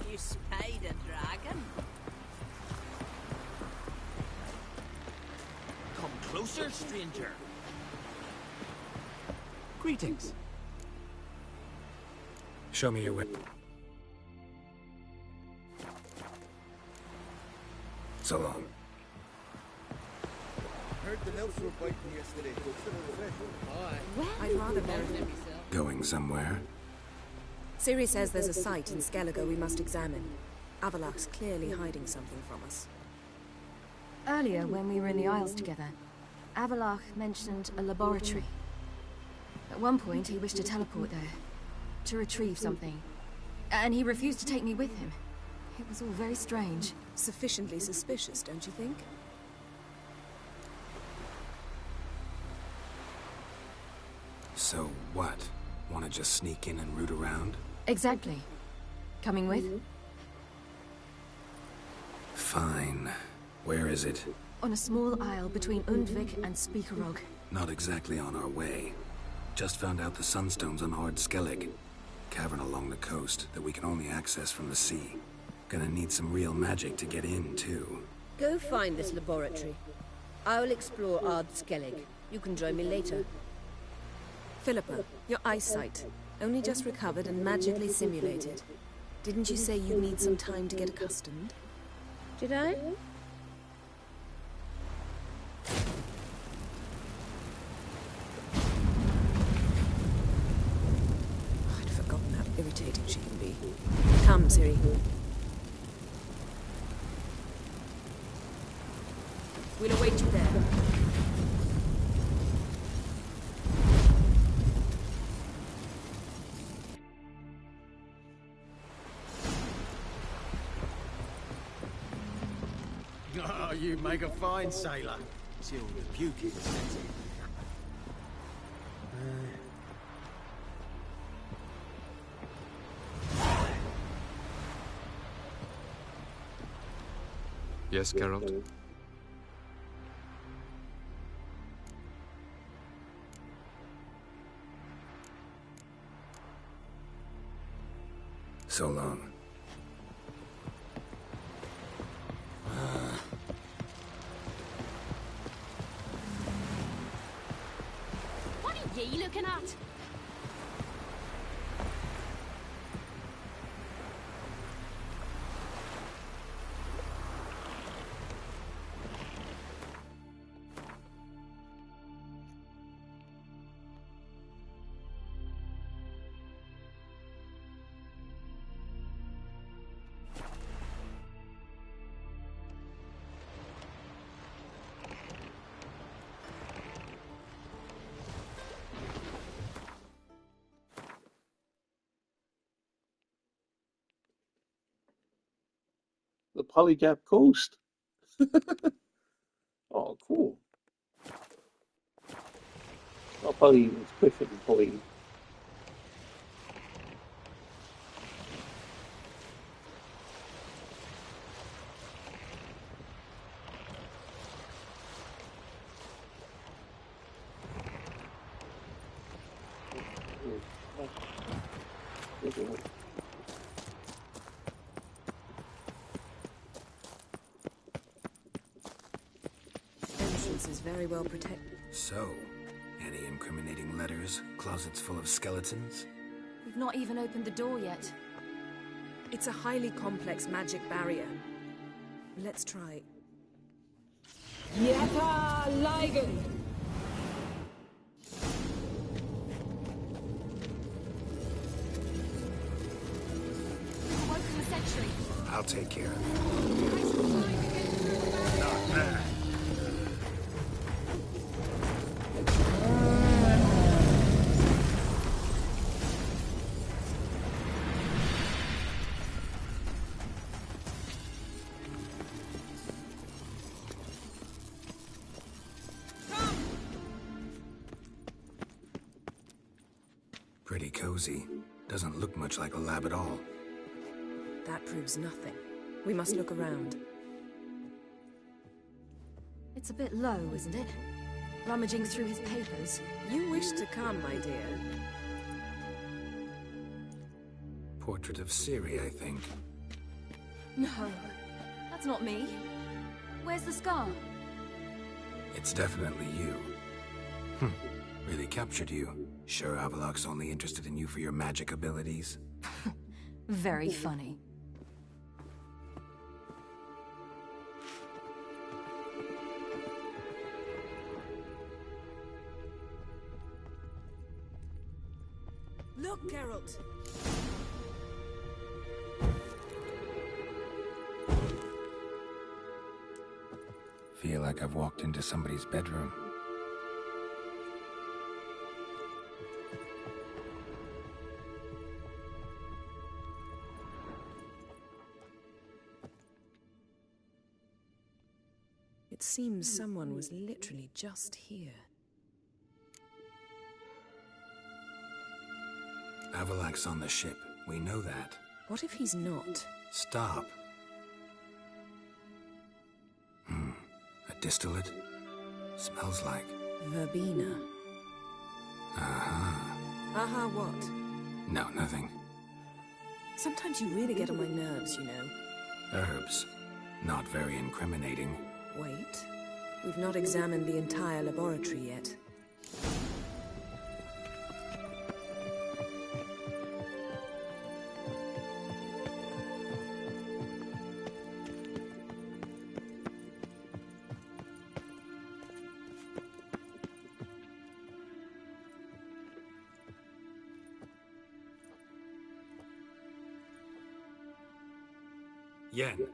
You spied a dragon? Come closer, stranger. Greetings. Show me your whip. So long. Heard the elves were biting yesterday. I'd rather bury them. Going somewhere? Ciri says there's a site in Skellige we must examine. Avalach's clearly hiding something from us. Earlier, when we were in the Isles together, Avalach mentioned a laboratory. At one point, he wished to teleport there, to retrieve something. And he refused to take me with him. It was all very strange. Sufficiently suspicious, don't you think? So what? Want to just sneak in and root around? Exactly. Coming with? Fine. Where is it? On a small isle between Undvik and Speakerog. Not exactly on our way. Just found out the sunstone's on Ard Skellig. Cavern along the coast that we can only access from the sea. Gonna need some real magic to get in, too. Go find this laboratory. I'll explore Ard Skellig. You can join me later. Philippa, your eyesight. Only just recovered and magically simulated. Didn't you say you need some time to get accustomed? Did I? I'd forgotten how irritating she can be. Come, Ciri. We'll await you there. Oh, you make a fine sailor. Till the puking sets in. Yes, Geralt? So long. What are ye looking at? The Polygap Coast. Oh, cool. I'll probably it's pushing poly. Entrance is very well protected. So, any incriminating letters? Closets full of skeletons? We've not even opened the door yet. It's a highly complex magic barrier. Let's try. Yata Ligen! Woken the sentry. I'll take care of it. Not bad. Pretty cozy. Doesn't look much like a lab at all. That proves nothing. We must look around. It's a bit low, isn't it? Rummaging through his papers. You wish to come, my dear. Portrait of Ciri, I think. No, that's not me. Where's the scar? It's definitely you. Really captured you. Sure Avalok's only interested in you for your magic abilities? Very funny. Look, Geralt! Feel like I've walked into somebody's bedroom. It seems someone was literally just here. Avalak's on the ship. We know that. What if he's not? Stop. A distillate? Smells like... Verbena. Aha. Aha what? No, nothing. Sometimes you really get on my nerves, you know. Herbs. Not very incriminating. Wait. We've not examined the entire laboratory yet. Yen.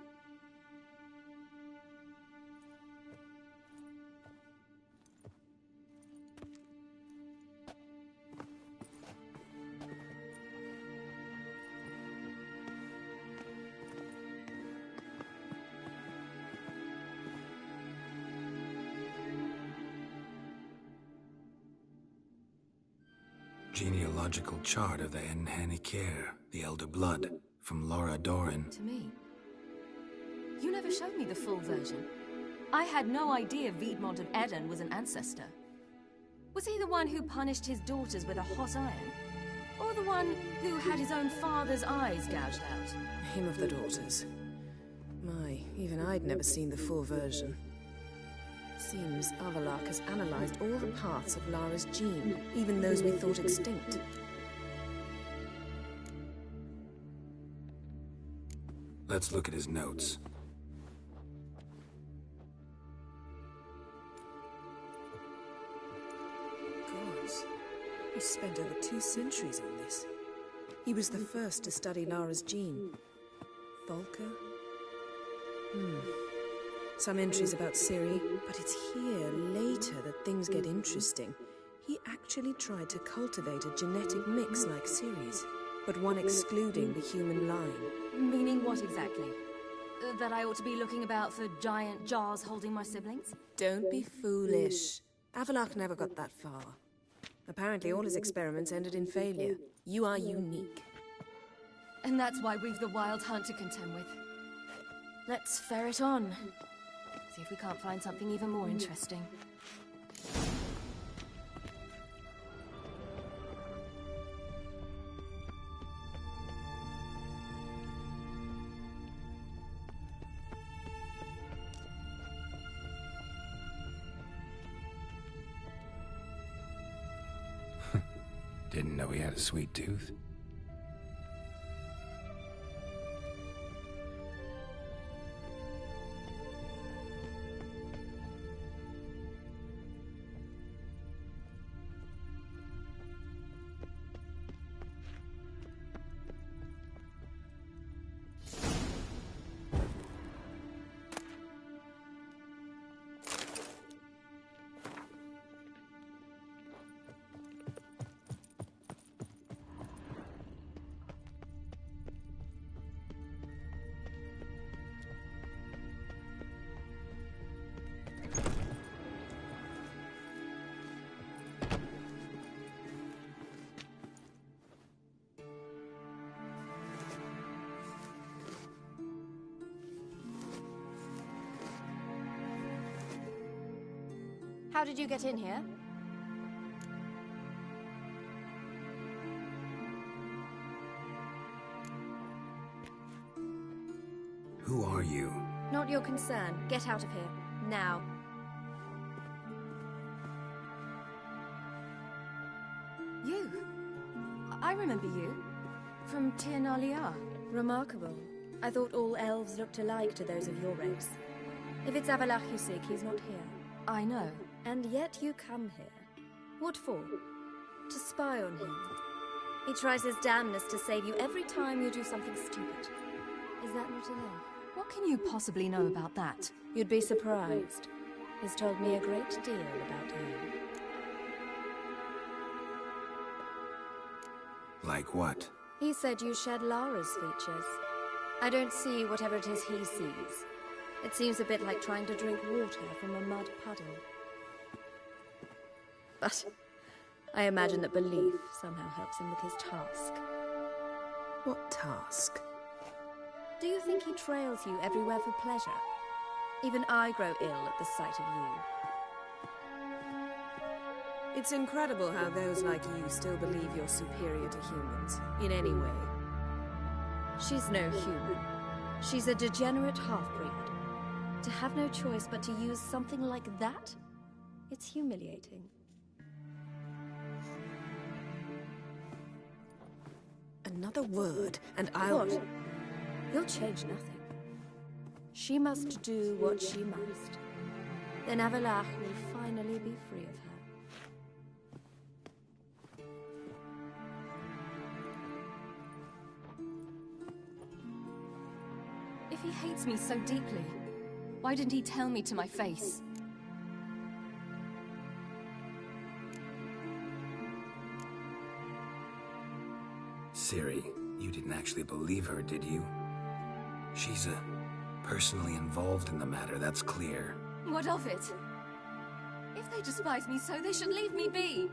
Genealogical chart of the Enhanikir, the Elder Blood, from Laura Doran. To me. You never showed me the full version. I had no idea Viedmont of Eden was an ancestor. Was he the one who punished his daughters with a hot iron? Or the one who had his own father's eyes gouged out? Him of the daughters. My, even I'd never seen the full version. Seems Avalak has analyzed all the parts of Lara's gene, even those we thought extinct. Let's look at his notes. Gods, he spent over 2 centuries on this. He was the first to study Lara's gene. Volker? Some entries about Ciri, but it's here, later, that things get interesting. He actually tried to cultivate a genetic mix like Ciri's, but one excluding the human line. Meaning what exactly? That I ought to be looking about for giant jars holding my siblings? Don't be foolish. Avalak never got that far. Apparently all his experiments ended in failure. You are unique. And that's why we've the Wild Hunt to contend with. Let's ferret on. See if we can't find something even more interesting. Didn't know he had a sweet tooth. How did you get in here? Who are you? Not your concern. Get out of here. Now. You? I remember you. From Tir Nalia. Remarkable. I thought all elves looked alike to those of your race. If it's Avalak you seek, he's not here. I know. And yet you come here. What for? To spy on him. He tries his damnedest to save you every time you do something stupid. Is that not enough? What can you possibly know about that? You'd be surprised. He's told me a great deal about you. Like what? He said you shared Lara's features. I don't see whatever it is he sees. It seems a bit like trying to drink water from a mud puddle. But I imagine that belief somehow helps him with his task. What task? Do you think he trails you everywhere for pleasure? Even I grow ill at the sight of you. It's incredible how those like you still believe you're superior to humans, in any way. She's no human. She's a degenerate half-breed. To have no choice but to use something like that? It's humiliating. Another word, and I'll... What? You'll change nothing. She must do what she must. Then Avallac'h will finally be free of her. If he hates me so deeply, why didn't he tell me to my face? Ciri, you didn't actually believe her, did you? She's personally involved in the matter, that's clear. What of it? If they despise me so, they should leave me be.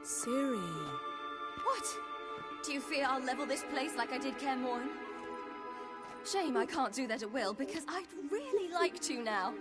Ciri. What? Do you fear I'll level this place like I did Kaer Morhen? Shame I can't do that at will, because I'd really like to now.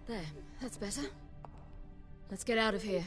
There, that's better. Let's get out of here.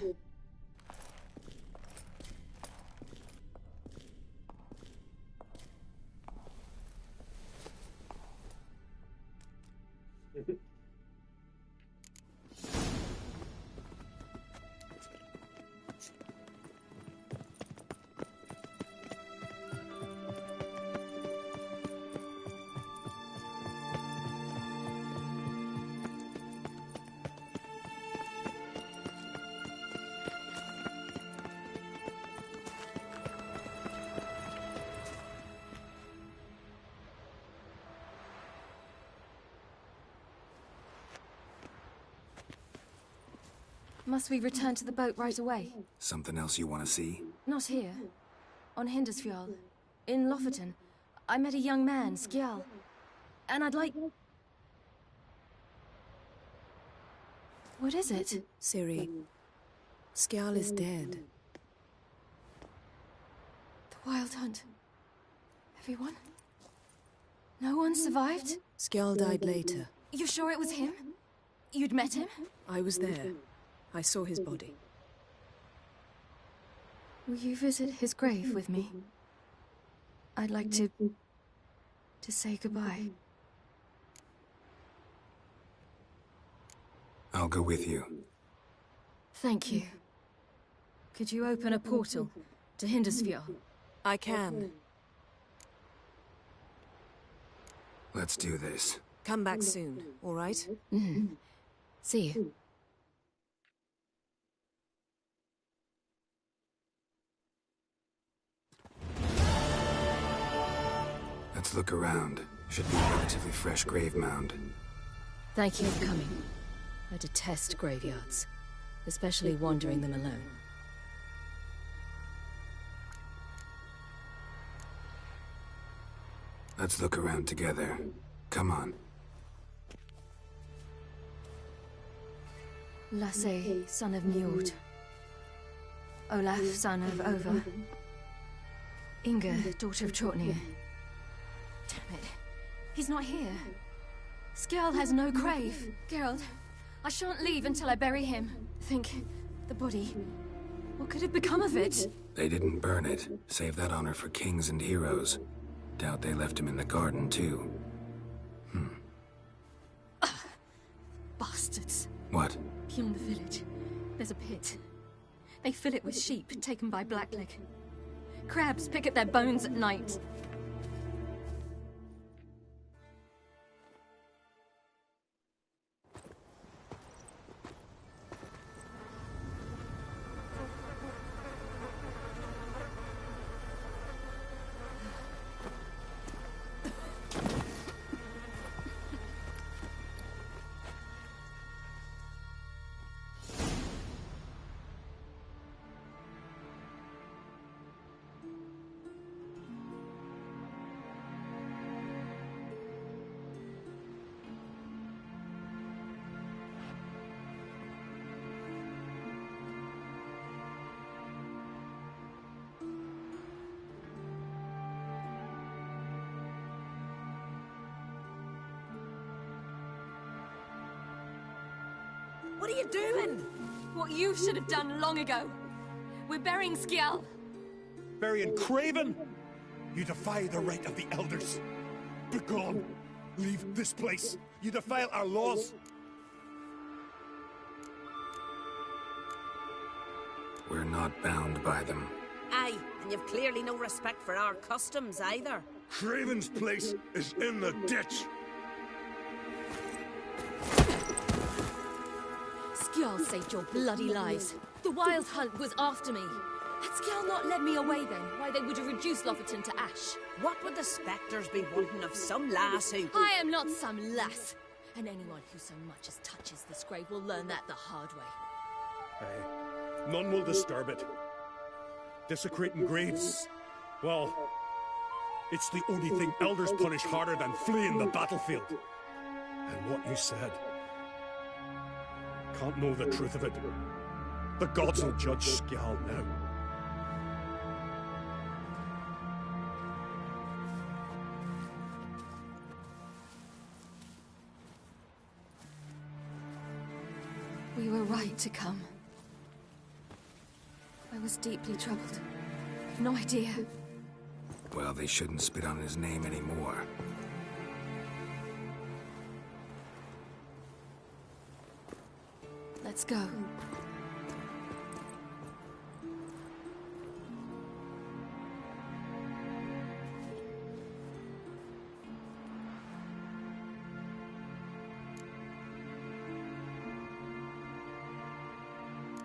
Must we return to the boat right away? Something else you want to see? Not here. On Hindersfjall. In Lofoten. I met a young man, Skjal. And I'd like... What is it? Ciri. Skjal is dead. The Wild Hunt. Everyone? No one survived? Skjal died later. You sure it was him? You'd met him? I was there. I saw his body. Will you visit his grave with me? I'd like to say goodbye. I'll go with you. Thank you. Could you open a portal to Hindersfjord? I can. Let's do this. Come back soon, all right? See you. Let's look around. Should be a relatively fresh grave mound. Thank you for coming. I detest graveyards, especially wandering them alone. Let's look around together. Come on. Lasse, son of Njord. Olaf, son of Over. Inga, daughter of Trotnir. Damn it. He's not here. Skjall has no grave. Geralt, I shan't leave until I bury him. Think, the body. What could have become of it? They didn't burn it. Save that honor for kings and heroes. Doubt they left him in the garden, too. Bastards. What? Beyond the village, there's a pit. They fill it with sheep taken by Blackleg. Crabs pick at their bones at night. What are you doing? What you should have done long ago. We're burying Skjall. Burying Craven? You defy the right of the elders. Begone! Leave this place. You defile our laws. We're not bound by them. Aye, and you've clearly no respect for our customs either. Craven's place is in the ditch. Skjall saved your bloody lives. The Wild Hunt was after me. Had Skjall not led me away then, why they would have reduced Lofoten to ash. What would the spectres be wanting of some lass who... I am not some lass. And anyone who so much as touches this grave will learn that the hard way. Aye. None will disturb it. Desecrating graves, well, it's the only thing elders punish harder than fleeing the battlefield. And what you said... can't know the truth of it. The gods will judge Skjall now. We were right to come. I was deeply troubled. I've no idea. Well, they shouldn't spit on his name anymore. Let's go.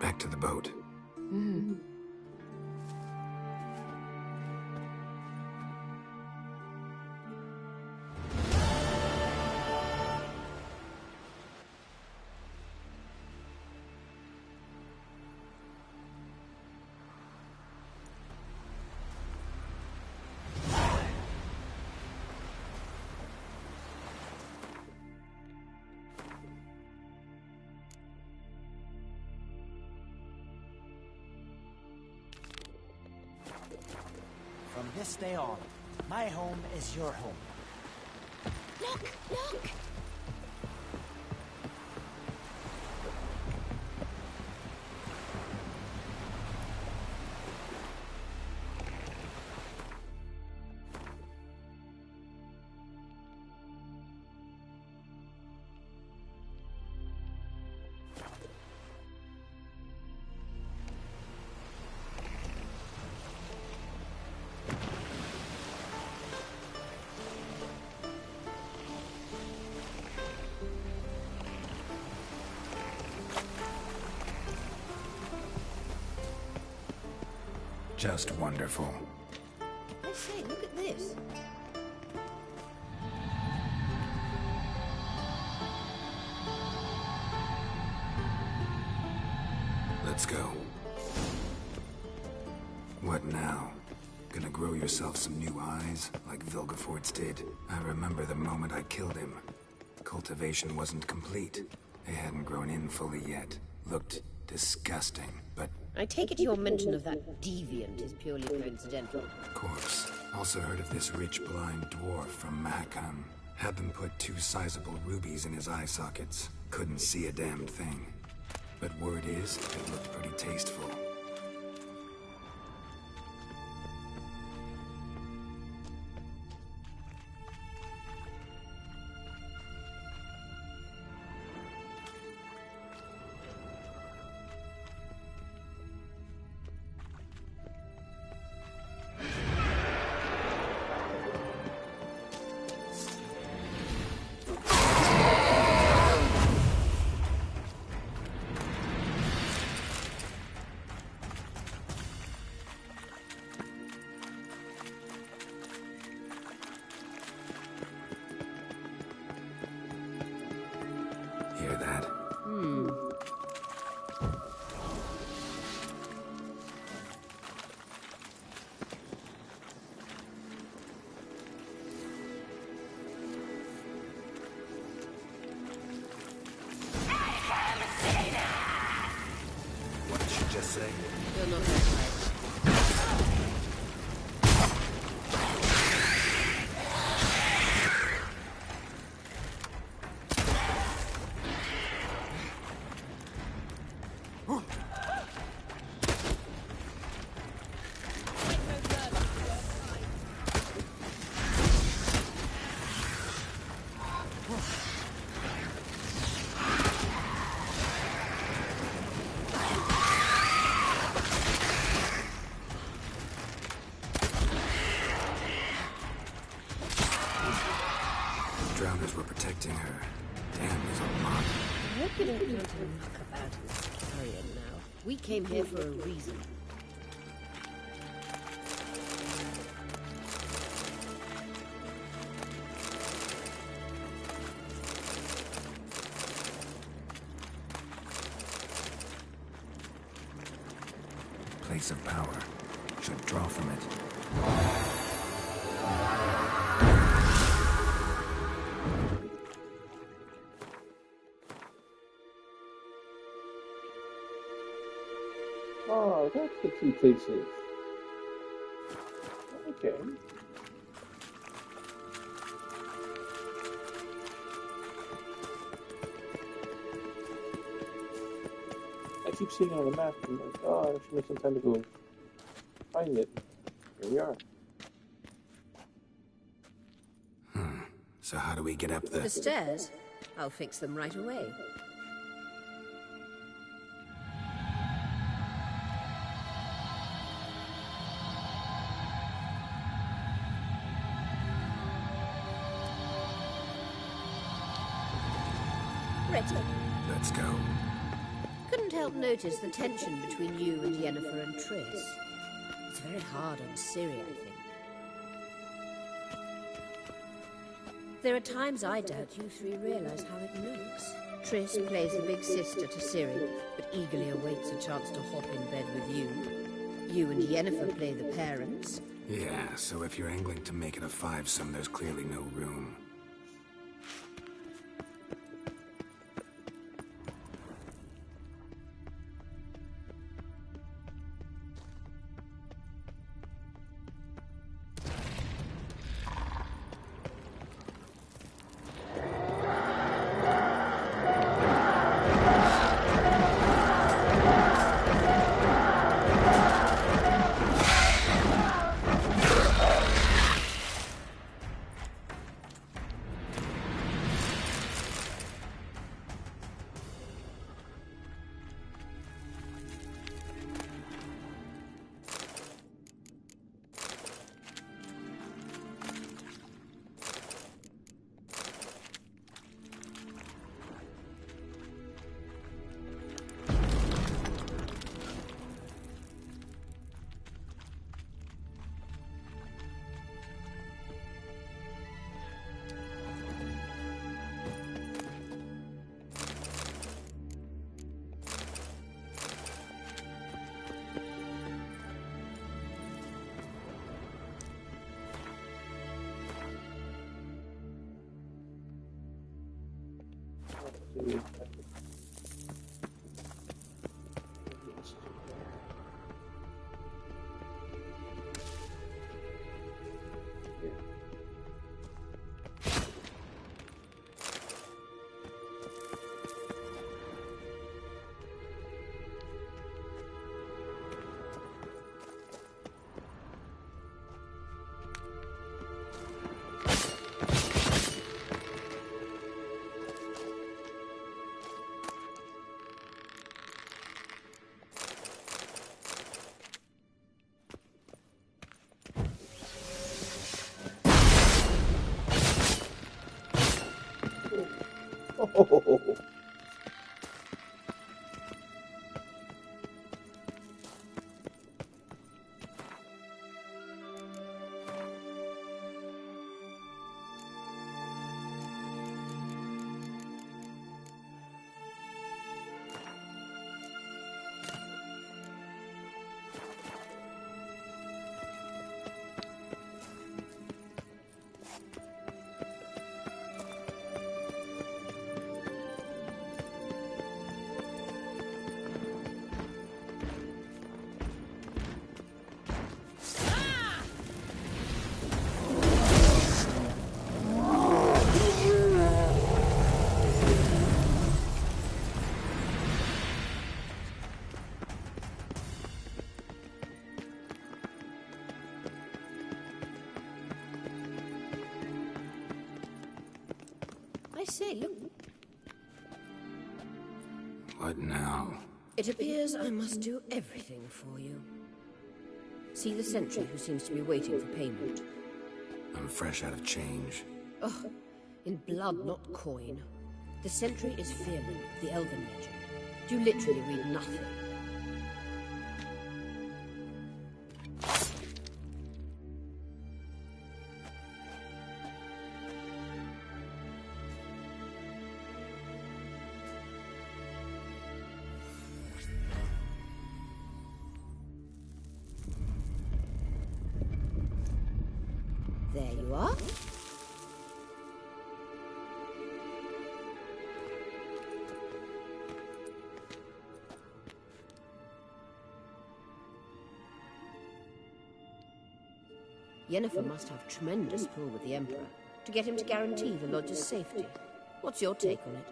Back to the boat. From this day on, my home is your home. Look! Look! just wonderful. I say, look at this. Let's go. What now? Gonna grow yourself some new eyes, like Vilgefortz did? I remember the moment I killed him. Cultivation wasn't complete. They hadn't grown in fully yet. Looked disgusting, but... I take it your mention of that deviant is purely coincidental. Of course. Also heard of this rich blind dwarf from Mahakam. Had them put 2 sizable rubies in his eye sockets. Couldn't see a damn thing. But word is, it looked pretty tasteful. Hear that? What did she just say? You're not right. Drowners were protecting her. Damn, there's a lot. I hope you don't want to muck about in this carrion now. We came here for a reason. Place of power. Should draw from it. Oh, that's the 2 places. Okay. I keep seeing it on the map and I'm like, oh, I should make some time to go find it. Here we are. So how do we get up The stairs? I'll fix them right away. Ready. Let's go. Couldn't help notice the tension between you and Yennefer and Triss. It's very hard on Ciri, I think. There are times I doubt you 3 realize how it looks. Triss plays the big sister to Ciri, but eagerly awaits a chance to hop in bed with you. You and Yennefer play the parents. Yeah, so if you're angling to make it a 5-some, there's clearly no room. Oh. I say, look. What now? It appears I must do everything for you. See the sentry who seems to be waiting for payment. I'm fresh out of change. Oh, in blood, not coin. The sentry is Fearman of the Elven legend. You literally read nothing. There you are. Yennefer must have tremendous pull with the Emperor to get him to guarantee the lodge's safety. What's your take on it?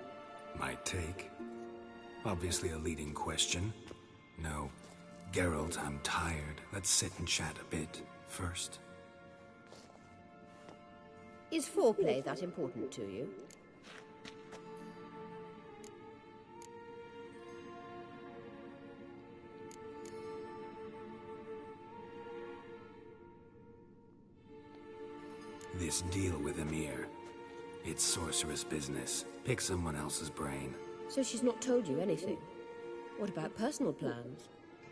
My take? Obviously a leading question. No. Geralt, I'm tired. Let's sit and chat a bit first. Is foreplay that important to you? This deal with Emir. It's sorceress business. Pick someone else's brain. So she's not told you anything? What about personal plans?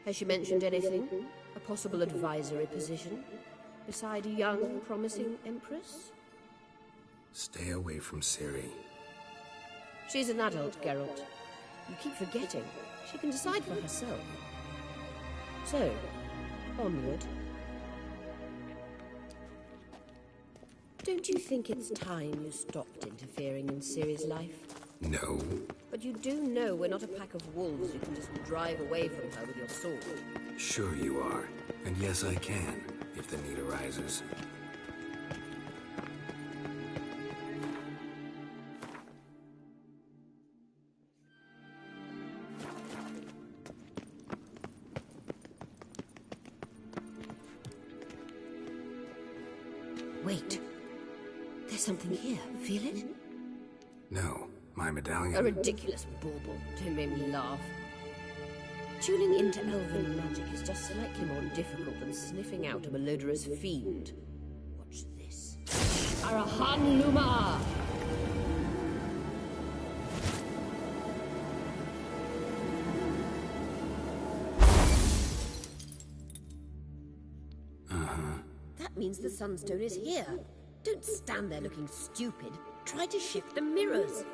Has she mentioned anything? A possible advisory position? Beside a young, promising empress? Stay away from Ciri. She's an adult, Geralt. You keep forgetting. She can decide for herself. So, onward. Don't you think it's time you stopped interfering in Ciri's life? No. But you do know we're not a pack of wolves you can just drive away from her with your sword. Sure you are. And yes, I can, if the need arises. Wait. There's something here. Feel it? No. My medallion. A ridiculous bauble. Don't make me laugh. Tuning into elven magic is just slightly more difficult than sniffing out a malodorous fiend. Watch this. Arahan Luma! That means the Sunstone is here. Don't stand there looking stupid. Try to shift the mirrors.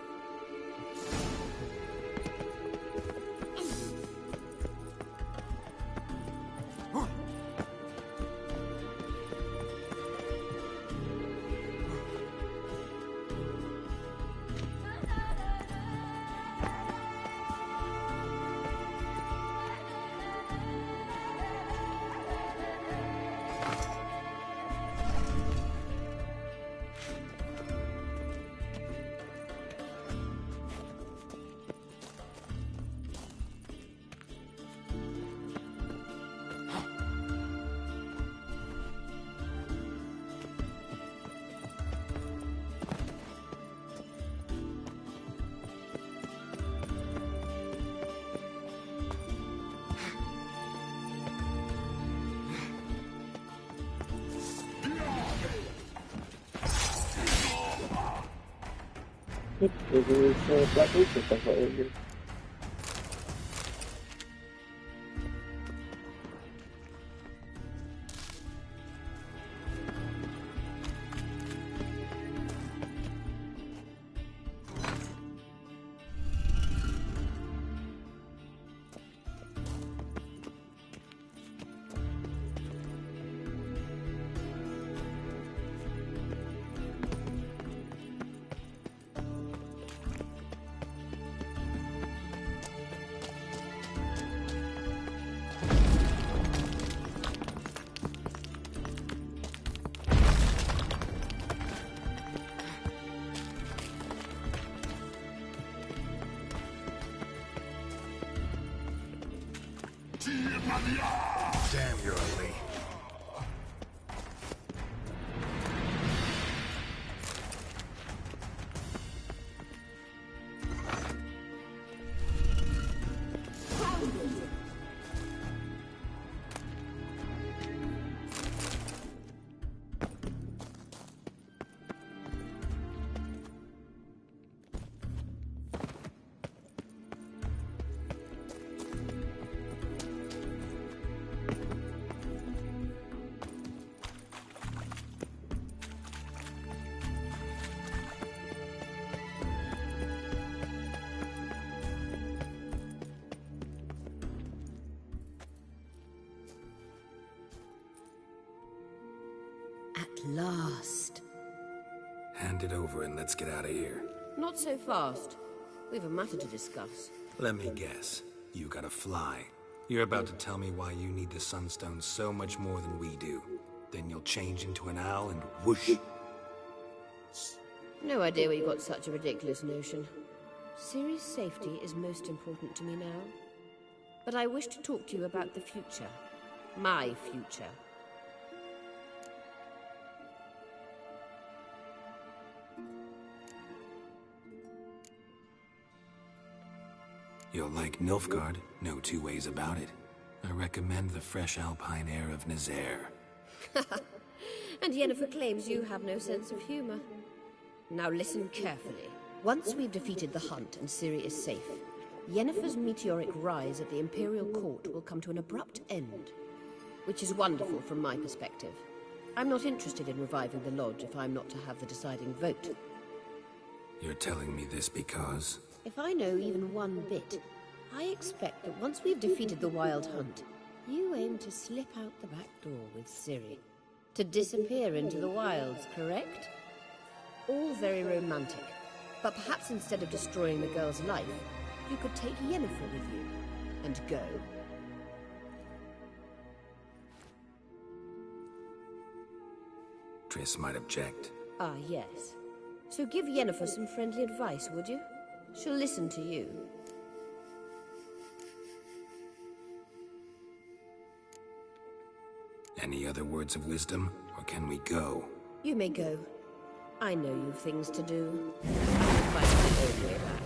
It was Black Ghost I talked about earlier. Damn, you're a Lee. At last. Hand it over and let's get out of here. Not so fast. We've a matter to discuss. Let me guess. You gotta fly. You're about to tell me why you need the Sunstone so much more than we do. Then you'll change into an owl and whoosh. No idea where you got such a ridiculous notion. Ciri's safety is most important to me now. But I wish to talk to you about the future. My future. You'll like Nilfgaard, no two ways about it. I recommend the fresh alpine air of Nazaire. And Yennefer claims you have no sense of humor. Now listen carefully. Once we've defeated the Hunt and Ciri is safe, Yennefer's meteoric rise at the Imperial Court will come to an abrupt end. Which is wonderful from my perspective. I'm not interested in reviving the Lodge if I'm not to have the deciding vote. You're telling me this because... If I know even one bit, I expect that once we've defeated the Wild Hunt, you aim to slip out the back door with Ciri. To disappear into the wilds, correct? All very romantic. But perhaps instead of destroying the girl's life, you could take Yennefer with you and go. Triss might object. Ah, yes. So give Yennefer some friendly advice, would you? She'll listen to you. Any other words of wisdom, or can we go? You may go. I know you've things to do. I will find my own way back.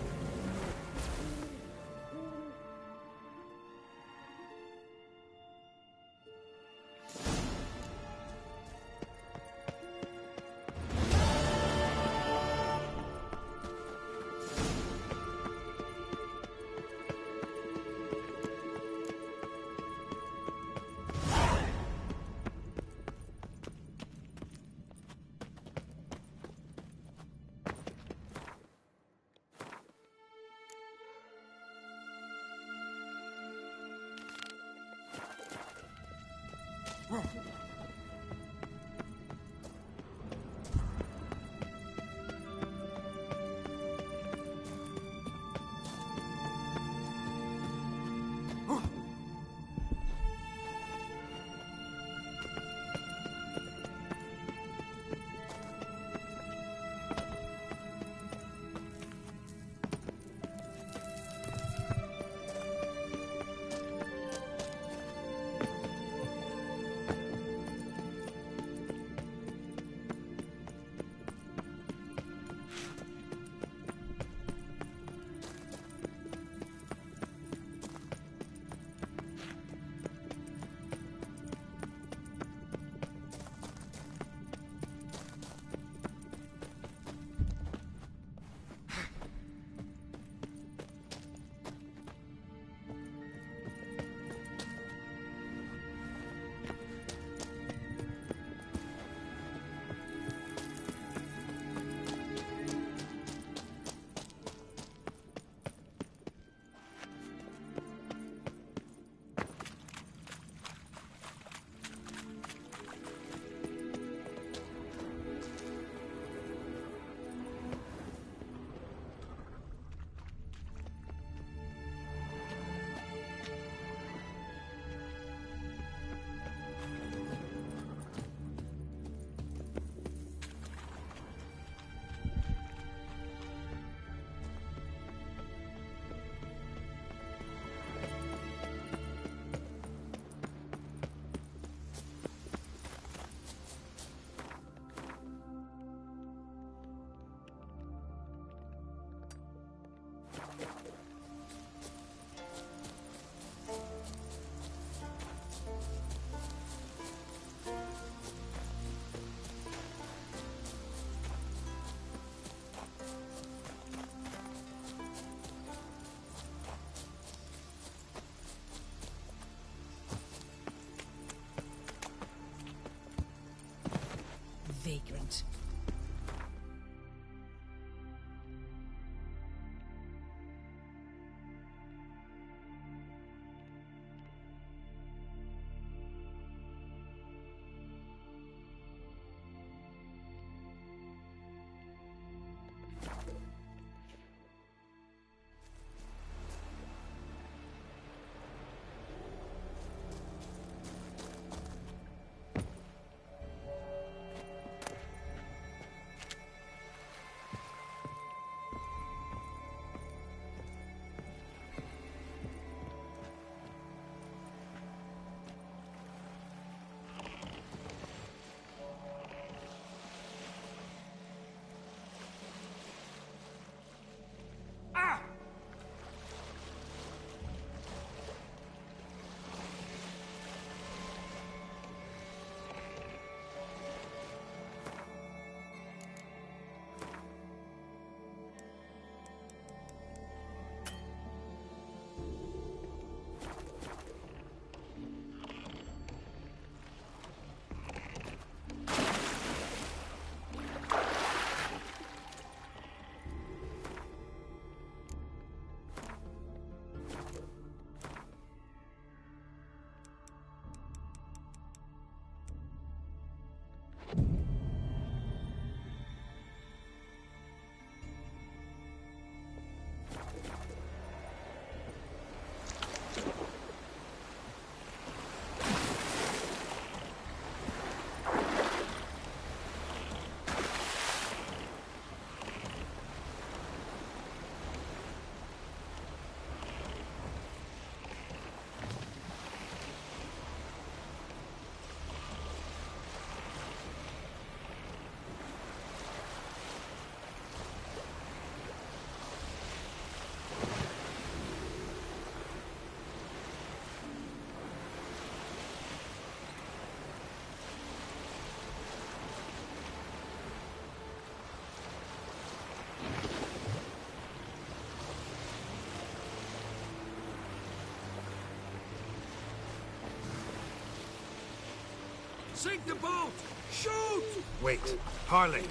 Sink the boat! Shoot! Wait, Harley.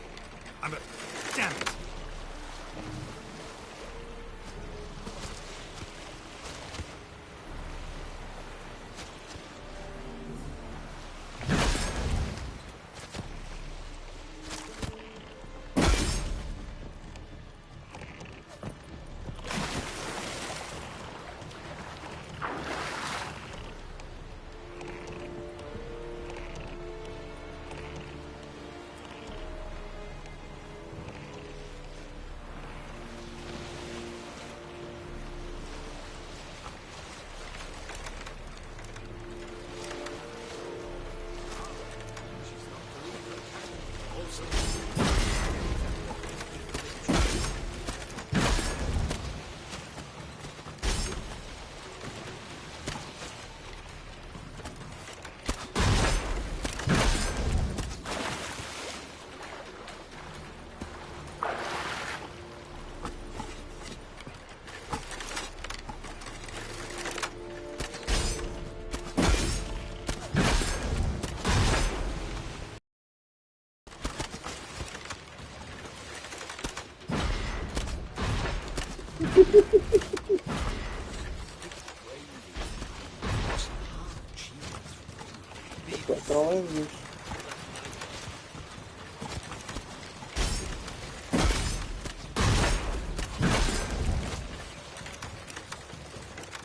Damn it.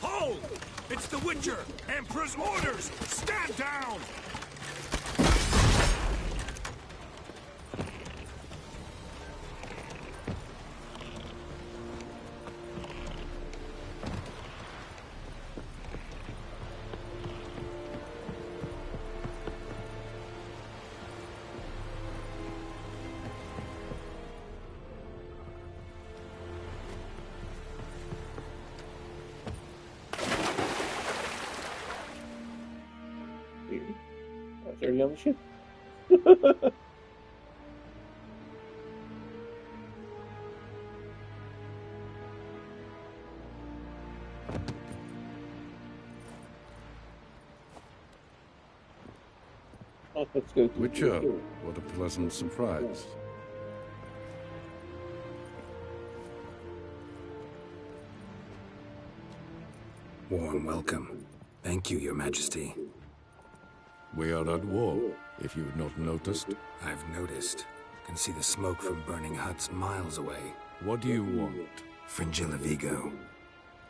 Hold! It's the Witcher! Emperor's orders! Stand down! Already on the ship. Oh, let's go. Witcher, what a pleasant surprise. Warm welcome. Thank you, Your Majesty. We are at war, if you've not noticed. I've noticed. Can see the smoke from burning huts miles away. What do you want? Fringilla Vigo.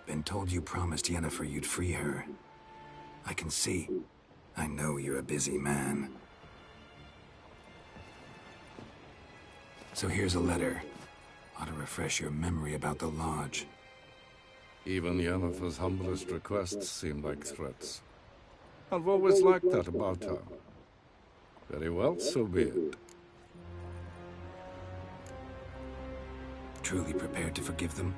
Been told you promised Yennefer you'd free her. I can see. I know you're a busy man. So here's a letter. Ought to refresh your memory about the Lodge. Even Yennefer's humblest requests seem like threats. I've always liked that about her. Very well, so be it. Truly prepared to forgive them?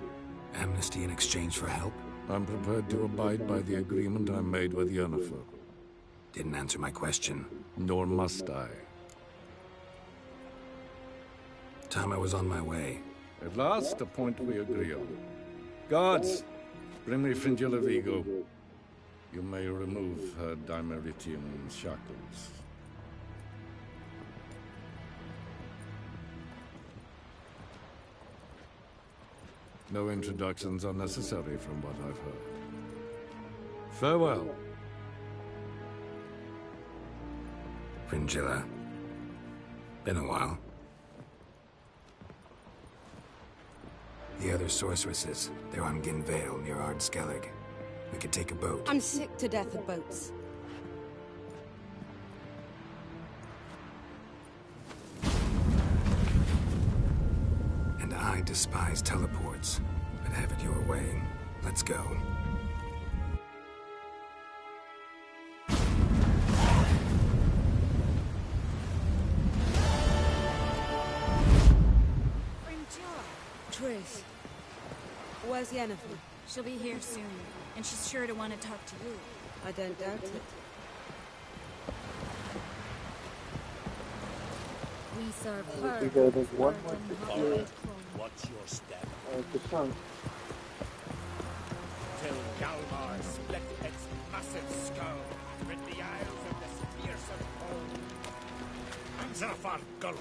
Amnesty in exchange for help? I'm prepared to abide by the agreement I made with Yennefer. Didn't answer my question. Nor must I. Time I was on my way. At last, a point we agree on. Guards, bring me Fringilla Vigo. You may remove her Dimeritian shackles. No introductions are necessary from what I've heard. Farewell. Fringilla. Been a while. The other sorceresses, they're on Ginvale near Ardskellig. We could take a boat. I'm sick to death of boats. And I despise teleports, but have it your way. Let's go. Triss, where's Yennefer? She'll be here soon, and she's sure to want to talk to you. I don't doubt it. We serve her. We go there's one All more. right. Watch your step. The sun. Till Galmar split its massive skull with the eyes of this fearsome foe. Zafar Gulls.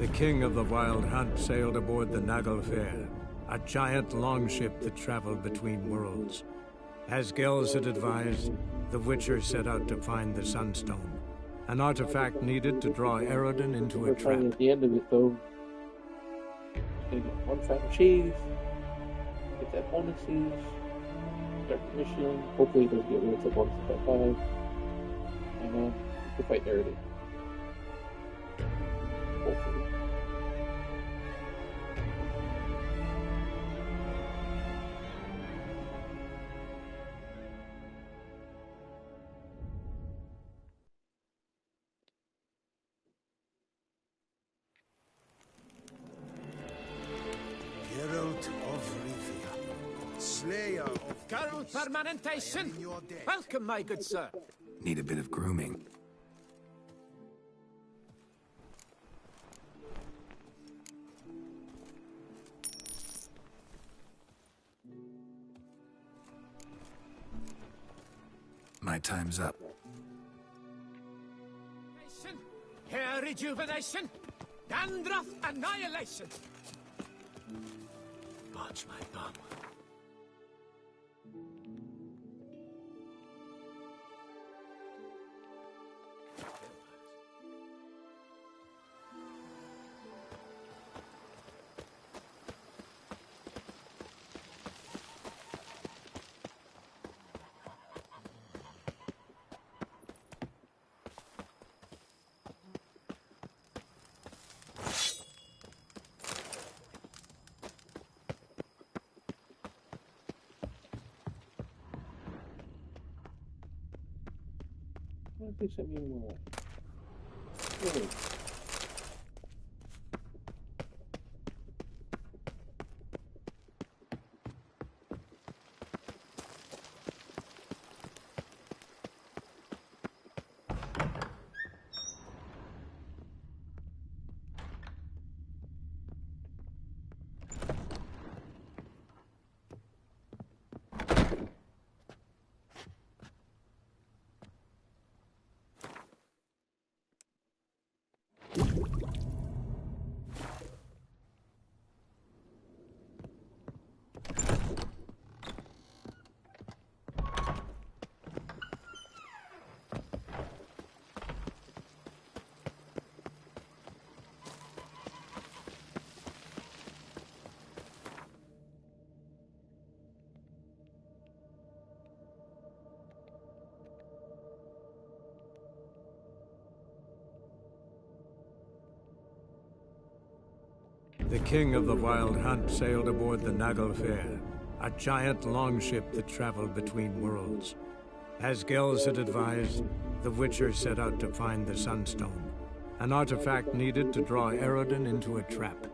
The king of the Wild Hunt sailed aboard the Naglfar, a giant longship that traveled between worlds. As Gels had advised, the Witcher set out to find the Sunstone, an artifact needed to draw Eredin into a trap. At the end of it, though, he's gonna get one final shave, get that bonuses, start the mission. Hopefully, he doesn't get rid of the bonuses by 5, and then to fight Eredin. Hopefully. Geralt of Rivia, Slayer of Geralt Permanentation! Welcome, my good sir. Need a bit of grooming. My time's up. Hair rejuvenation, dandruff annihilation. Watch my bum. What if they sent me more? Really? The king of the Wild Hunt sailed aboard the Naglfar, a giant longship that traveled between worlds. As Gels had advised, the Witcher set out to find the Sunstone, an artifact needed to draw Eredin into a trap.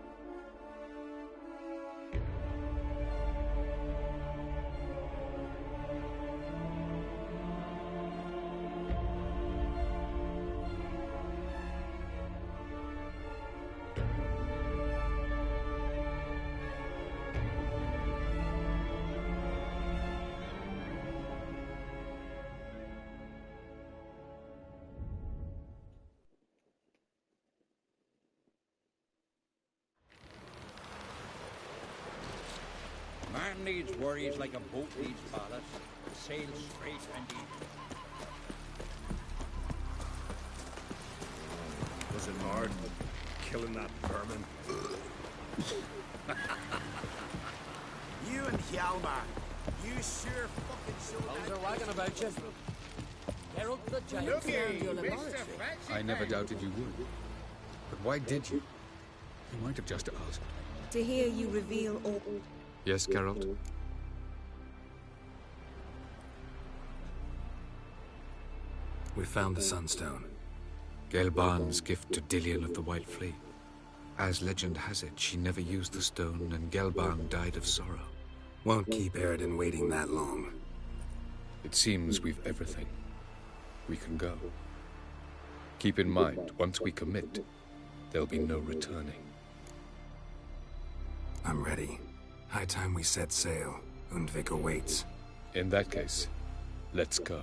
Man needs worries like a boat needs ballast. Sail straight and easy. Was it hard killing that vermin? You and Hjalmar, you sure fucking showed How's our wagon about you? Geralt the Giant Looky, found your Mr. laboratory. Fancy I never doubted you would. But why did you? You might have just asked. To hear you reveal all... Yes, Geralt? We found the Sunstone. Gelban's gift to Dillion of the White Fleet. As legend has it, she never used the stone and Gelban died of sorrow. Won't keep Eredin waiting that long. It seems we've everything. We can go. Keep in mind, once we commit, there'll be no returning. I'm ready. High time we set sail. Undvik awaits. In that case, let's go.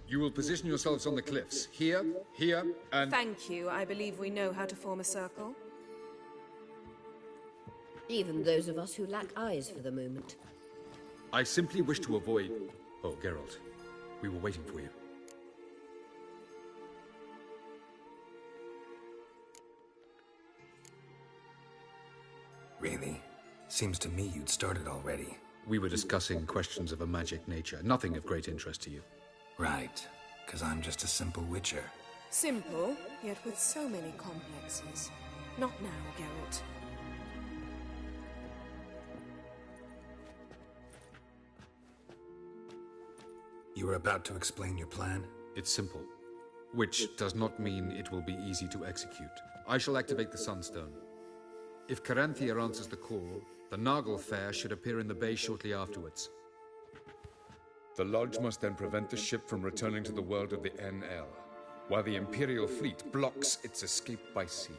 You will position yourselves on the cliffs. Here, here, and... Thank you. I believe we know how to form a circle. Even those of us who lack eyes for the moment. I simply wish to avoid... Oh, Geralt. We were waiting for you. Really? Seems to me you'd started already. We were discussing questions of a magic nature. Nothing of great interest to you. Right. Because I'm just a simple witcher. Simple, yet with so many complexes. Not now, Geralt. You were about to explain your plan? It's simple. Which does not mean it will be easy to execute. I shall activate the Sunstone. If Caranthia answers the call, the Nagel Fair should appear in the bay shortly afterwards. The Lodge must then prevent the ship from returning to the world of the NL, while the Imperial fleet blocks its escape by sea.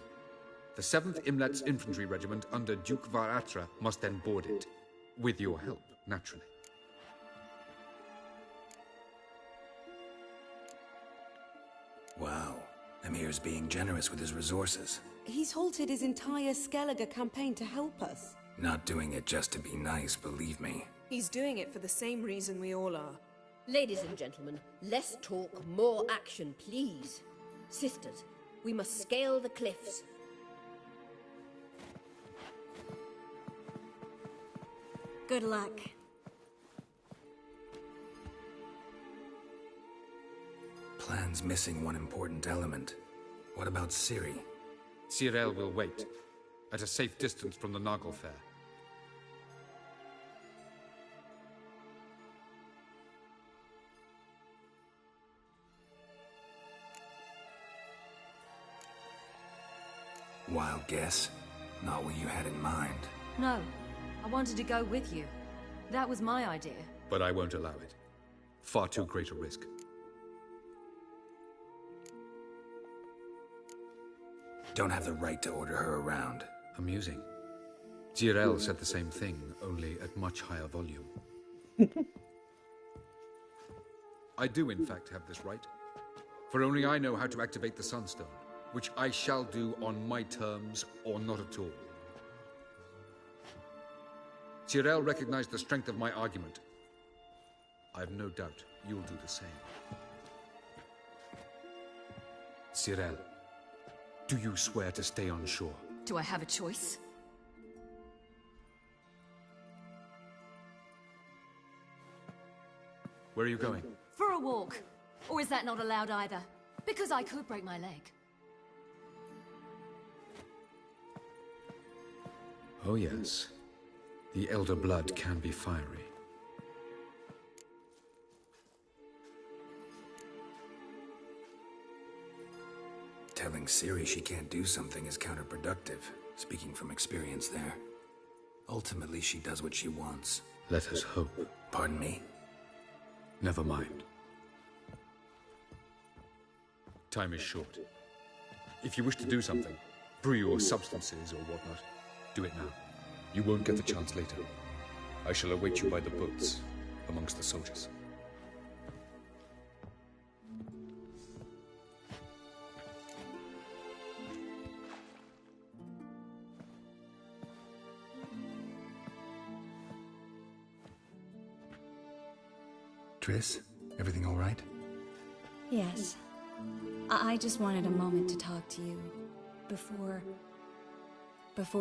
The 7th Imlet's infantry regiment under Duke Varatra must then board it. With your help, naturally. Wow. Emir's being generous with his resources. He's halted his entire Skellige campaign to help us. Not doing it just to be nice, believe me. He's doing it for the same reason we all are. Ladies and gentlemen, less talk, more action, please. Sisters, we must scale the cliffs. Good luck. Plan's missing one important element. What about Ciri? Cyril will wait, at a safe distance from the Nagel Fair. Wild guess? Not what you had in mind. No, I wanted to go with you. That was my idea. But I won't allow it. Far too great a risk. Don't have the right to order her around. Amusing. Jirel said the same thing, only at much higher volume. I do, in fact, have this right. For only I know how to activate the Sunstone, which I shall do on my terms or not at all. Jirel recognized the strength of my argument. I have no doubt you'll do the same. Cyril, do you swear to stay on shore? Do I have a choice? Where are you going? For a walk. Or is that not allowed either? Because I could break my leg. Oh yes. The elder blood can be fiery. Telling Ciri she can't do something is counterproductive, speaking from experience there. Ultimately, she does what she wants. Let us hope. Pardon me? Never mind. Time is short. If you wish to do something, brew your substances or whatnot, do it now. You won't get the chance later. I shall await you by the boats, amongst the soldiers. Triss, everything all right? Yes. I just wanted a moment to talk to you. Before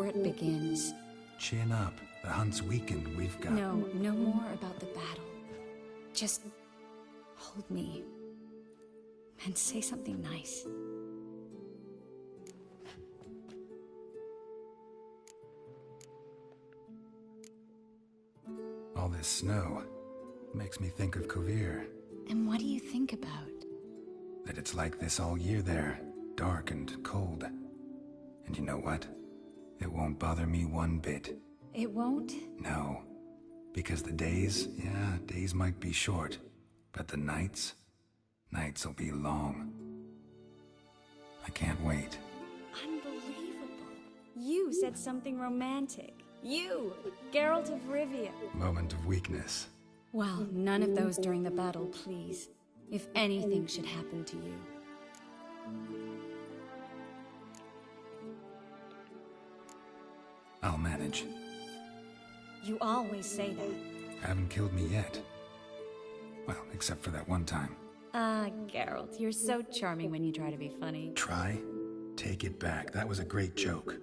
it begins. Chin up. The hunt's weakened. We've got... No more about the battle. Just hold me. And say something nice. All this snow makes me think of Kovir. And what do you think about? That it's like this all year there, dark and cold. And you know what? It won't bother me one bit. It won't? No. Because the days might be short. But the nights will be long. I can't wait. Unbelievable. You said something romantic. You, Geralt of Rivia. Moment of weakness. Well, none of those during the battle, please. If anything should happen to you. I'll manage. You always say that. Haven't killed me yet. Well, except for that one time. Ah, Geralt, you're so charming when you try to be funny. Try? Take it back. That was a great joke.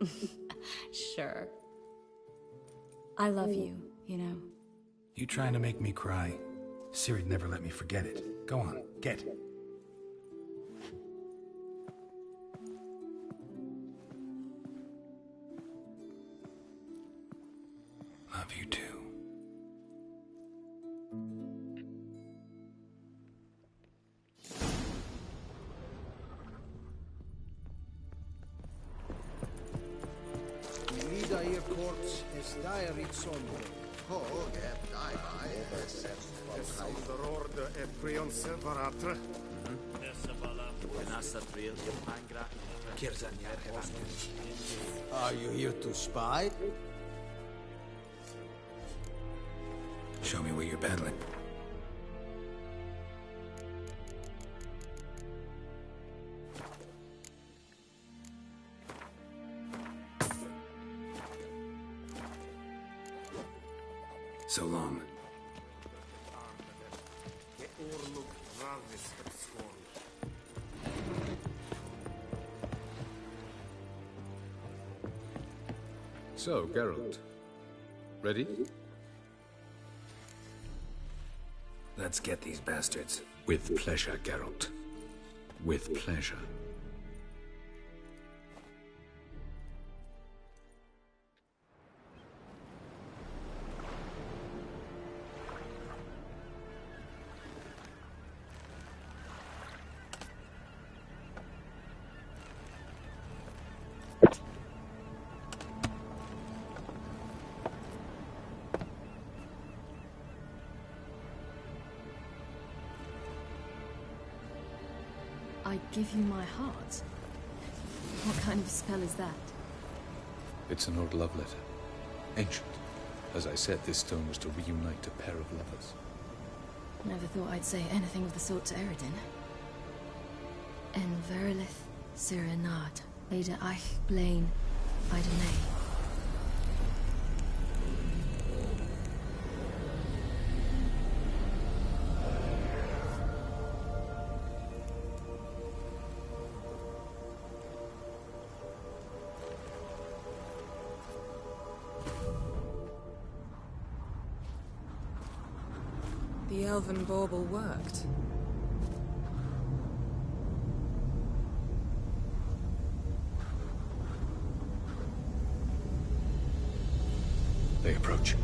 Sure. I love you, you know. You trying to make me cry? Ciri'd never let me forget it. Go on, get. Love you too. Lida ir courts es diarit sombre. Are you here to spy? Show me what you're battling. So long. So, Geralt. Ready? Let's get these bastards. With pleasure, Geralt. With pleasure. I give you my heart? What kind of spell is that? It's an old love letter. Ancient. As I said, this stone was to reunite a pair of lovers. Never thought I'd say anything of the sort to Eredin. En verilith Serenad, Leda Eich Blaine, Idenay. The elven bauble worked. They approach.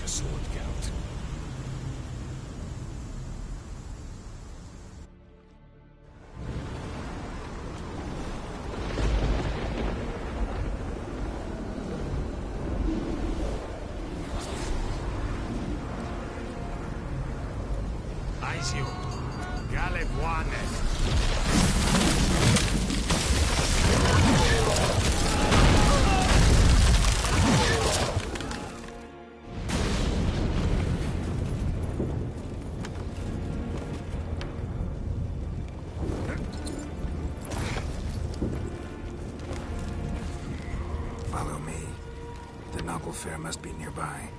Sword, Geralt. Aizio. Galebuane. Follow me. The Noggle Fair must be nearby.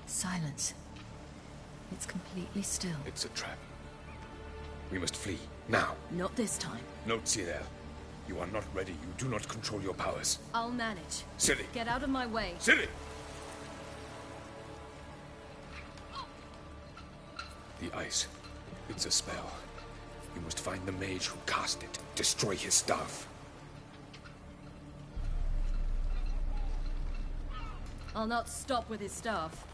Silence. It's completely still. It's a trap. We must flee, now. Not this time. Note, Cyril. You are not ready. You do not control your powers. I'll manage. Silly. Get out of my way. Silly! The ice. It's a spell. You must find the mage who cast it. Destroy his staff. I'll not stop with his staff.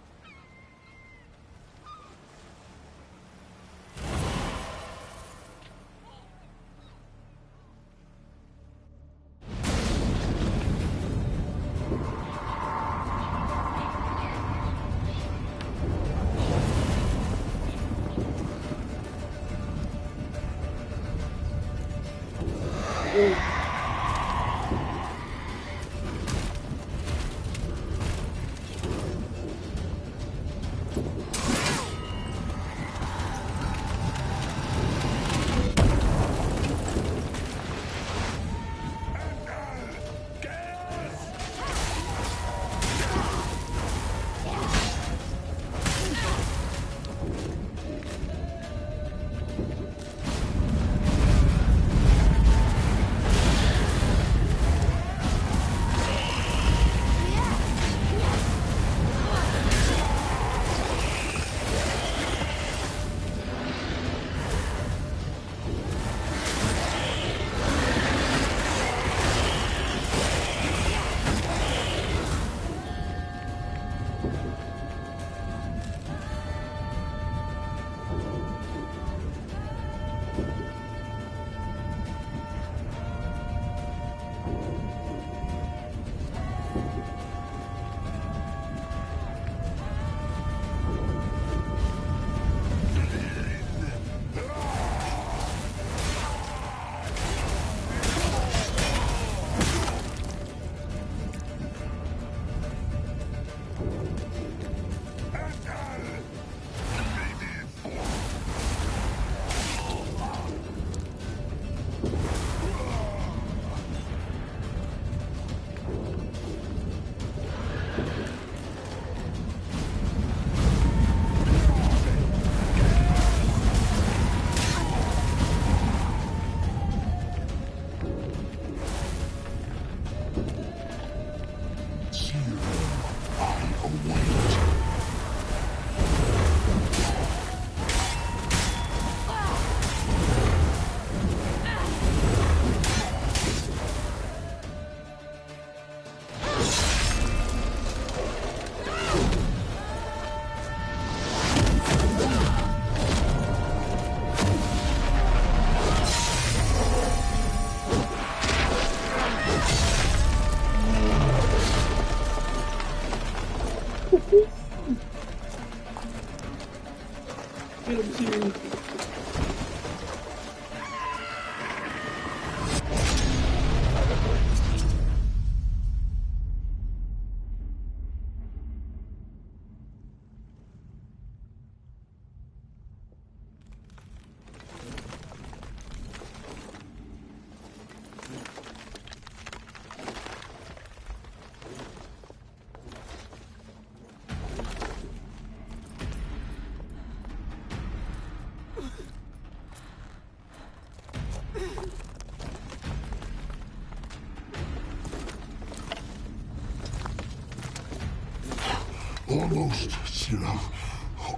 Almost, Cyril.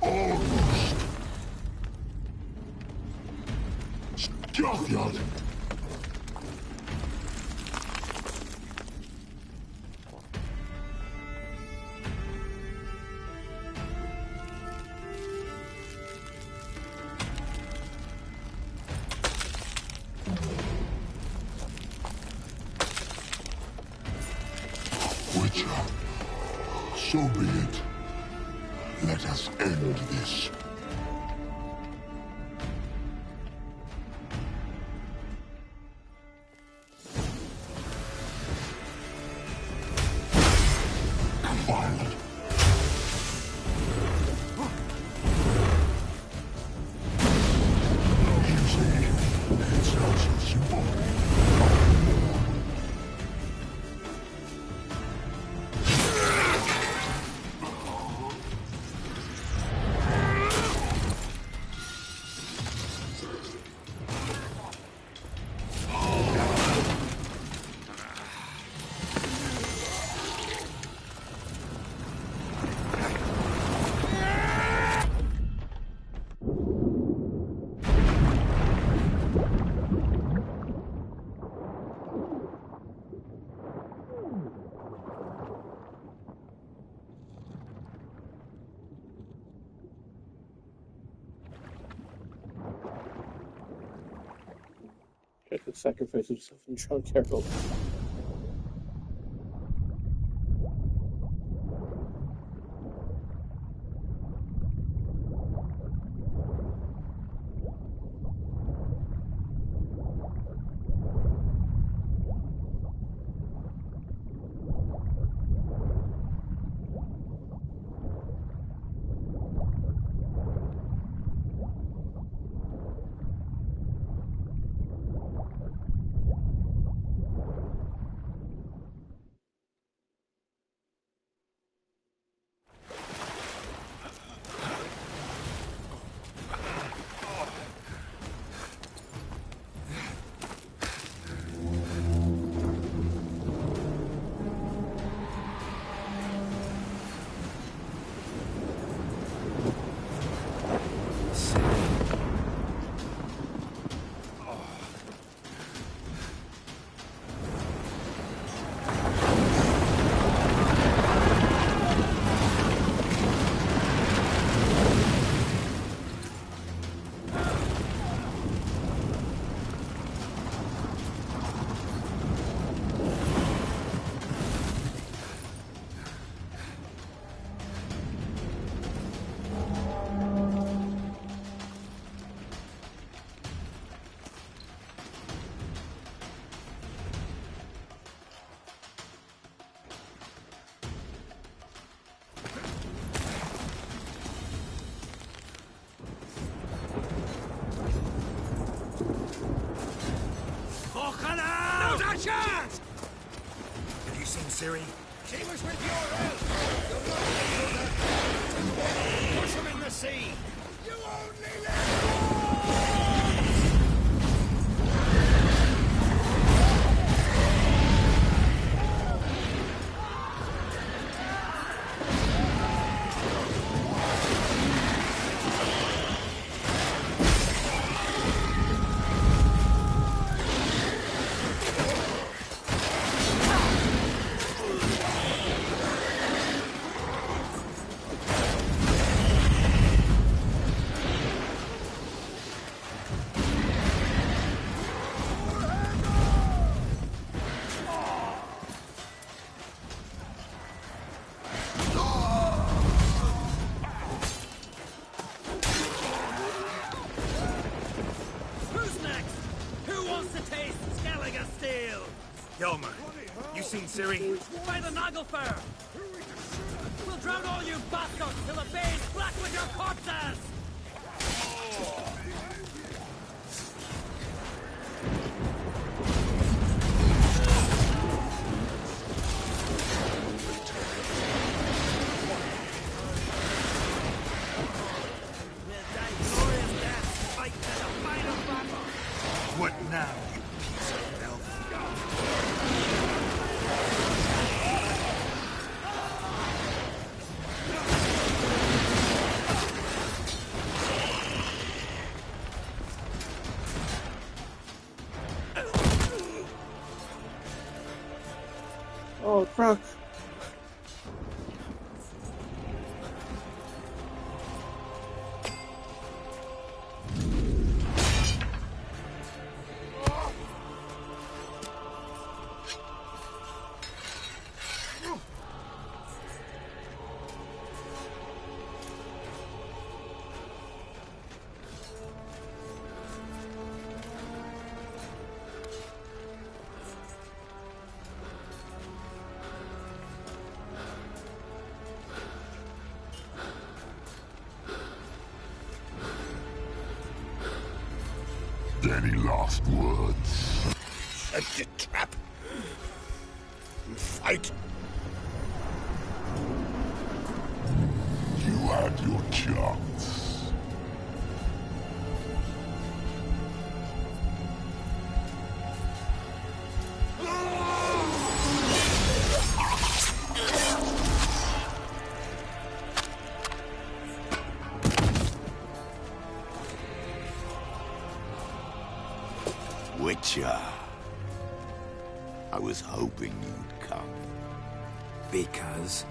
Almost. Scofiad! Witcher, so be it. Let us end this. Violet. Easy. It sounds so simple. Check the sacrifice himself in Trunk Herald. Chance! Have you seen Ciri? She was with your help. Push him in the sea. You only live seen Ciri? By the Nagelfar! We'll drown all you bastards till the bay's black with your corpses! We'll die glorious deaths, fight to the final battle! What now, you piece of elf? Oh, fuck. Any last words? Set the trap. Fight. You had your chance. Witcher. I was hoping you'd come. Because?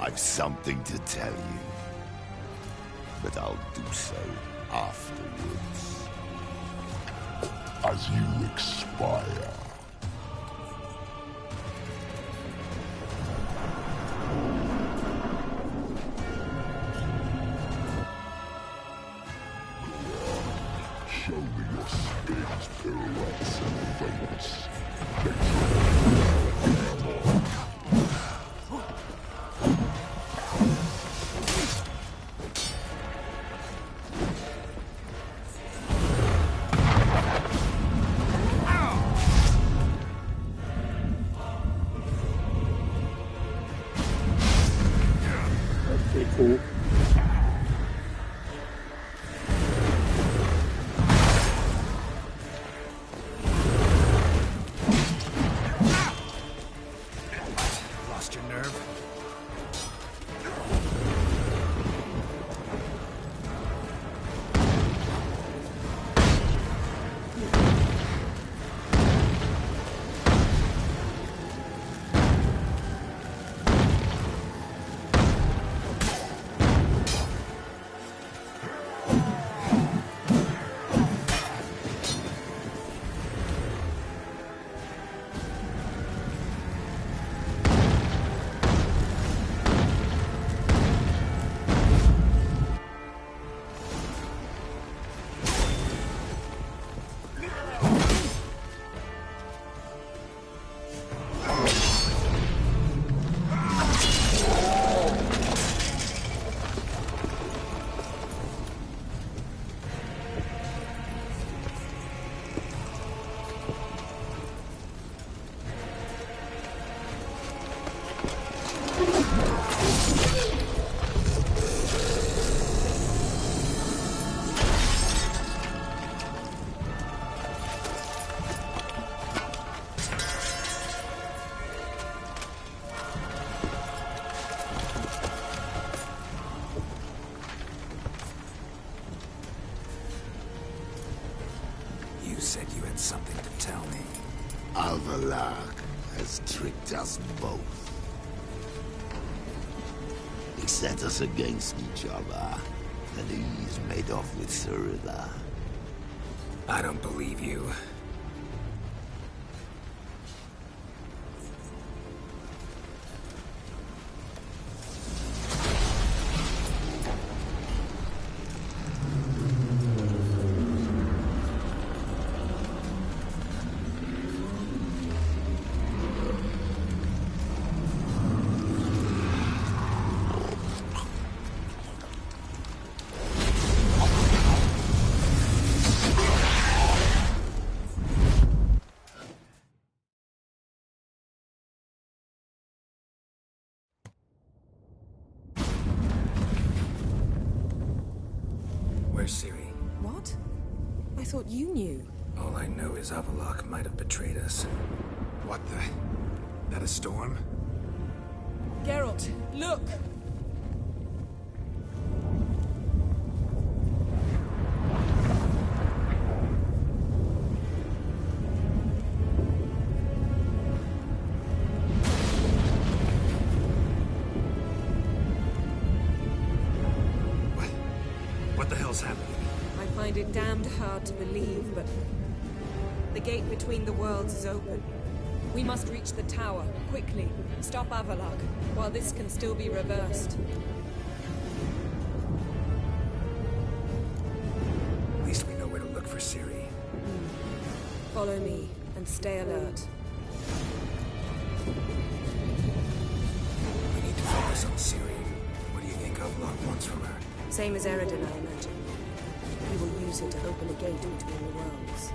I've something to tell you. But I'll do so afterwards. As you expire. Show me your spins, pirouettes, and feints. That's pretty cool. Lost your nerve? You said you had something to tell me. Alvalak has tricked us both. He set us against each other, and he's made off with Cyrilla. I don't believe you. Where's Ciri? What? I thought you knew. All I know is Avallac'h might have betrayed us. What the? That a storm? Geralt, look! What the hell's happening? I find it damned hard to believe, but the gate between the worlds is open. We must reach the tower, quickly. Stop Avallac'h, while this can still be reversed. At least we know where to look for Ciri. Follow me, and stay alert. We need to focus on Ciri. What do you think Avallac'h wants from her? Same as Eredin, I imagine. He will use closer to open a gate between the worlds.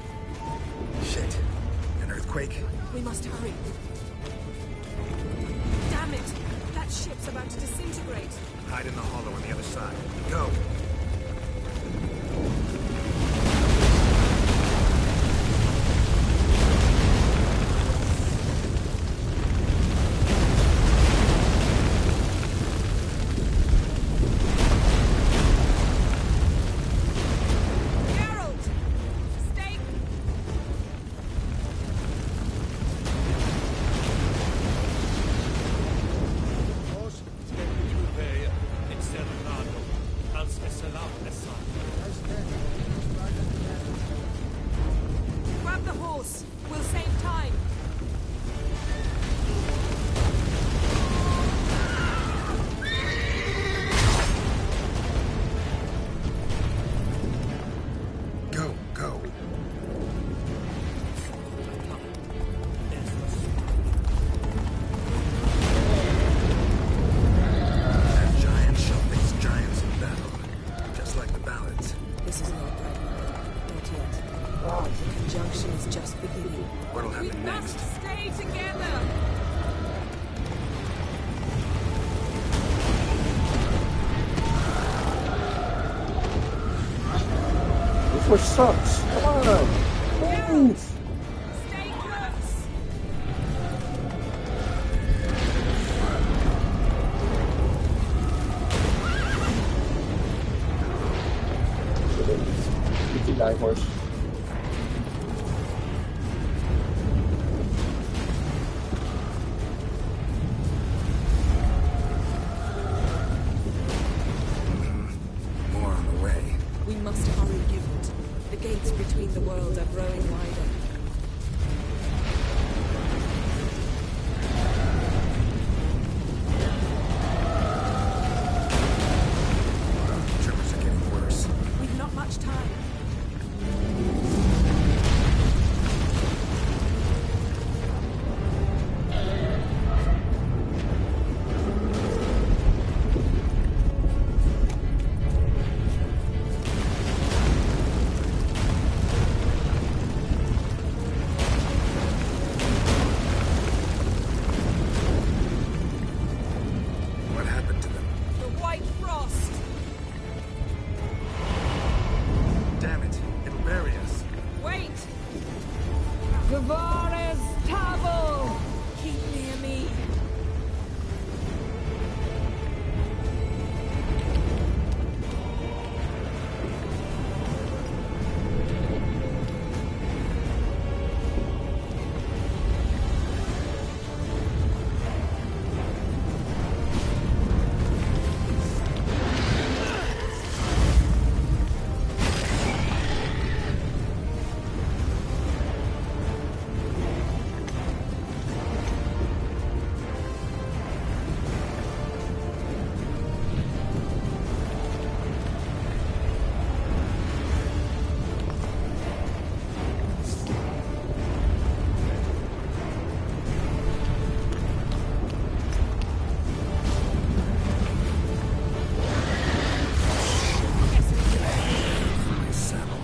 Shit. An earthquake? We must hurry. Damn it! That ship's about to disintegrate. Hide in the hollow on the other side. Go! Grab the horse. We'll save time. Go, go. That giant shall face giants in battle, just like the ballads. This is not right. Not yet. The conjunction is just beginning. What'll happen next? Stay together! This one sucks. Come on. Move. Stay close! It's a guy horse. More on the way. We must hurry, Geralt. The gates between the worlds are growing wider. Tremors are getting worse. We've not much time. What happened to them? The White Frost! Damn it. It'll bury us. Wait! Gavares Tabo! Keep near me. My saddle.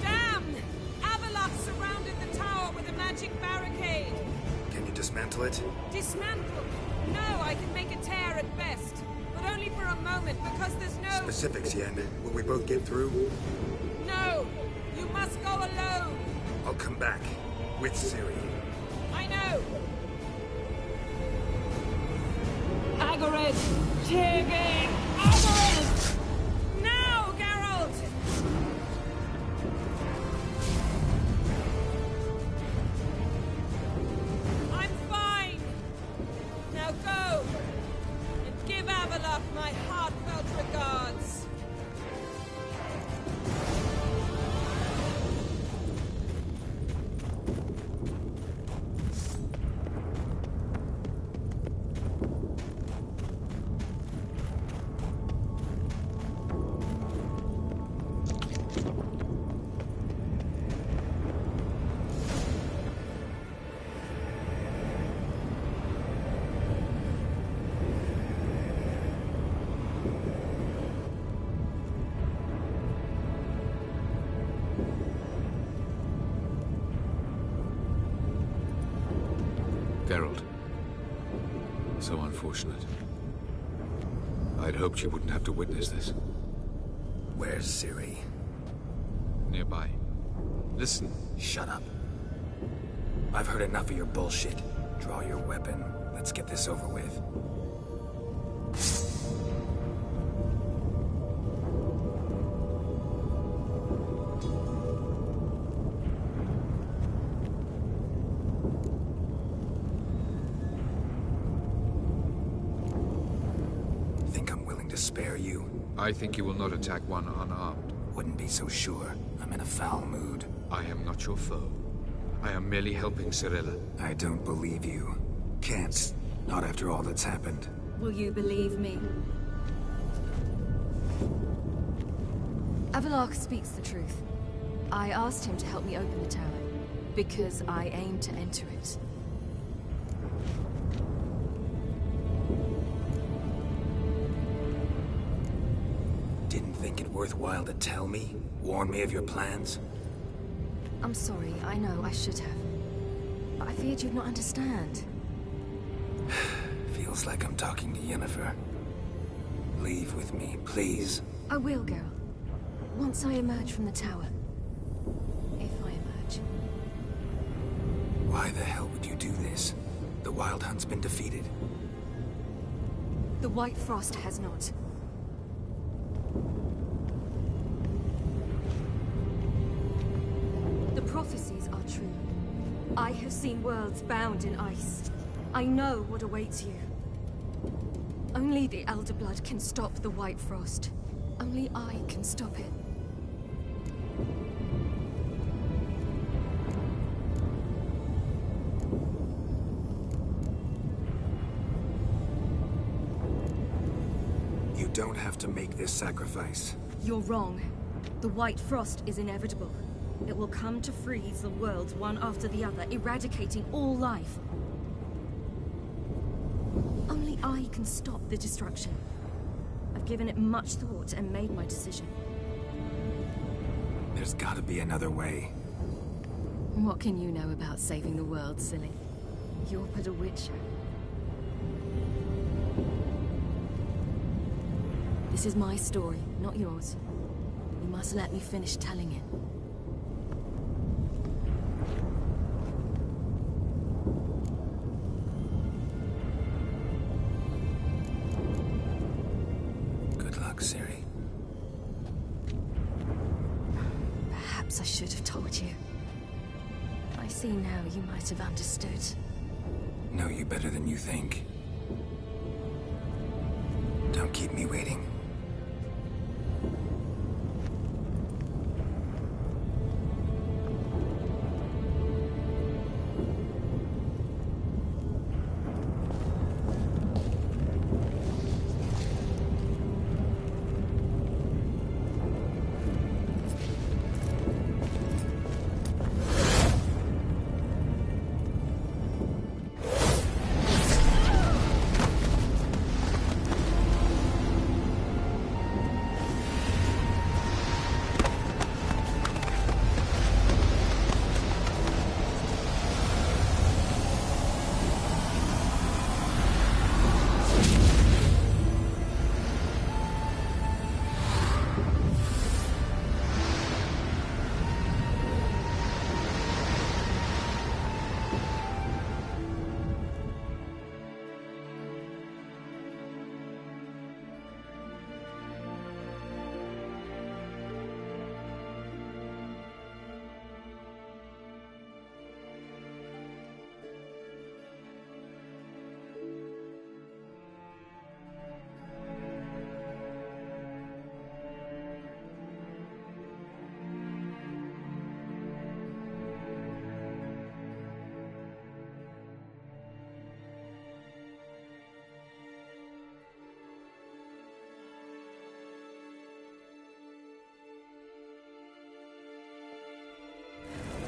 Damn! Avalok surrounded the tower with a magic barricade. Can you dismantle it? Dismantle? No, I can make a tear at best. But only for a moment, because there's no... Specifics, Yen. Will we both get through? No! You must go alone! I'll come back. With Ciri. I know! Agarid! Tigane! Agarid! Now, Geralt! I'm fine! Now go! And give Avalok my heartfelt regards! Geralt. So unfortunate. I'd hoped you wouldn't have to witness this. Where's Ciri? Nearby. Listen. Shut up. I've heard enough of your bullshit. Draw your weapon. Let's get this over with. Think I'm willing to spare you? I think you will not attack one unarmed. Wouldn't be so sure. I'm in a foul mood. I am not your foe. I am merely helping Cirilla. I don't believe you. Can't. Not after all that's happened. Will you believe me? Avalok speaks the truth. I asked him to help me open the tower, because I aim to enter it. Didn't think it worthwhile to tell me? Warn me of your plans? I'm sorry, I know I should have. But I feared you'd not understand. Feels like I'm talking to Yennefer. Leave with me, please. I will, Geralt. Once I emerge from the tower. If I emerge. Why the hell would you do this? The Wild Hunt's been defeated. The White Frost has not. The prophecies are true. I have seen worlds bound in ice. I know what awaits you. Only the Elder Blood can stop the White Frost. Only I can stop it. You don't have to make this sacrifice. You're wrong. The White Frost is inevitable. It will come to freeze the worlds one after the other, eradicating all life. Only I can stop the destruction. I've given it much thought and made my decision. There's gotta be another way. What can you know about saving the world, silly? You're but a witcher. This is my story, not yours. You must let me finish telling it. Good luck, Ciri. Perhaps I should have told you. I see now you might have understood. Know you better than you think. Don't keep me waiting.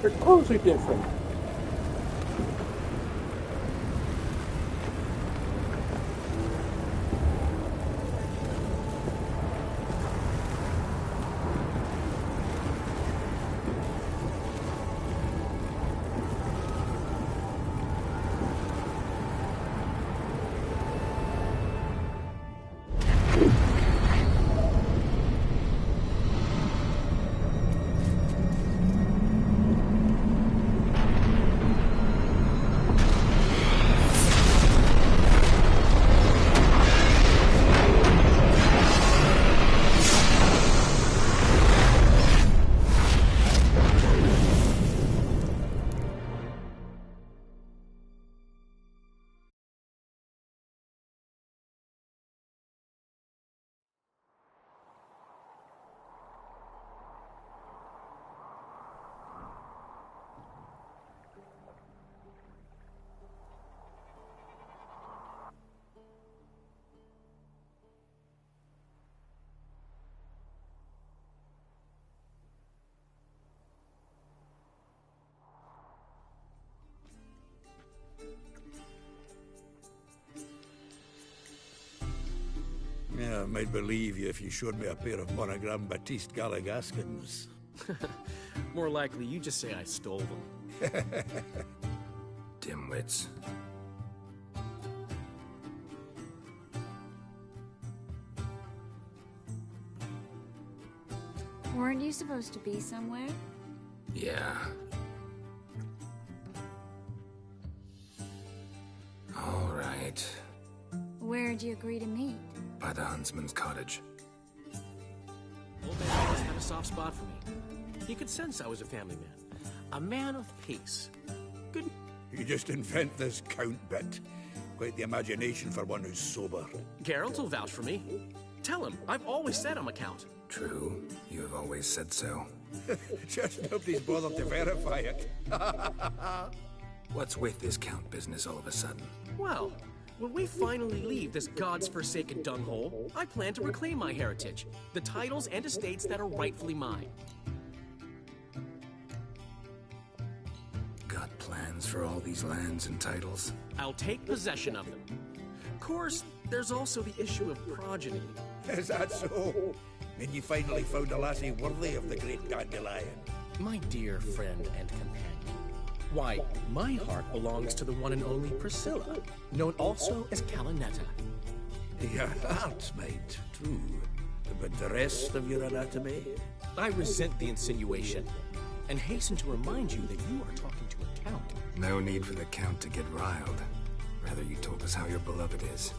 Their clothes are different. might believe you if you showed me a pair of monogram Batiste Galligaskins. More likely, you just say I stole them. Dimwits. Weren't you supposed to be somewhere? Yeah. All right. Where'd you agree to meet? By the huntsman's cottage. Old man always had a soft spot for me. He could sense I was a family man. A man of peace. Good. You just invent this count bit. Quite the imagination for one who's sober. Geralt will vouch for me. Tell him, I've always said I'm a count. True. You have always said so. Just nobody's bothered to verify it. What's with this count business all of a sudden? Well, when we finally leave this god's forsaken dunghole, I plan to reclaim my heritage, the titles and estates that are rightfully mine. Got plans for all these lands and titles? I'll take possession of them. Of course, there's also the issue of progeny. Is that so? Then you finally found a lassie worthy of the great dandelion. My dear friend and companion. Why, my heart belongs to the one and only Priscilla, known also as Calinetta. Your heart, mate, true. But the rest of your anatomy? I resent the insinuation, and hasten to remind you that you are talking to a count. No need for the count to get riled. Rather, you told us how your beloved is.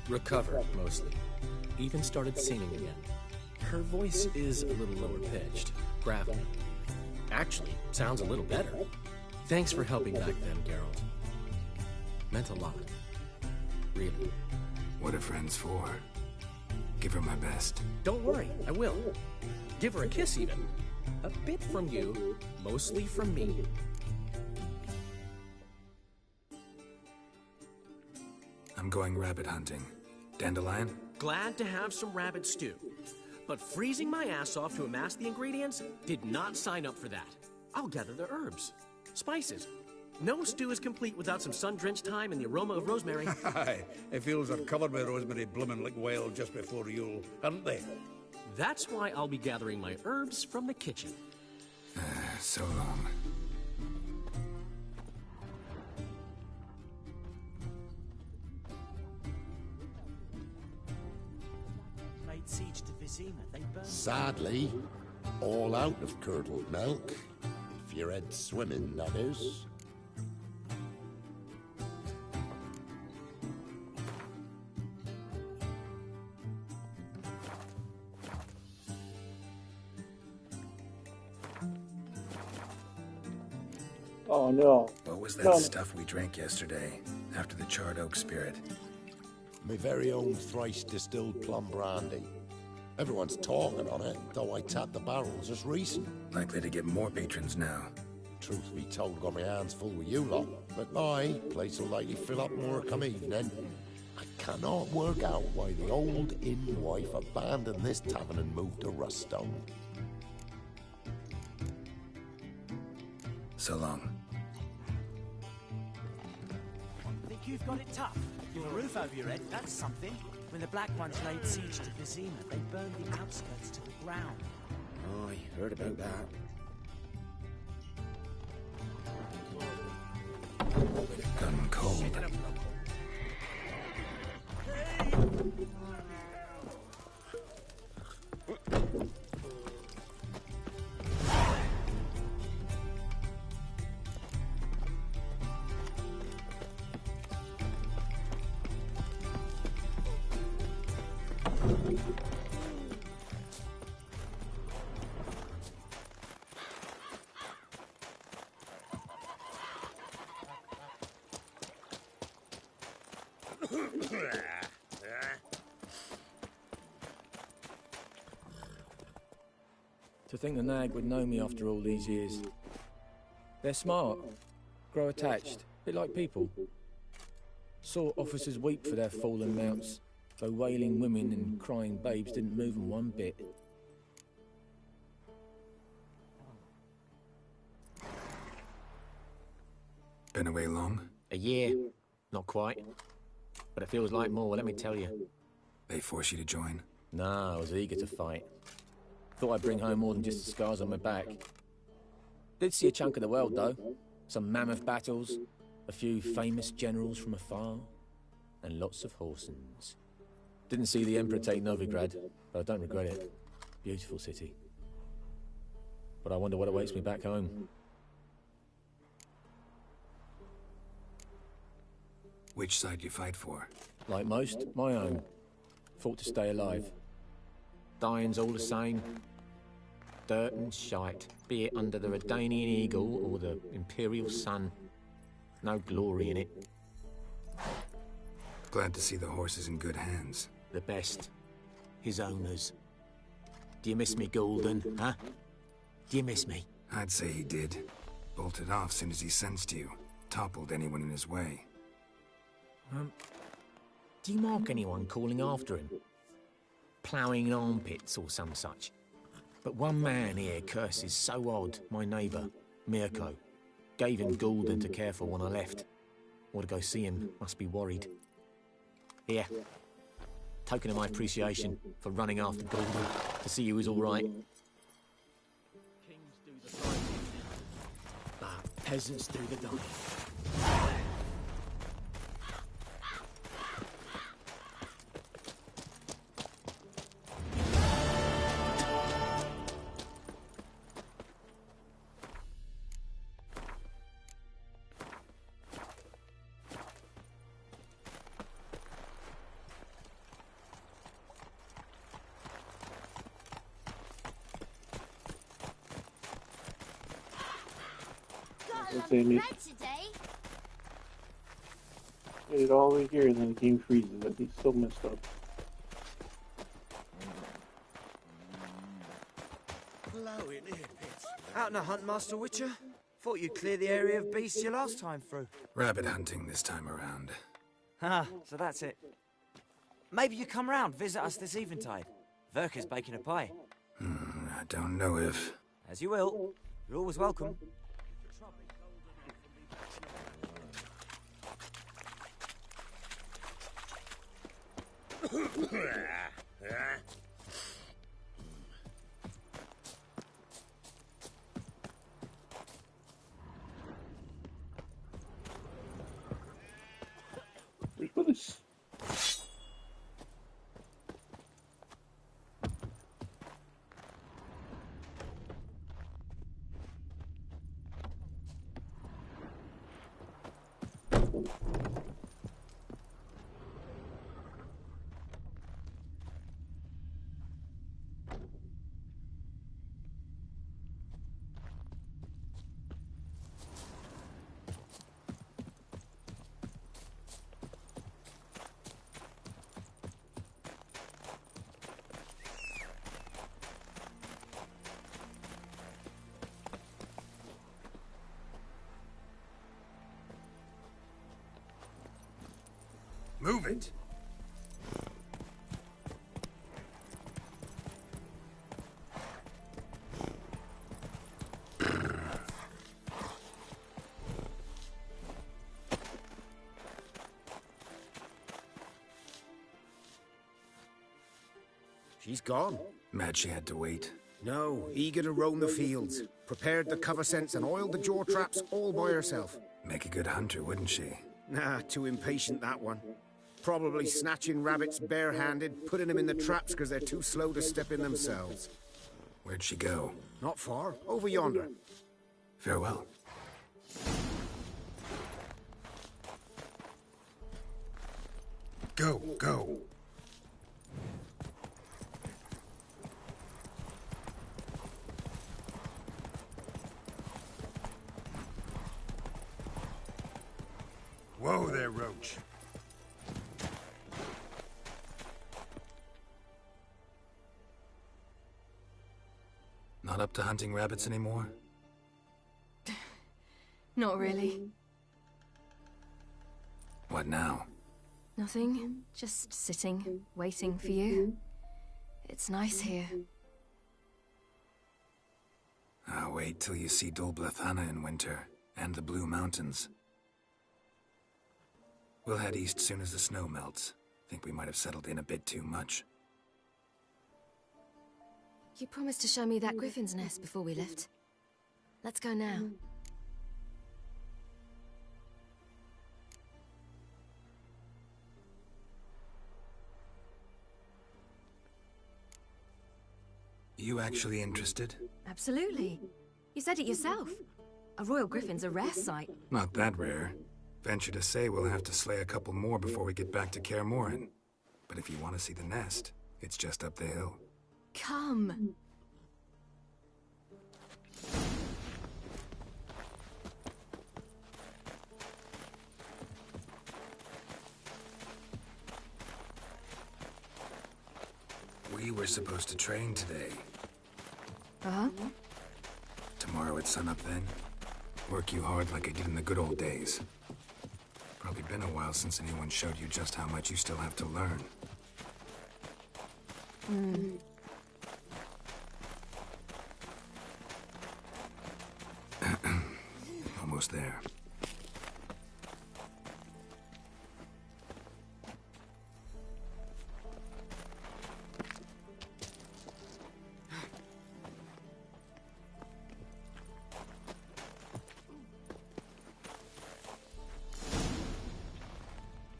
Recovered, mostly. Even started singing again. Her voice is a little lower pitched, gravelly. Actually, sounds a little better. Thanks for helping back then, Geralt. Meant a lot. Really. What are friends for? Give her my best. Don't worry, I will. Give her a kiss, even. A bit from you, mostly from me. I'm going rabbit hunting. Dandelion? Glad to have some rabbit stew. But freezing my ass off to amass the ingredients did not sign up for that. I'll gather the herbs, spices. No stew is complete without some sun-drenched thyme and the aroma of rosemary. Aye, the fields are covered with rosemary blooming like wild just before Yule, aren't they? That's why I'll be gathering my herbs from the kitchen. So long. Laid siege to Vizima, they burned. Sadly, all out of curdled milk. If you're head swimming, that is. Oh no. What was that stuff we drank yesterday, after the charred oak spirit? My very own thrice distilled plum brandy. Everyone's talking on it, though I tapped the barrels just recent. Likely to get more patrons now. Truth be told, got my hands full with you lot. But my place will likely fill up more come evening. I cannot work out why the old inn wife abandoned this tavern and moved to Ruststone. So long. Think you've got it tough? You've a roof over your head, that's something. When the Black Ones laid siege to Vizima, they burned the outskirts to the ground. Oh, I heard about that. Gun cold. To think the nag would know me after all these years. They're smart, grow attached, bit like people. Saw officers weep for their fallen mounts, though wailing women and crying babes didn't move them one bit. Been away long? A year. Not quite. But it feels like more, let me tell you. They force you to join? Nah, I was eager to fight. Thought I'd bring home more than just the scars on my back. Did see a chunk of the world, though. Some mammoth battles, a few famous generals from afar, and lots of horsens. Didn't see the Emperor take Novigrad, but I don't regret it. Beautiful city. But I wonder what awaits me back home. Which side you fight for? Like most, my own. Fought to stay alive. Dying's all the same. Dirt and shite, be it under the Redanian Eagle or the Imperial Sun. No glory in it. Glad to see the horse is in good hands. The best. His owners. Do you miss me, Golden, huh? Do you miss me? I'd say he did. Bolted off soon as he sensed you. Toppled anyone in his way. Do you mark anyone calling after him? Ploughing armpits or some such? But one man here curses so odd, my neighbour, Mirko. Gave him Golden to care for when I left. Ought to go see him, must be worried. Here. Token of my appreciation for running after Golden, to see he was all right. Kings do the fighting, but peasants do the dying. Made it all the way here and then the game freezes. But he's so messed up. Hello in here, Pitts. Out on a hunt, Master Witcher? Thought you'd clear the area of beasts your last time through. Rabbit hunting this time around. Ah, so that's it. Maybe you come round, visit us this eventide. Verka's baking a pie. I don't know if... As you will. You're always welcome. Where's Willis? Move it! She's gone. Mad she had to wait. No, eager to roam the fields. Prepared the cover scents and oiled the jaw traps all by herself. Make a good hunter, wouldn't she? Nah, too impatient, that one. Probably snatching rabbits barehanded, putting them in the traps because they're too slow to step in themselves. Where'd she go? Not far. Over yonder. Farewell. Go, go. Whoa there, Roach. Not up to hunting rabbits anymore? Not really. What now? Nothing. Just sitting, waiting for you. It's nice here. I'll wait till you see Dol Blathanna in winter, and the Blue Mountains. We'll head east soon as the snow melts. Think we might have settled in a bit too much. You promised to show me that griffin's nest before we left. Let's go now. You actually interested? Absolutely. You said it yourself. A royal griffin's a rare sight. Not that rare. Venture to say we'll have to slay a couple more before we get back to Kaer Morhen. But if you want to see the nest, it's just up the hill. Come. We were supposed to train today. Uh-huh. Tomorrow at sunup then? Work you hard like I did in the good old days. Probably been a while since anyone showed you just how much you still have to learn. Almost there.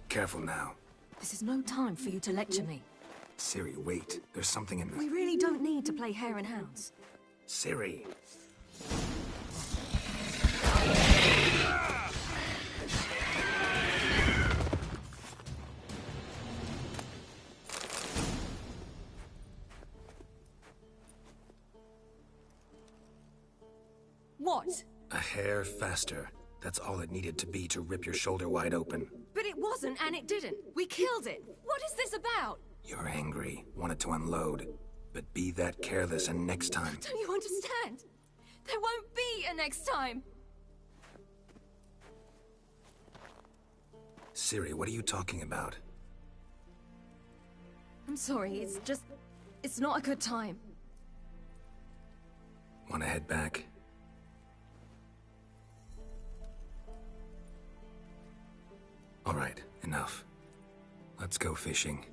Careful now. This is no time for you to lecture me. Ciri, wait. There's something in the... We really don't need to play hare and hounds. Ciri! What? A hair faster. That's all it needed to be to rip your shoulder wide open. But it wasn't, and it didn't. We killed it. What is this about? You're angry, wanted to unload. But be that careless and next time... Don't you understand? There won't be a next time. Ciri, what are you talking about? I'm sorry, it's just... It's not a good time. Want to head back? All right, enough. Let's go fishing.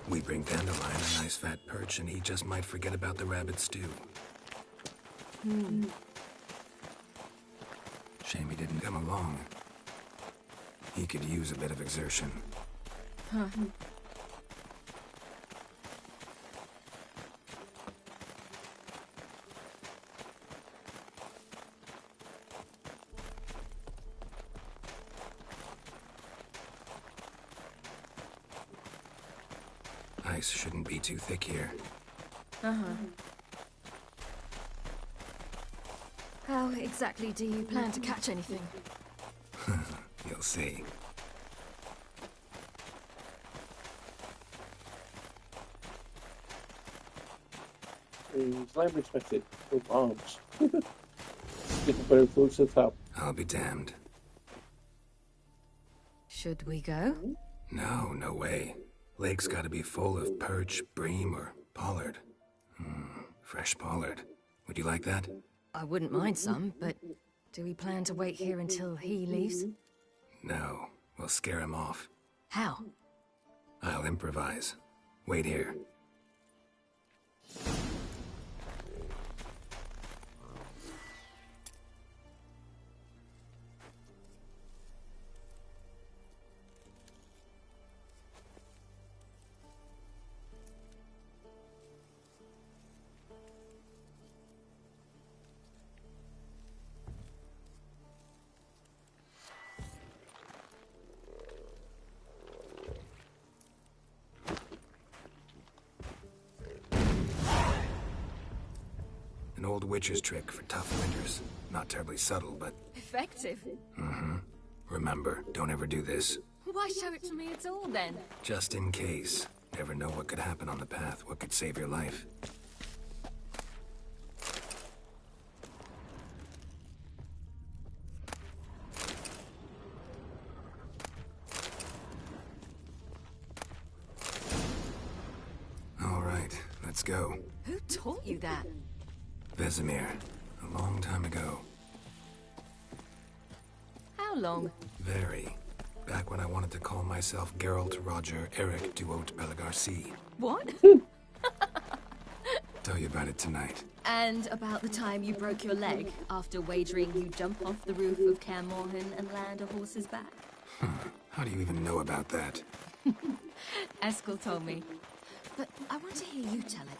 We bring Dandelion a nice fat perch, and he just might forget about the rabbit stew. Shame he didn't come along. He could use a bit of exertion. Huh. Ice shouldn't be too thick here. Uh-huh. How exactly do you plan to catch anything? You'll see. Slam respected with arms. Getting very close to the top. I'll be damned. Should we go? No, no way. Lake's gotta be full of perch, bream, or pollard. Fresh pollard. Would you like that? I wouldn't mind some, but do we plan to wait here until he leaves? No, we'll scare him off. How? I'll improvise. Wait here. An old witcher's trick for tough winters. Not terribly subtle, but... Effective? Remember, don't ever do this. Why show it to me at all, then? Just in case. Never know what could happen on the path, what could save your life. All right, let's go. Who taught you that? Vesemir, a long time ago. How long? Very. Back when I wanted to call myself Geralt Roger Eric Duot Belagarcy. What? Tell you about it tonight. And about the time you broke your leg after wagering you jump off the roof of Kaer Morhen and land a horse's back? How do you even know about that? Eskel told me. But I want to hear you tell it.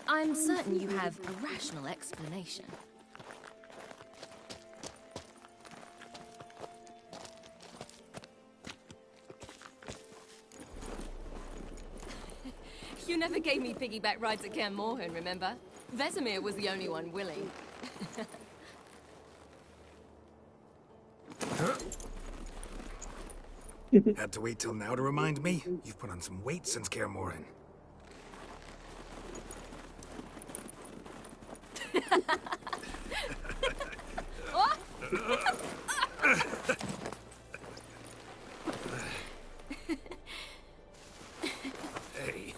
I'm certain you have a rational explanation. You never gave me piggyback rides at Kaer Morhen, remember? Vesemir was the only one willing. Had to wait till now to remind me? You've put on some weight since Kaer Morhen. Hey.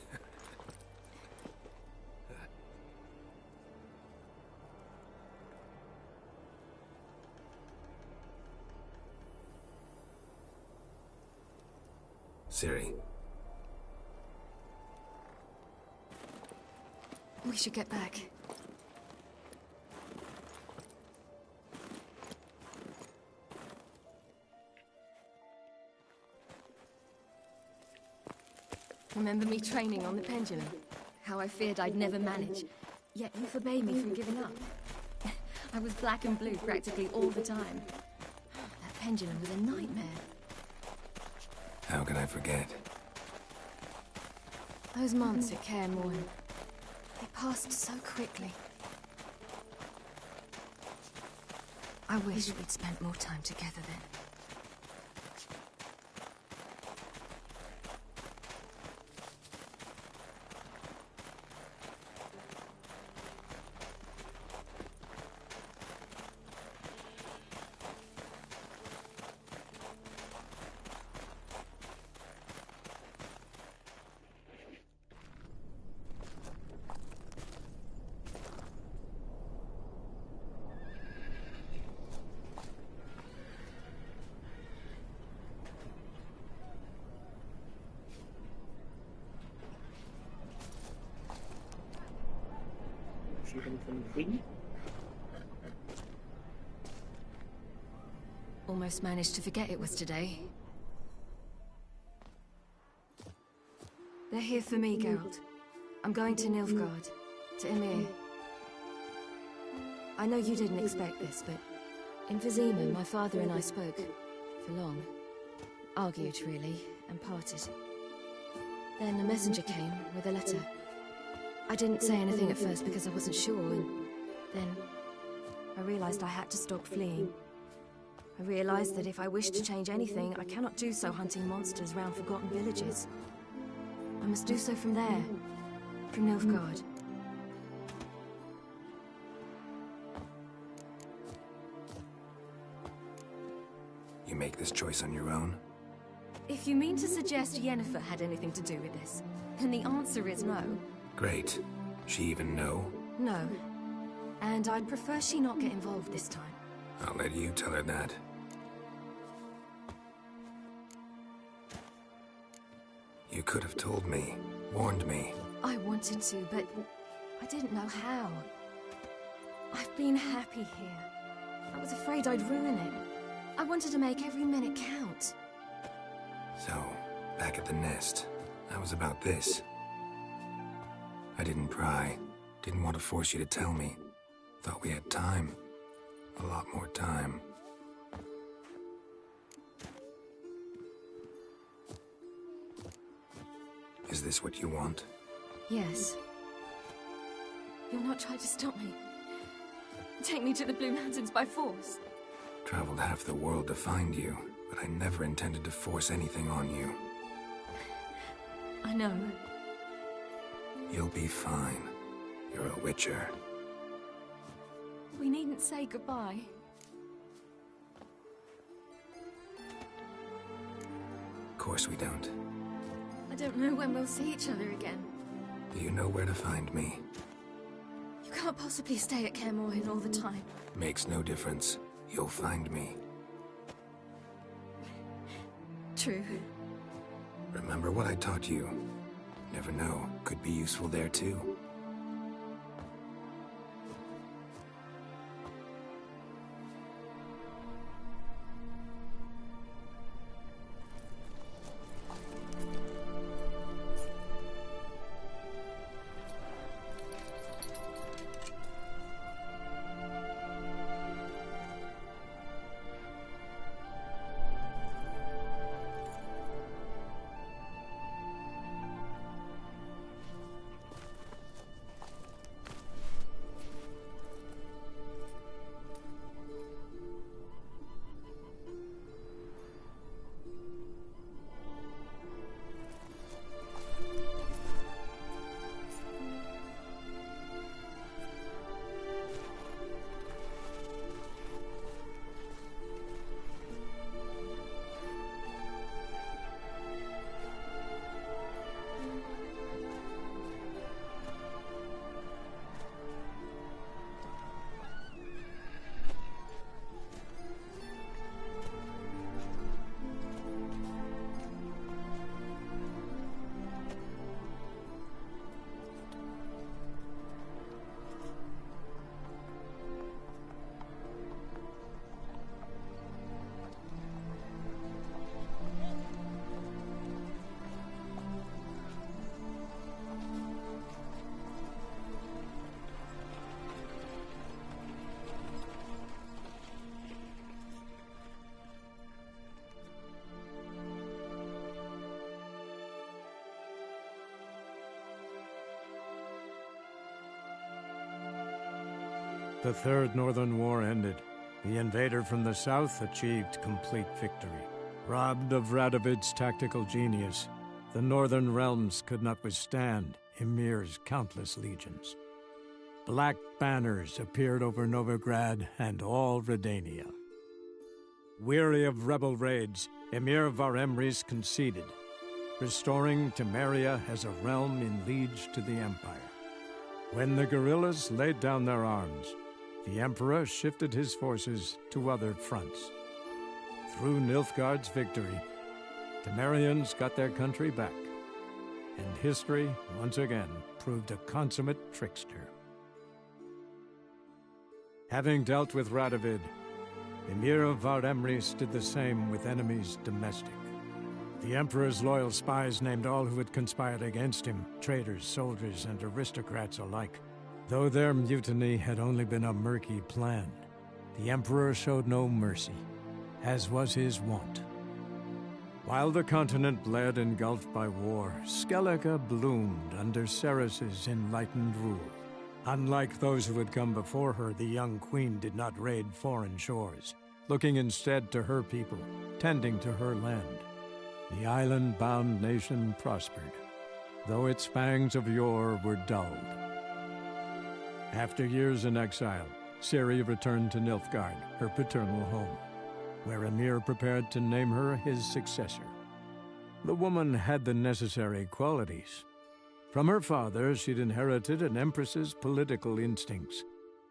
Ciri. We should get back. Remember me training on the pendulum? How I feared I'd never manage. Yet you forbade me from giving up. I was black and blue practically all the time. That pendulum was a nightmare. How can I forget? Those months at Kaer Morhen, they passed so quickly. I wish we'd spent more time together then. Almost managed to forget it was today. They're here for me, Geralt. I'm going to Nilfgaard, to Emir. I know you didn't expect this, but in Vizima, my father and I spoke for long. Argued, really, and parted. Then a messenger came with a letter. I didn't say anything at first because I wasn't sure, and then I realized I had to stop fleeing. I realized that if I wish to change anything, I cannot do so hunting monsters round forgotten villages. I must do so from there, from Nilfgaard. You make this choice on your own? If you mean to suggest Yennefer had anything to do with this, then the answer is no. Great. She even know? No. And I'd prefer she not get involved this time. I'll let you tell her that. You could have told me, warned me. I wanted to, but I didn't know how. I've been happy here. I was afraid I'd ruin it. I wanted to make every minute count. So, back at the nest, I was about this. I didn't pry. Didn't want to force you to tell me. Thought we had time. A lot more time. Is this what you want? Yes. You'll not try to stop me. Take me to the Blue Mountains by force. Traveled half the world to find you, but I never intended to force anything on you. I know. You'll be fine. You're a Witcher. We needn't say goodbye. Of course we don't. I don't know when we'll see each other again. Do you know where to find me? You can't can't possibly stay at Kaer Morhen all the time. Makes no difference. You'll find me. True. Remember what I taught you. Never know, could be useful there too. The Third Northern War ended. The invader from the south achieved complete victory. Robbed of Radovid's tactical genius, the northern realms could not withstand Ymir's countless legions. Black banners appeared over Novigrad and all Redania. Weary of rebel raids, Ymir Varemris conceded, restoring Temeria as a realm in liege to the Empire. When the guerrillas laid down their arms, the Emperor shifted his forces to other fronts. Through Nilfgaard's victory, Temerians got their country back, and history, once again, proved a consummate trickster. Having dealt with Radovid, Ymir of Varemris did the same with enemies domestic. The Emperor's loyal spies named all who had conspired against him, traitors, soldiers, and aristocrats alike. Though their mutiny had only been a murky plan, the Emperor showed no mercy, as was his wont. While the continent bled engulfed by war, Skellige bloomed under Ceres's enlightened rule. Unlike those who had come before her, the young queen did not raid foreign shores, looking instead to her people, tending to her land. The island-bound nation prospered, though its fangs of yore were dulled. After years in exile, Ciri returned to Nilfgaard, her paternal home, where Ymir prepared to name her his successor. The woman had the necessary qualities. From her father, she'd inherited an empress's political instincts.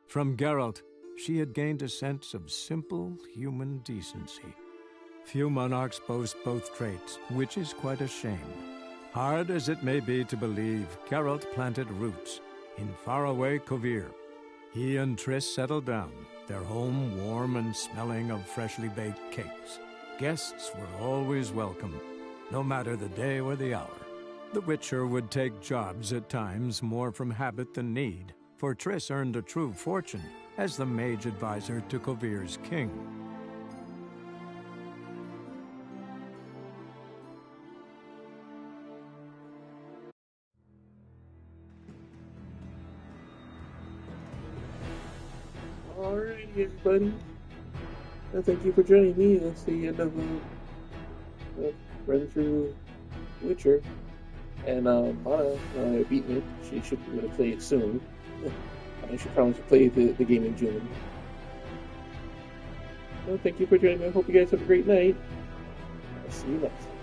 From Geralt, she had gained a sense of simple human decency. Few monarchs boast both traits, which is quite a shame. Hard as it may be to believe, Geralt planted roots in faraway Kovir. He and Triss settled down, their home warm and smelling of freshly baked cakes. Guests were always welcome, no matter the day or the hour. The Witcher would take jobs at times more from habit than need, for Triss earned a true fortune as the mage advisor to Kovir's king. Alright, everybody. Thank you for joining me. That's the end of run through Witcher. And Mana beat me. She should be able to play it soon. I should promise to play the game in June. Well, thank you for joining me. I hope you guys have a great night. I'll see you next time.